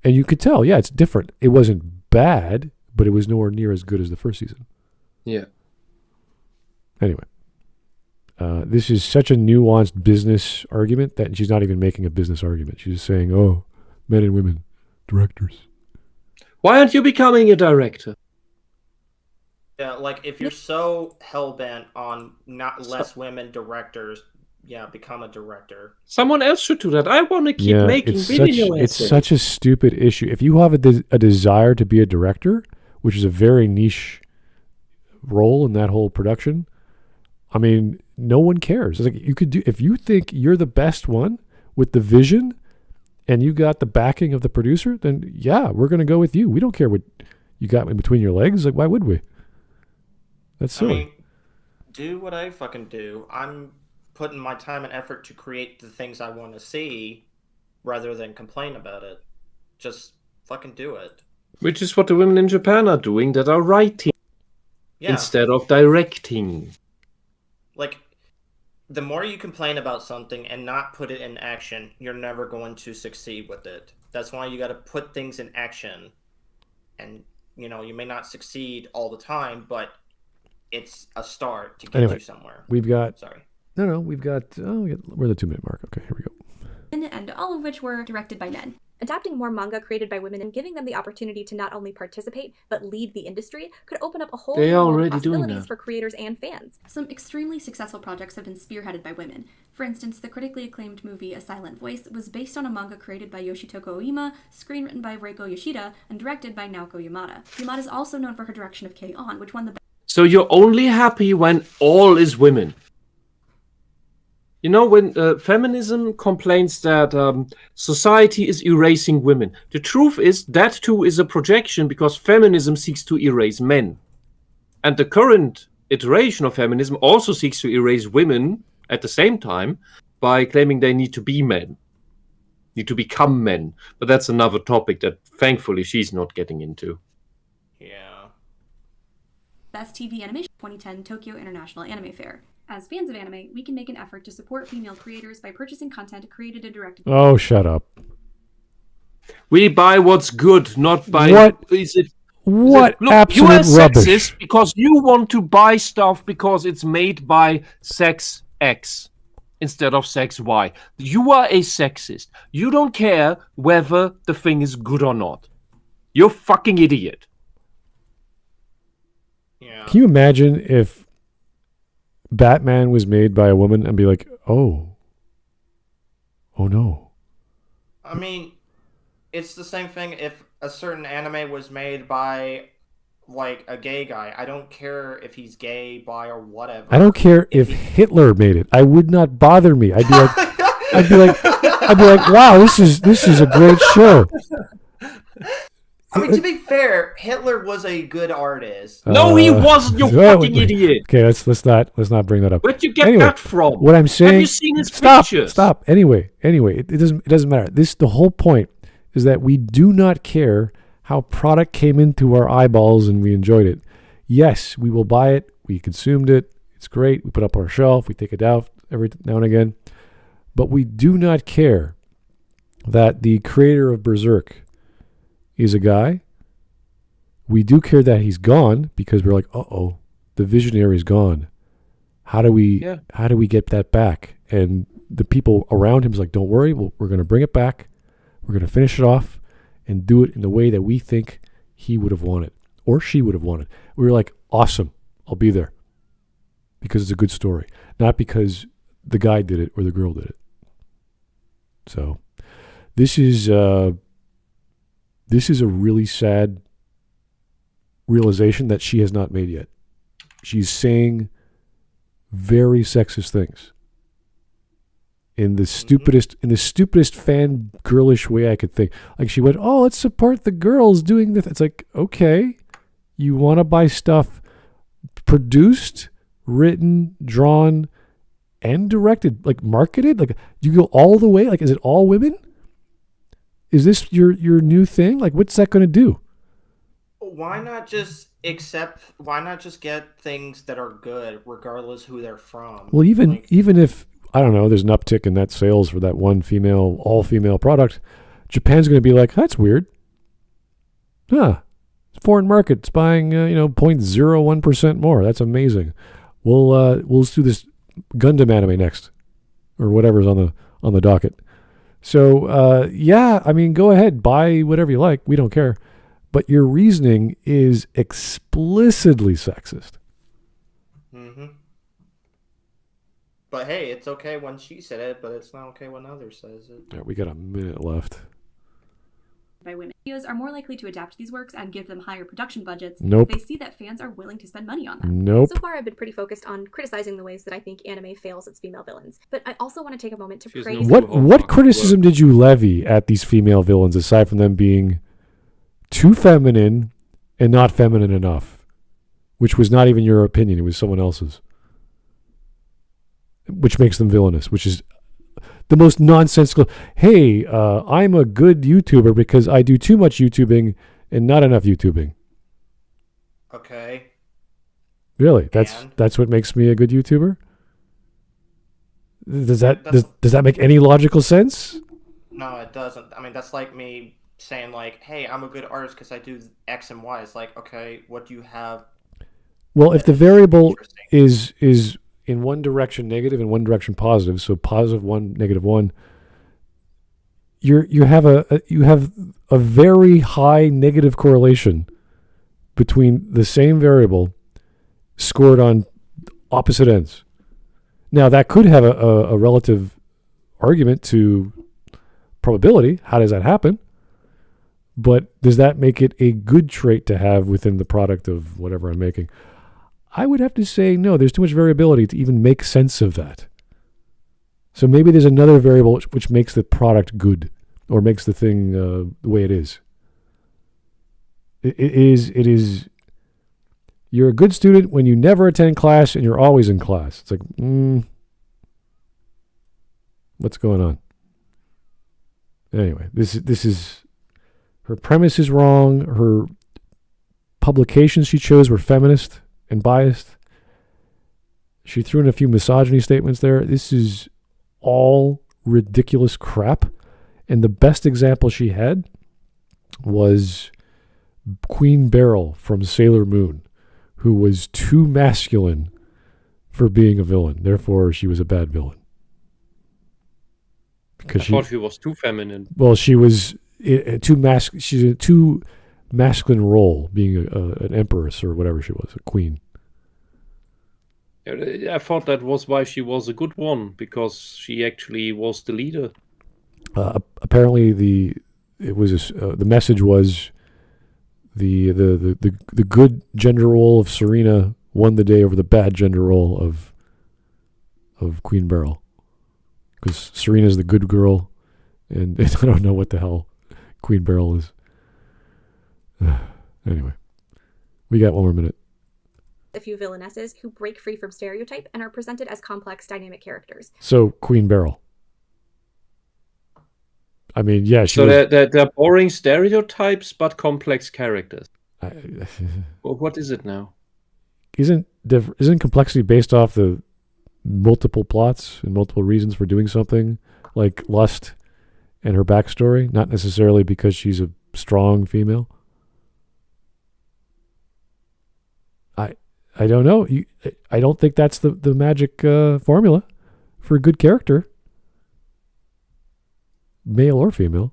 Speaker 1: And you could tell, yeah, it's different. It wasn't bad, but it was nowhere near as good as the first season.
Speaker 2: Yeah.
Speaker 1: Anyway, this is such a nuanced business argument that she's not even making a business argument. She's just saying, oh, men and women, directors.
Speaker 2: Why aren't you becoming a director?
Speaker 3: Yeah, like if you're so hell-bent on not less women directors, yeah, become a director.
Speaker 2: Someone else should do that. I want to keep making video essays.
Speaker 1: It's such a stupid issue. If you have a desire to be a director, which is a very niche role in that whole production, I mean, no one cares. It's like you could do, if you think you're the best one with the vision and you got the backing of the producer, then yeah, we're going to go with you. We don't care what you got in between your legs. Like, why would we? That's silly.
Speaker 3: I mean, do what I fucking do. I'm putting my time and effort to create the things I want to see rather than complain about it. Just fucking do it.
Speaker 2: Which is what the women in Japan are doing, that are writing instead of directing.
Speaker 3: Like, the more you complain about something and not put it in action, you're never going to succeed with it. That's why you got to put things in action. And, you may not succeed all the time, but it's a start to get you somewhere.
Speaker 1: We've got...
Speaker 3: Sorry.
Speaker 1: No, we're at the 2-minute mark. Okay, here we go.
Speaker 7: And all of which were directed by men.
Speaker 4: Adapting more manga created by women and giving them the opportunity to not only participate, but lead the industry could open up a whole new world of possibilities for creators and fans.
Speaker 7: Some extremely successful projects have been spearheaded by women. For instance, the critically acclaimed movie A Silent Voice was based on a manga created by Yoshitoko Oima, screenwritten by Reiko Yoshida, and directed by Naoko Yamada. Yamada is also known for her direction of K-On!, which won the...
Speaker 2: So you're only happy when all is women. When feminism complains that society is erasing women, the truth is that too is a projection, because feminism seeks to erase men. And the current iteration of feminism also seeks to erase women at the same time by claiming they need to be men, need to become men. But that's another topic that thankfully she's not getting into.
Speaker 3: Yeah.
Speaker 7: Best TV Animation 2010 Tokyo International Anime Fair. As fans of anime, we can make an effort to support female creators by purchasing content created and directed.
Speaker 1: Oh, shut up.
Speaker 2: We buy what's good, not by...
Speaker 1: What?
Speaker 2: Look,
Speaker 1: absolute
Speaker 2: you are
Speaker 1: rubbish.
Speaker 2: sexist because you want to buy stuff because it's made by sex X instead of sex Y. You are a sexist. You don't care whether the thing is good or not. You're a fucking idiot.
Speaker 3: Yeah.
Speaker 1: Can you imagine if Batman was made by a woman and be like, oh no.
Speaker 3: I mean, it's the same thing if a certain anime was made by, like, a gay guy. I don't care if he's gay, bi, or whatever.
Speaker 1: I don't care if Hitler made it. I would not bother me. I'd be like, wow, this is a great show.
Speaker 3: I mean, to be fair, Hitler was a good artist.
Speaker 2: No, he wasn't, you fucking idiot.
Speaker 1: Okay, let's not bring that up.
Speaker 2: Where'd you get that from?
Speaker 1: What I'm saying.
Speaker 2: Have you seen his pictures?
Speaker 1: Stop. Anyway, it doesn't matter. The whole point is that we do not care how product came into our eyeballs and we enjoyed it. Yes, we will buy it. We consumed it. It's great. We put it up on our shelf. We take it out every now and again. But we do not care that the creator of Berserk is a guy. We do care that he's gone because we're like, uh-oh, the visionary's gone. How do we get that back? And the people around him is like, don't worry, we're going to bring it back. We're going to finish it off and do it in the way that we think he would have wanted or she would have wanted. We were like, awesome, I'll be there. Because it's a good story. Not because the guy did it or the girl did it. So this is a really sad realization that she has not made yet. She's saying very sexist things in the stupidest fangirlish way I could think. Like she went, oh, let's support the girls doing this. It's like, okay, you want to buy stuff produced, written, drawn, and directed, like marketed? Like you go all the way? Like is it all women? Is this your new thing? Like what's that going to do?
Speaker 3: Why not just get things that are good regardless who they're from?
Speaker 1: Well, even if, I don't know, there's an uptick in that sales for that one all-female product, Japan's going to be like, that's weird. Foreign market's buying 0.01% more. That's amazing. We'll do this Gundam anime next, or whatever's on the docket. So go ahead, buy whatever you like. We don't care. But your reasoning is explicitly sexist.
Speaker 3: Mm-hmm. But hey, it's okay when she said it, but it's not okay when others says it.
Speaker 1: Yeah, we got a minute left.
Speaker 7: By women, studios are more likely to adapt these works and give them higher production budgets
Speaker 1: Nope.
Speaker 7: if they see that fans are willing to spend money on them.
Speaker 1: Nope.
Speaker 4: So far, I've been pretty focused on criticizing the ways that I think anime fails its female villains, but I also want to take a moment to praise.
Speaker 1: What criticism did you levy at these female villains aside from them being too feminine and not feminine enough, which was not even your opinion, it was someone else's, which makes them villainous, which is the most nonsensical. Hey, I'm a good YouTuber because I do too much YouTubing and not enough YouTubing.
Speaker 3: Okay.
Speaker 1: Really? That's what makes me a good YouTuber? Does that make any logical sense?
Speaker 3: No, it doesn't. I mean, that's like me saying like, hey, I'm a good artist because I do X and Y. It's like, okay, what do you have?
Speaker 1: Well, if the variable is in one direction negative and one direction positive, so positive 1, negative 1, you have a very high negative correlation between the same variable scored on opposite ends. Now that could have a relative argument to probability. How does that happen? But does that make it a good trait to have within the product of whatever I'm making? I would have to say no, there's too much variability to even make sense of that. So maybe there's another variable which makes the product good or makes the thing the way it is. It is, you're a good student when you never attend class and you're always in class. It's like, what's going on? Anyway, this is, her premise is wrong. Her publications she chose were feminist and biased. She threw in a few misogyny statements there. This is all ridiculous crap. And the best example she had was Queen Beryl from Sailor Moon, who was too masculine for being a villain. Therefore, she was a bad villain.
Speaker 2: Because I thought she was too feminine.
Speaker 1: Well, she was she's a too masculine role, being an empress or whatever she was, a queen.
Speaker 2: I thought that was why she was a good one, because she actually was the leader.
Speaker 1: Apparently, the message was the good gender role of Serena won the day over the bad gender role of Queen Beryl, because Serena's the good girl, and I don't know what the hell Queen Beryl is. Anyway, we got one more minute.
Speaker 4: A few villainesses who break free from stereotype and are presented as complex, dynamic characters.
Speaker 1: So Queen Beryl. I mean, yeah.
Speaker 2: They're boring stereotypes, but complex characters. Well, what is it now?
Speaker 1: Isn't complexity based off the multiple plots and multiple reasons for doing something, like lust and her backstory, not necessarily because she's a strong female? I don't know. I don't think that's the magic formula for a good character, male or female.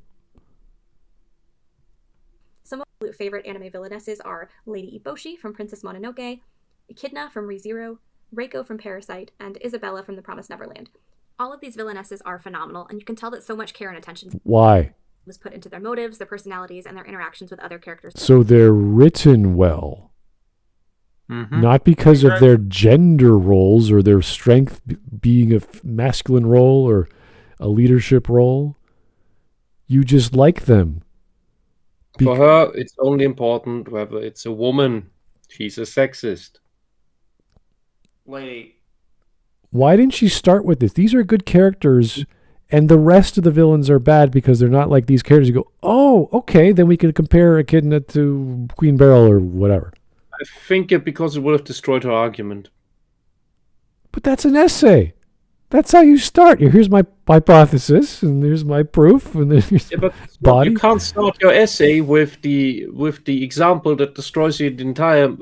Speaker 4: Some of my favorite anime villainesses are Lady Eboshi from Princess Mononoke, Echidna from ReZero, Reiko from Parasite, and Isabella from The Promised Neverland. All of these villainesses are phenomenal, and you can tell that so much care and attention
Speaker 1: Why?
Speaker 4: was put into their motives, their personalities, and their interactions with other characters.
Speaker 1: So they're written well.
Speaker 2: Mm-hmm.
Speaker 1: Not because of their gender roles or their strength being a masculine role or a leadership role. You just like them.
Speaker 2: For her, it's only important whether it's a woman. She's a sexist.
Speaker 3: Lady.
Speaker 1: Why didn't she start with this? These are good characters, and the rest of the villains are bad because they're not like these characters. You go, oh, okay, then we can compare Echidna to Queen Beryl or whatever.
Speaker 2: I think because it would have destroyed her argument.
Speaker 1: But that's an essay. That's how you start. Here's my hypothesis, and here's my proof, and then here's
Speaker 2: but
Speaker 1: body.
Speaker 2: You can't start your essay with the example that destroys the entire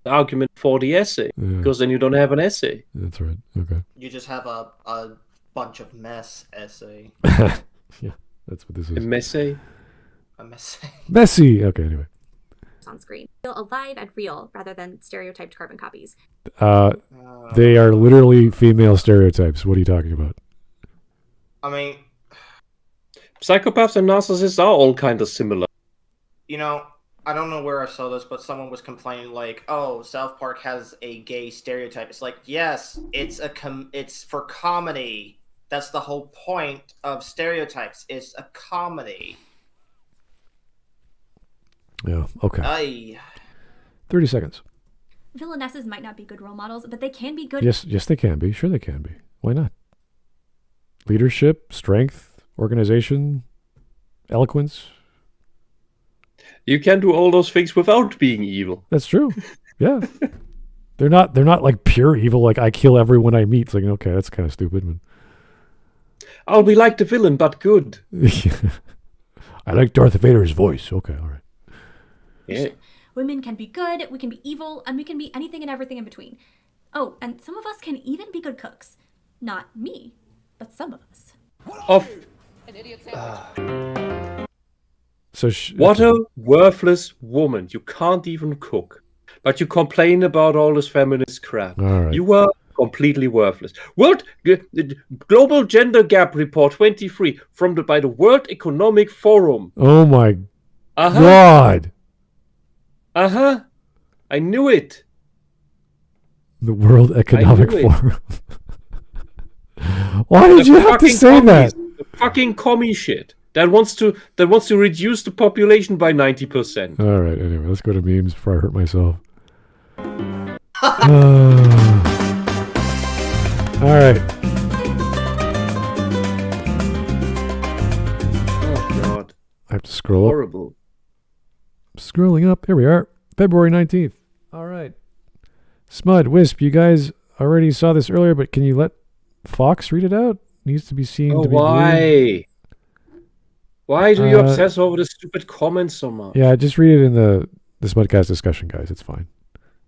Speaker 2: argument for the essay, because then you don't have an essay.
Speaker 1: That's right. Okay.
Speaker 3: You just have a bunch of mess essay.
Speaker 1: Yeah, that's what this is.
Speaker 2: A messy.
Speaker 3: A messy.
Speaker 1: Messy. Okay. Anyway.
Speaker 4: On screen feel alive and real rather than stereotyped carbon copies.
Speaker 1: They are literally female stereotypes. What are you talking about?
Speaker 3: I mean,
Speaker 2: psychopaths and narcissists are all kind of similar.
Speaker 3: You know, I don't know where I saw this, but someone was complaining like, "Oh, South Park has a gay stereotype." It's like, yes, it's for comedy. That's the whole point of stereotypes. It's a comedy.
Speaker 1: Yeah, okay.
Speaker 3: Aye.
Speaker 1: 30 seconds.
Speaker 7: Villainesses might not be good role models, but they can be good.
Speaker 1: Yes, they can be. Sure they can be. Why not? Leadership, strength, organization, eloquence.
Speaker 2: You can do all those things without being evil.
Speaker 1: That's true. Yeah. They're not like pure evil, like I kill everyone I meet. It's like, okay, that's kind of stupid. But...
Speaker 2: I'll be like the villain, but good.
Speaker 1: I like Darth Vader's voice. Okay, all right.
Speaker 2: Yeah.
Speaker 7: Women can be good, we can be evil, and we can be anything and everything in between. Oh, and some of us can even be good cooks. Not me, but some of us.
Speaker 2: What a worthless woman. You can't even cook. But you complain about all this feminist crap.
Speaker 1: All right.
Speaker 2: You are completely worthless. Global Gender Gap Report 23 by the World Economic Forum.
Speaker 1: Oh my God.
Speaker 2: I knew it.
Speaker 1: The World Economic Forum. Why did you have to say that?
Speaker 2: The fucking commie shit that wants to reduce the population by 90%.
Speaker 1: All right. Anyway, let's go to memes before I hurt myself. All right.
Speaker 2: Oh God.
Speaker 1: I have to scroll
Speaker 2: Horrible.
Speaker 1: up. Scrolling up. Here we are. February 19th. All right. Smud, Wisp, you guys already saw this earlier, but can you let Fox read it out? Needs to be seen to be
Speaker 2: why?
Speaker 1: viewed.
Speaker 2: Why do you obsess over the stupid comments so much?
Speaker 1: Yeah, just read it in the Smudcast discussion, guys. It's fine.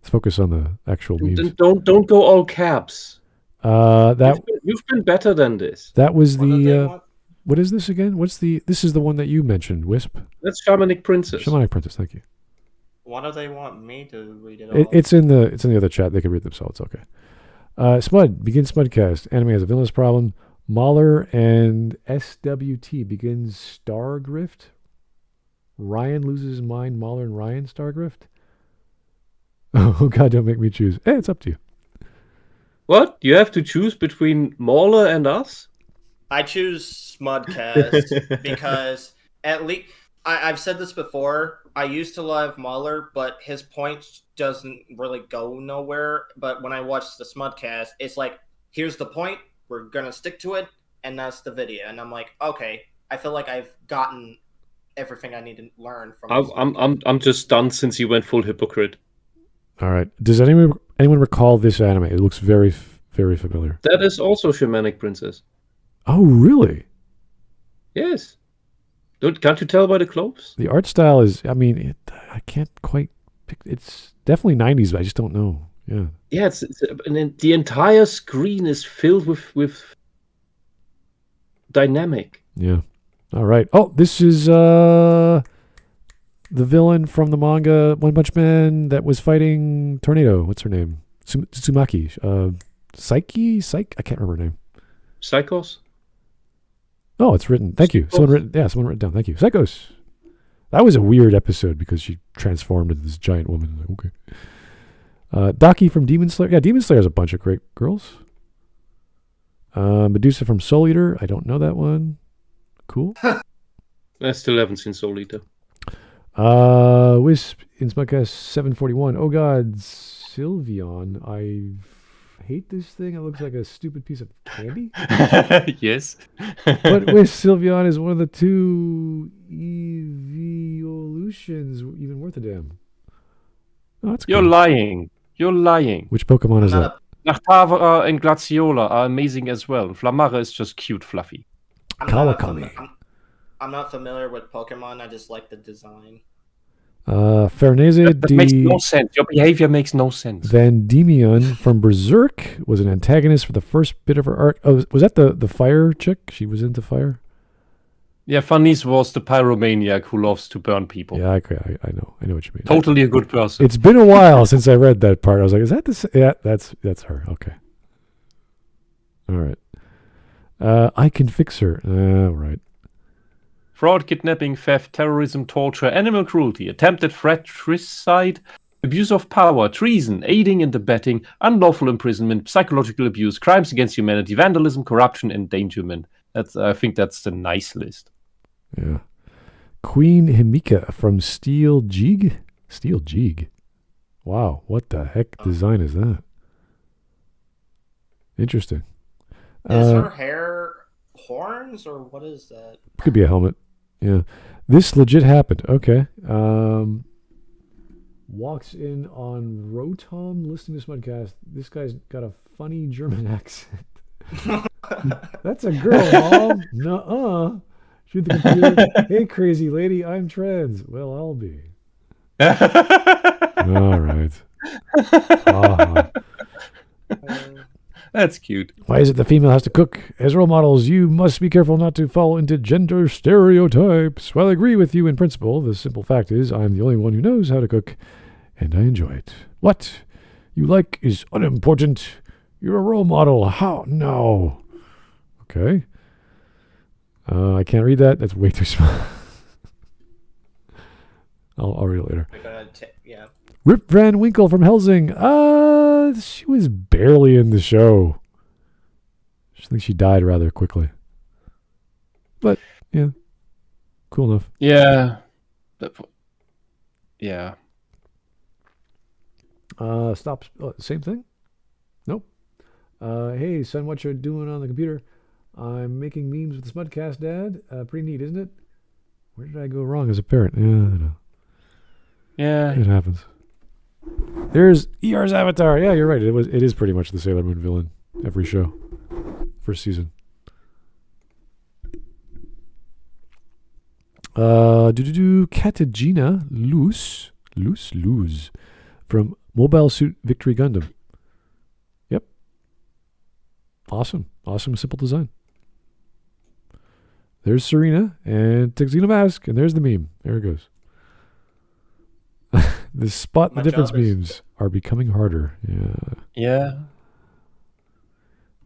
Speaker 1: Let's focus on the actual memes.
Speaker 2: Don't go all caps.
Speaker 1: You've
Speaker 2: been better than this.
Speaker 1: That was what is this again? This is the one that you mentioned, Wisp.
Speaker 2: That's Shamanic Princess.
Speaker 1: Shamanic Princess, thank you.
Speaker 3: Why do they want me to read it?
Speaker 1: It's in the other chat. They can read it themselves. Okay. Smud begins Smudcast. Anime has a villainous problem. Mahler and SWT begins Stargrift. Ryan loses his mind. Mahler and Ryan Stargrift. Oh God! Don't make me choose. Hey, it's up to you.
Speaker 2: What? You have to choose between Mahler and us?
Speaker 3: I choose Smudcast because at least I've said this before. I used to love Mahler, but his point doesn't really go nowhere. But when I watch the Smudcast, it's like, here's the point. We're gonna stick to it, and that's the video. And I'm like, okay, I feel like I've gotten everything I need to learn from.
Speaker 2: I'm just stunned since you went full hypocrite.
Speaker 1: All right. Does anyone recall this anime? It looks very, very familiar.
Speaker 2: That is also Shamanic Princess.
Speaker 1: Oh, really?
Speaker 2: Yes. Can't you tell by the clothes?
Speaker 1: The art style is, I mean, I can't quite It's definitely 90s, but I just don't know. Yeah.
Speaker 2: Yeah, and then the entire screen is filled with dynamic.
Speaker 1: Yeah. All right. Oh, this is the villain from the manga One Punch Man that was fighting Tornado. What's her name? Tsumaki. Psyche? I can't remember her name.
Speaker 2: Psychos?
Speaker 1: Oh, it's written. Thank you. Someone wrote it down. Thank you. Psychos. That was a weird episode because she transformed into this giant woman. Okay. Daki from Demon Slayer. Yeah, Demon Slayer has a bunch of great girls. Medusa from Soul Eater. I don't know that one. Cool.
Speaker 2: I still haven't seen Soul Eater.
Speaker 1: Wisp in Smudcast 741. Oh God, Sylveon. I hate this thing. It looks like a stupid piece of candy.
Speaker 2: Yes.
Speaker 1: But Wisp Sylveon is one of the two evolutions even worth a damn. Oh, that's
Speaker 2: You're
Speaker 1: cool.
Speaker 2: lying. You're lying.
Speaker 1: Which Pokemon is that?
Speaker 2: Nachtavara and Glaciola are amazing as well. Flamara is just cute fluffy.
Speaker 1: Kawakami.
Speaker 3: I'm not familiar with Pokemon. I just like the design.
Speaker 1: Farnese
Speaker 2: That makes no sense. Your behavior makes no sense.
Speaker 1: Vandemion from Berserk was an antagonist for the first bit of her arc. Oh, was that the fire chick? She was into fire?
Speaker 2: Yeah, Farnese was the pyromaniac who loves to burn people.
Speaker 1: Yeah, I know what you mean.
Speaker 2: Totally a good person.
Speaker 1: It's been a while since I read that part. I was like, is that the? Yeah, that's her. Okay. All right. I can fix her. Right.
Speaker 2: Fraud, kidnapping, theft, terrorism, torture, animal cruelty, attempted fratricide, abuse of power, treason, aiding and abetting, unlawful imprisonment, psychological abuse, crimes against humanity, vandalism, corruption, endangerment. I think that's the nice list.
Speaker 1: Yeah. Queen Himika from Steel Jig? Steel Jig. Wow, what the heck design is that? Interesting.
Speaker 3: Is her hair horns or what is that?
Speaker 1: Could be a helmet. Yeah. This legit happened. Okay. Walks in on Rotom listening to Smudcast. This guy's got a funny German accent. That's a girl, Mom. Nuh-uh. Shoot the computer. Hey, crazy lady, I'm trans. Well, I'll be. All right.
Speaker 2: That's cute.
Speaker 1: Why is it the female has to cook? As role models, you must be careful not to fall into gender stereotypes. While I agree with you in principle, the simple fact is I'm the only one who knows how to cook, and I enjoy it. What you like is unimportant. You're a role model. How? No. Okay. I can't read that. That's way too small. I'll read it later.
Speaker 3: Yeah.
Speaker 1: Rip Van Winkle from Helsing. She was barely in the show. I think she died rather quickly. But, yeah. Cool enough.
Speaker 2: Yeah. Yeah.
Speaker 1: Stop. Same thing? Nope. Hey, son, what you doing on the computer? I'm making memes with the Smudcast, Dad. Pretty neat, isn't it? Where did I go wrong as a parent? Yeah, I know.
Speaker 2: Yeah.
Speaker 1: It happens. There's ER's avatar. Yeah, you're right. It is pretty much the Sailor Moon villain every show. First season. Katagina Luz from Mobile Suit Victory Gundam. Yep. Awesome. Simple design. There's Serena and Tuxedo Mask, and there's the meme. There it goes. The spot the difference memes are becoming harder. Yeah.
Speaker 2: Yeah.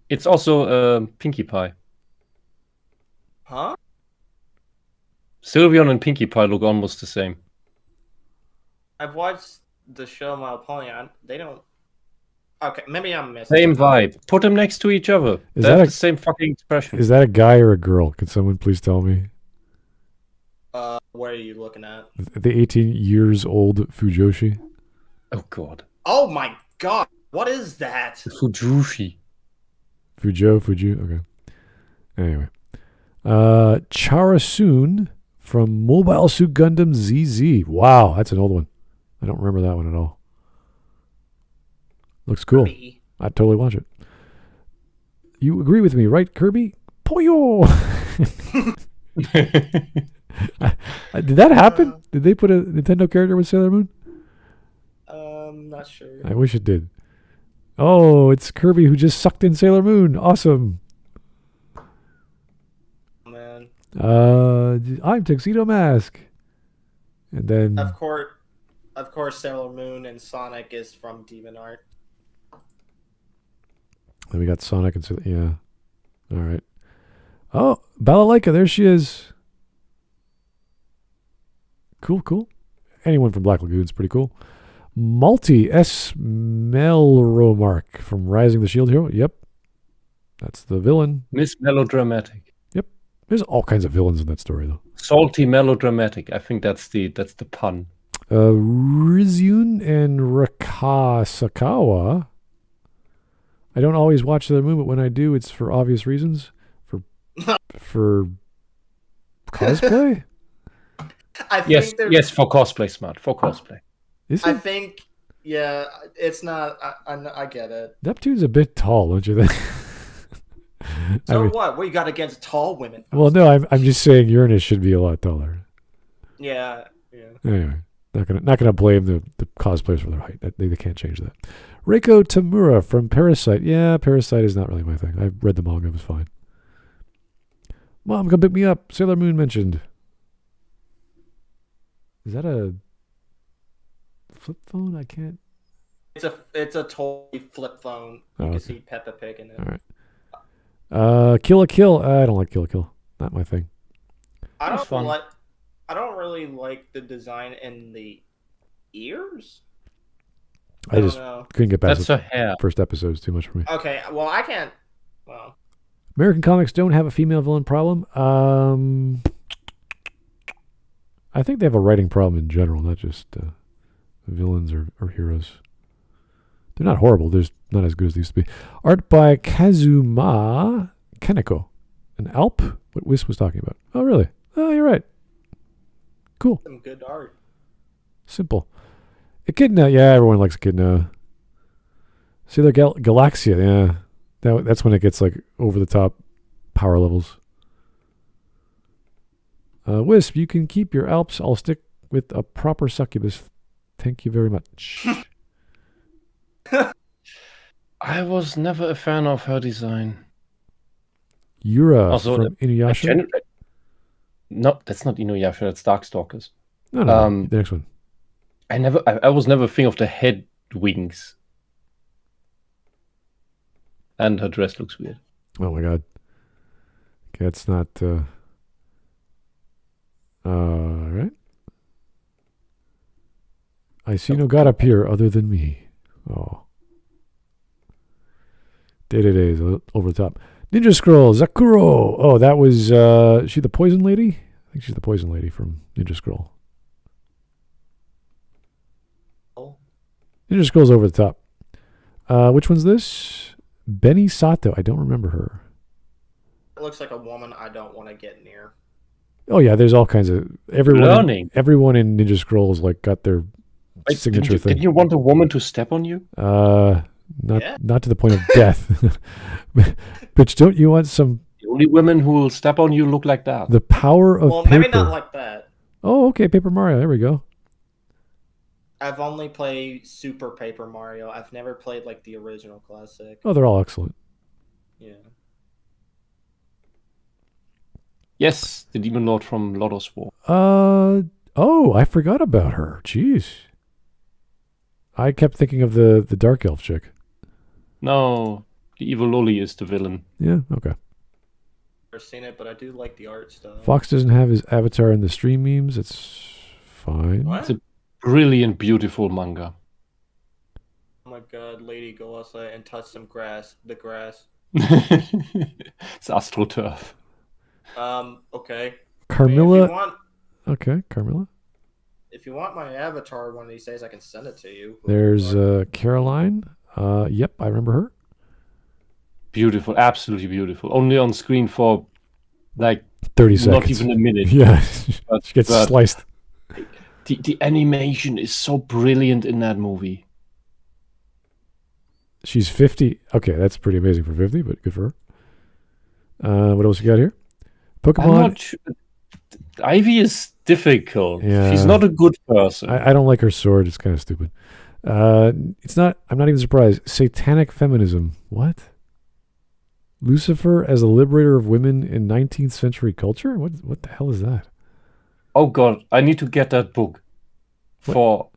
Speaker 2: It's also Pinkie Pie.
Speaker 3: Huh?
Speaker 2: Sylveon and Pinkie Pie look almost the same.
Speaker 3: I've watched the show Malponia. They don't. Okay, maybe I'm missing.
Speaker 2: Same vibe. Put them next to each other.
Speaker 1: Is
Speaker 2: They
Speaker 1: that
Speaker 2: have
Speaker 1: a-
Speaker 2: the same fucking expression.
Speaker 1: Is that a guy or a girl? Can someone please tell me?
Speaker 3: What are you looking at?
Speaker 1: The 18 years old Fujoshi.
Speaker 2: Oh god.
Speaker 3: Oh my god! What is that?
Speaker 2: Fujoshi.
Speaker 1: Fujo. Okay. Anyway. Charasoon from Mobile Suit Gundam ZZ. Wow, that's an old one. I don't remember that one at all. Looks cool.
Speaker 3: Kirby.
Speaker 1: I'd totally watch it. You agree with me, right, Kirby? Poyo! Did that happen? Did they put a Nintendo character with Sailor Moon?
Speaker 3: I'm not sure.
Speaker 1: I wish it did. Oh, it's Kirby who just sucked in Sailor Moon. Awesome.
Speaker 3: Man.
Speaker 1: I'm Tuxedo Mask. And then
Speaker 3: Of course, Sailor Moon and Sonic is from DeviantArt.
Speaker 1: Then we got Sonic and yeah. All right. Oh, Balalaika, there she is. Cool. Anyone from Black Lagoon's pretty cool. Malty S. Melromark from Rising the Shield Hero. Yep. That's the villain.
Speaker 2: Miss Melodramatic.
Speaker 1: Yep. There's all kinds of villains in that story, though.
Speaker 2: Salty Melodramatic. I think that's the pun.
Speaker 1: Rizun and Rakasakawa. I don't always watch the moon, but when I do, it's for obvious reasons. For cosplay?
Speaker 2: Yes, for cosplay, Smart. For cosplay.
Speaker 1: Is it?
Speaker 3: I think, yeah, it's not. I get it.
Speaker 1: Neptune's a bit tall, don't you think?
Speaker 3: So what? What you got against tall women?
Speaker 1: Well, no, I'm just saying Uranus should be a lot taller.
Speaker 3: Yeah.
Speaker 1: Anyway, not gonna blame the cosplayers for their height. They can't change that. Reiko Tamura from Parasite. Yeah, Parasite is not really my thing. I read the manga. It was fine. Mom, come pick me up. Sailor Moon mentioned. Is that a flip phone? I can't.
Speaker 3: It's a totally flip phone. You can see Peppa Pig in it.
Speaker 1: All right. Kill a Kill. I don't like Kill a Kill. Not my thing.
Speaker 3: I don't really like the design in the ears.
Speaker 1: I just couldn't get past
Speaker 2: That's a hair.
Speaker 1: First episode's too much for me.
Speaker 3: Okay, well I can't. Well,
Speaker 1: American comics don't have a female villain problem. I think they have a writing problem in general, not just villains or heroes. They're not horrible. They're just not as good as they used to be. Art by Kazuma Kaneko. An Alp? What Whisp was talking about. Oh, really? Oh, you're right. Cool.
Speaker 3: some good art.
Speaker 1: Simple. Echidna. Yeah, everyone likes Echidna. Sailor Galaxia. Yeah. That's when it gets like over the top power levels. Wisp, you can keep your Alps. I'll stick with a proper succubus. Thank you very much.
Speaker 2: I was never a fan of her design.
Speaker 1: Yura
Speaker 2: Also,
Speaker 1: from Inuyasha.
Speaker 2: No, that's not Inuyasha. That's Darkstalkers.
Speaker 1: No, the next one.
Speaker 2: I was never a fan of the head wings. And her dress looks weird.
Speaker 1: Oh my god. Okay, it's not. Right. I see no god up here other than me. Oh. Day-to-day is over the top. Ninja Scroll, Zakuro. Oh, that was, she the poison lady? I think she's the poison lady from Ninja Scroll.
Speaker 3: Oh.
Speaker 1: Ninja Scroll's over the top. Which one's this? Benny Sato. I don't remember her.
Speaker 3: It looks like a woman I don't want to get near.
Speaker 1: Oh yeah, there's all kinds of everyone in Ninja Scrolls like got their signature thing.
Speaker 2: Did you want a woman to step on you?
Speaker 1: Not to the point of death. Bitch, don't you want some?
Speaker 2: The only women who will step on you look like that.
Speaker 1: The power of paper.
Speaker 3: Maybe not like that.
Speaker 1: Oh, okay, Paper Mario. There we go.
Speaker 3: I've only played Super Paper Mario. I've never played like the original classic.
Speaker 1: Oh, they're all excellent.
Speaker 3: Yeah.
Speaker 2: Yes, the Demon Lord from Lord of War.
Speaker 1: Oh, I forgot about her. Jeez. I kept thinking of the Dark Elf chick.
Speaker 2: No, the evil lolly is the villain.
Speaker 1: Yeah, okay.
Speaker 3: Never seen it, but I do like the art stuff.
Speaker 1: Fox doesn't have his avatar in the stream memes. It's fine.
Speaker 3: What?
Speaker 2: It's a brilliant, beautiful manga.
Speaker 3: Oh my god, lady, go outside and touch some grass. The grass.
Speaker 2: It's AstroTurf.
Speaker 3: Okay.
Speaker 1: Carmilla. Okay, Carmilla.
Speaker 3: If you want my avatar one of these days, I can send it to you.
Speaker 1: There's Caroline. Yep, I remember her.
Speaker 2: Beautiful, absolutely beautiful. Only on screen for like
Speaker 1: 30 seconds.
Speaker 2: Not even a minute.
Speaker 1: Yeah, she gets sliced.
Speaker 2: The animation is so brilliant in that movie.
Speaker 1: She's 50. Okay, that's pretty amazing for 50, but good for her. What else you got here? Pokemon.
Speaker 2: I'm not sure. Ivy is difficult.
Speaker 1: Yeah.
Speaker 2: She's not a good person.
Speaker 1: I don't like her sword. It's kind of stupid. It's not. I'm not even surprised. Satanic feminism. What? Lucifer as a liberator of women in 19th century culture? What the hell is that?
Speaker 2: Oh God, I need to get that book for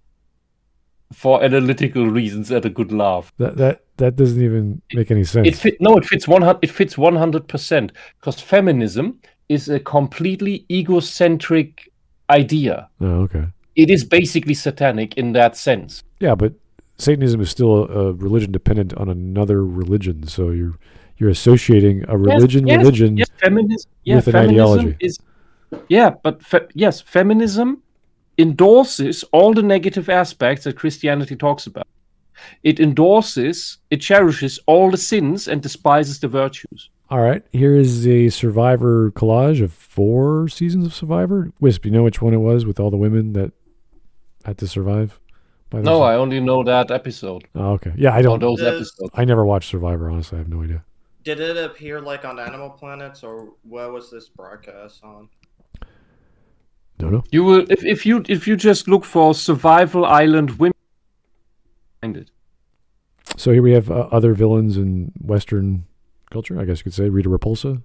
Speaker 2: analytical reasons at a good laugh.
Speaker 1: That doesn't even make any sense.
Speaker 2: It fits 100% because feminism is a completely egocentric idea.
Speaker 1: Oh, okay.
Speaker 2: It is basically satanic in that sense.
Speaker 1: Yeah, but Satanism is still a religion dependent on another religion, so you're associating a religion
Speaker 2: feminism,
Speaker 1: with an ideology.
Speaker 2: Feminism endorses all the negative aspects that Christianity talks about. It cherishes all the sins and despises the virtues.
Speaker 1: All right, here is a Survivor collage of 4 seasons of Survivor. Wisp, you know which one it was with all the women that had to survive?
Speaker 2: No, I only know that episode.
Speaker 1: Oh, okay. Yeah, I don't.
Speaker 2: Those episodes.
Speaker 1: I never watched Survivor, honestly. I have no idea.
Speaker 3: Did it appear like on Animal Planets, or what was this broadcast on?
Speaker 1: Don't know.
Speaker 2: You will if you just look for Survival Island women, find it.
Speaker 1: So here we have other villains in Western culture, I guess you could say. Rita Repulsa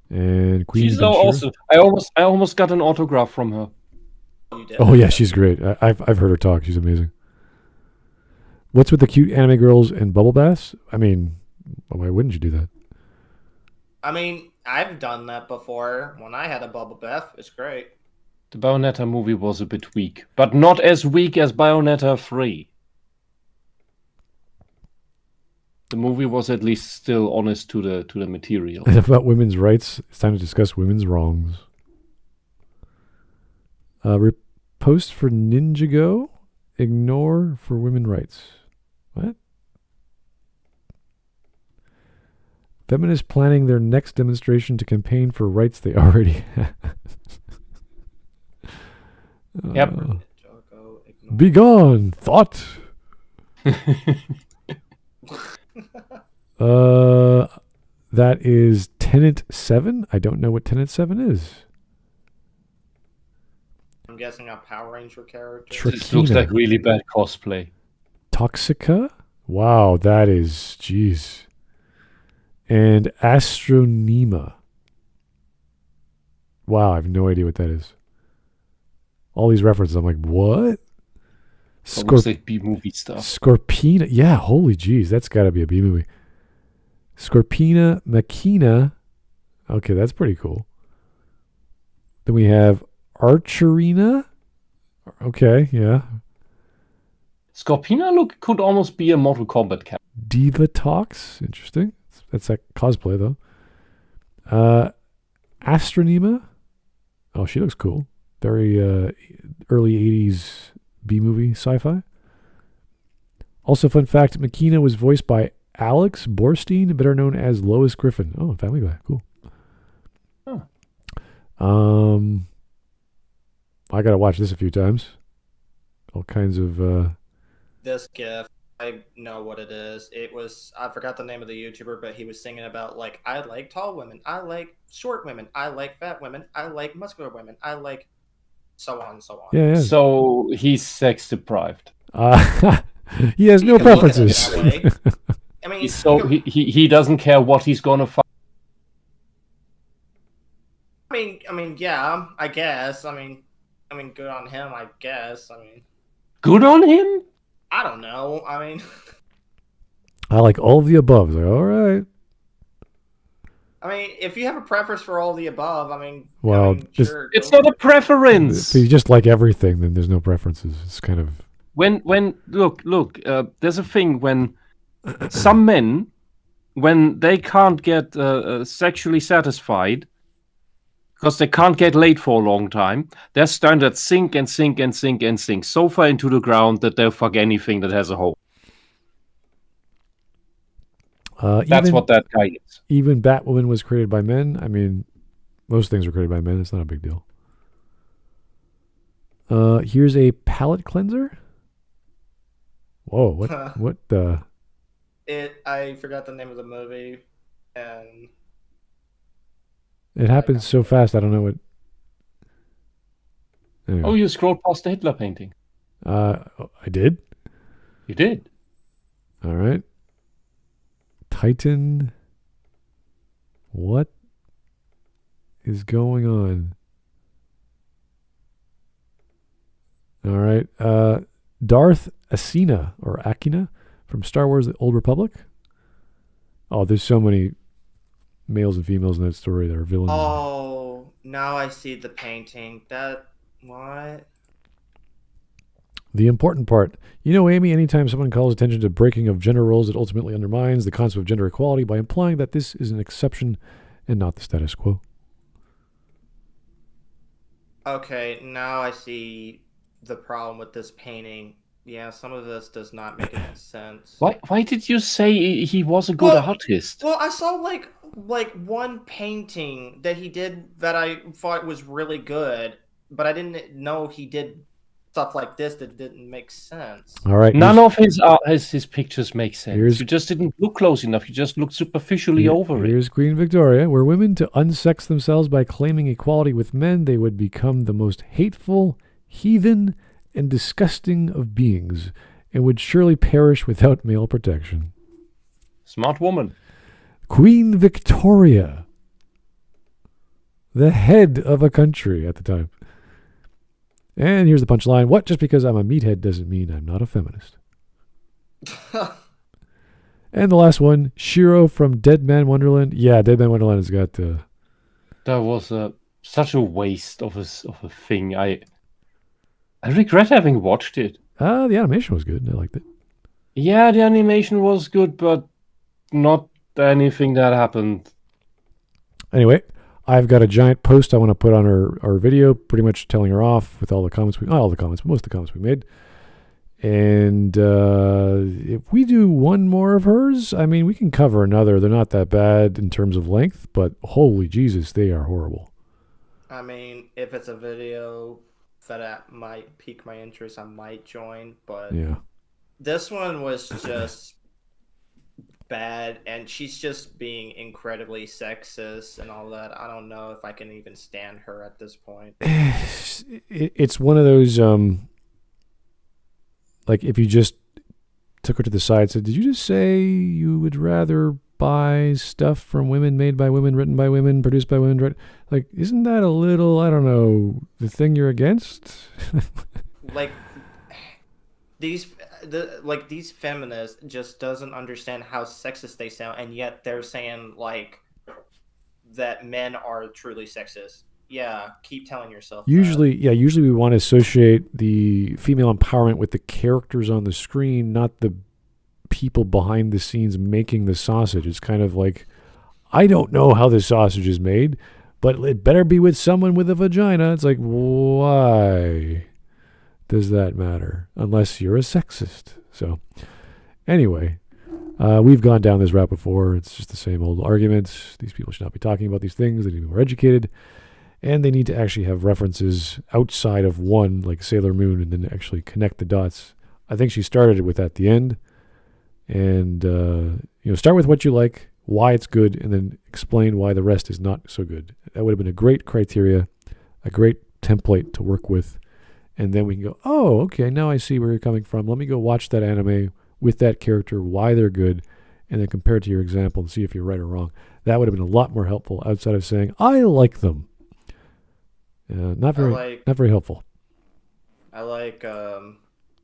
Speaker 1: and Queen.
Speaker 2: She's so awesome. I almost got an autograph from her.
Speaker 1: Oh yeah, she's great. I've heard her talk. She's amazing. What's with the cute anime girls and bubble baths? I mean, why wouldn't you do that?
Speaker 3: I mean, I've done that before. When I had a bubble bath, it's great.
Speaker 2: The Bayonetta movie was a bit weak, but not as weak as Bayonetta 3. The movie was at least still honest to the material.
Speaker 1: And about women's rights, it's time to discuss women's wrongs. Repost for Ninjago, ignore for women's rights. What? Feminists planning their next demonstration to campaign for rights they already have.
Speaker 2: Yep.
Speaker 1: Be gone, thought. That is Tenet 7. I don't know what Tenet 7 is.
Speaker 3: I'm guessing a Power Ranger character.
Speaker 2: This looks like really bad cosplay.
Speaker 1: Toxica? Wow, that is... Jeez. And Astronema. Wow, I have no idea what that is. All these references, I'm like, what?
Speaker 2: Looks like B-movie stuff.
Speaker 1: Scorpina. Yeah, holy jeez, that's got to be a B-movie. Scorpina Machina. Okay, that's pretty cool. Then we have Archerina. Okay, yeah.
Speaker 2: Scorpina could almost be a Mortal Kombat character.
Speaker 1: Diva Talks. Interesting. That's that cosplay, though. Astronema. Oh, she looks cool. Very early 80s B-movie sci-fi. Also, fun fact, Makina was voiced by Alex Borstein, better known as Lois Griffin. Oh, Family Guy. Cool.
Speaker 2: Huh.
Speaker 1: I got to watch this a few times. All kinds of...
Speaker 3: This GIF, I know what it is. I forgot the name of the YouTuber, but he was singing about, like, I like tall women, I like short women, I like fat women, I like muscular women, I like... so on and so on.
Speaker 1: Yeah.
Speaker 2: So he's sex deprived.
Speaker 1: He has no preferences.
Speaker 3: I mean,
Speaker 2: he doesn't care what he's gonna find.
Speaker 3: I mean, yeah, I guess. I mean, good on him, I guess.
Speaker 2: Good on him?
Speaker 3: I don't know. I mean,
Speaker 1: I like all of the above. Like, all right.
Speaker 3: I mean, if you have a preference for all the above,
Speaker 1: well,
Speaker 3: sure,
Speaker 2: it's not a preference.
Speaker 1: If you just like everything, then there's no preferences. It's kind of
Speaker 2: look. There's a thing when some men, when they can't get sexually satisfied because they can't get laid for a long time, their standards sink and sink and sink and sink so far into the ground that they'll fuck anything that has a hole. That's what that guy is.
Speaker 1: Even Batwoman was created by men. I mean, most things were created by men. It's not a big deal. Here's a palate cleanser. Whoa, what the...
Speaker 3: I forgot the name of the movie, and...
Speaker 1: It happens so fast, I don't know what... Anyway.
Speaker 2: Oh, you scrolled past the Hitler painting.
Speaker 1: I did?
Speaker 2: You did.
Speaker 1: All right. Titan. What is going on? All right. Darth Asina or Akina from Star Wars: The Old Republic. Oh, there's so many males and females in that story that are villains.
Speaker 3: Oh, now I see the painting. What?
Speaker 1: The important part. You know, Amy, anytime someone calls attention to breaking of gender roles, it ultimately undermines the concept of gender equality by implying that this is an exception and not the status quo.
Speaker 3: Okay, now I see the problem with this painting. Yeah, some of this does not make any sense.
Speaker 2: Why did you say he was a good artist?
Speaker 3: Well, I saw like one painting that he did that I thought was really good, but I didn't know he did stuff like this that didn't make sense.
Speaker 1: All right.
Speaker 2: None of his pictures make sense. You just didn't look close enough. You just looked superficially over it.
Speaker 1: Here's Queen Victoria. Were women to unsex themselves by claiming equality with men, they would become the most hateful, heathen, and disgusting of beings, and would surely perish without male protection.
Speaker 2: Smart woman.
Speaker 1: Queen Victoria, the head of a country at the time. And here's the punchline. What? Just because I'm a meathead doesn't mean I'm not a feminist. And the last one, Shiro from Dead Man Wonderland. Yeah, Dead Man Wonderland has got...
Speaker 2: That was such a waste of a thing. I regret having watched it.
Speaker 1: The animation was good. I liked it.
Speaker 2: Yeah, the animation was good, but not anything that happened.
Speaker 1: Anyway, I've got a giant post I want to put on our video, pretty much telling her off with all the comments. Not all the comments, but most of the comments we made. And if we do one more of hers, I mean, we can cover another. They're not that bad in terms of length, but holy Jesus, they are horrible.
Speaker 3: I mean, if it's a video that might pique my interest, I might join, but
Speaker 1: yeah,
Speaker 3: this one was just bad, and she's just being incredibly sexist and all that. I don't know if I can even stand her at this point.
Speaker 1: It's one of those, like if you just took her to the side and said, did you just say you would rather buy stuff from women, made by women, written by women, produced by women, right? Like, isn't that a little, I don't know, the thing you're against?
Speaker 3: Like these feminists just doesn't understand how sexist they sound, and yet they're saying like that men are truly sexist. Yeah, keep telling yourself
Speaker 1: usually we want to associate the female empowerment with the characters on the screen, not the people behind the scenes making the sausage. It's kind of like, I don't know how the sausage is made, but it better be with someone with a vagina. It's like, why does that matter? Unless you're a sexist. So anyway, we've gone down this route before. It's just the same old arguments. These people should not be talking about these things. They need to be more educated. And they need to actually have references outside of one, like Sailor Moon, and then actually connect the dots. I think she started it with at the end. And, start with what you like, why it's good, and then explain why the rest is not so good. That would have been a great criteria, a great template to work with. And then we can go, oh, okay, now I see where you're coming from. Let me go watch that anime with that character, why they're good, and then compare it to your example and see if you're right or wrong. That would have been a lot more helpful outside of saying, I like them. Not very helpful.
Speaker 3: I like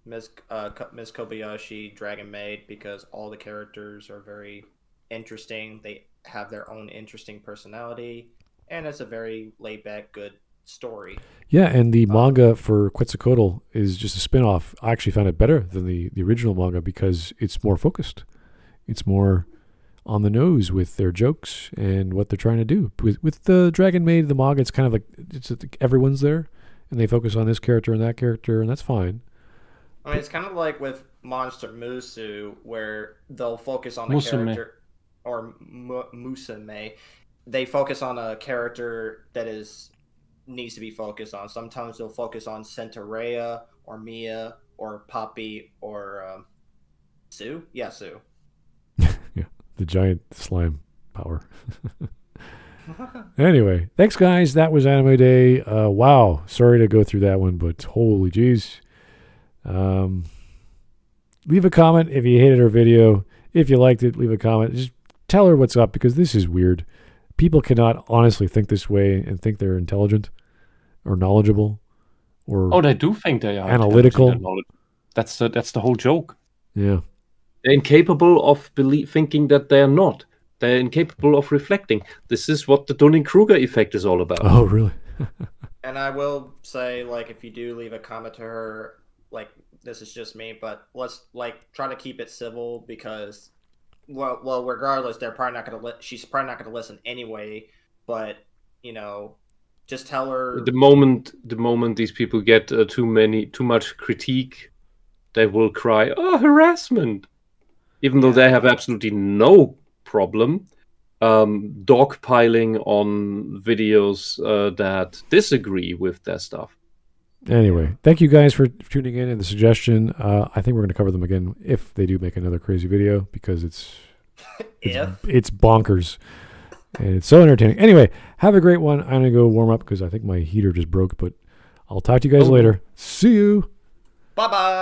Speaker 3: Ms. Kobayashi Dragon Maid because all the characters are very interesting. They have their own interesting personality, and it's a very laid-back, good story.
Speaker 1: Yeah, and the manga for Quetzalcoatl is just a spin-off. I actually found it better than the original manga because it's more focused. It's more on the nose with their jokes and what they're trying to do. With the Dragon Maid, the manga, it's kind of like everyone's there, and they focus on this character and that character, and that's fine.
Speaker 3: I mean, it's kind of like with Monster Musu, where they'll focus on a character, or Musume. They focus on a character that needs to be focused on. Sometimes they'll focus on Centaurea, or Mia, or Poppy, or Sue. Yeah, Sue.
Speaker 1: Yeah, the giant slime power. Anyway, thanks, guys. That was Anime Day. Wow, sorry to go through that one, but holy jeez. leave a comment if you hated her video. If you liked it, leave a comment. Just tell her what's up, because this is weird. People cannot honestly think this way and think they're intelligent or knowledgeable or
Speaker 2: they do think they are
Speaker 1: analytical.
Speaker 2: That's the whole joke.
Speaker 1: Yeah.
Speaker 2: They're incapable of thinking that they are not. They're incapable of reflecting. This is what the Dunning-Kruger effect is all about.
Speaker 1: Oh, really?
Speaker 3: And I will say, like, if you do leave a comment to her, like, this is just me, but let's, like, try to keep it civil, because, well, regardless, they're probably not going to she's probably not going to listen anyway, but, you know, just tell her.
Speaker 2: The moment these people get too much critique, they will cry, "Oh, harassment," even though they have absolutely no problem dogpiling on videos that disagree with their stuff.
Speaker 1: Anyway, thank you guys for tuning in and the suggestion. I think we're going to cover them again if they do make another crazy video, because it's bonkers and it's so entertaining. Anyway, have a great one. I'm going to go warm up because I think my heater just broke, but I'll talk to you guys later. See you.
Speaker 3: Bye-bye.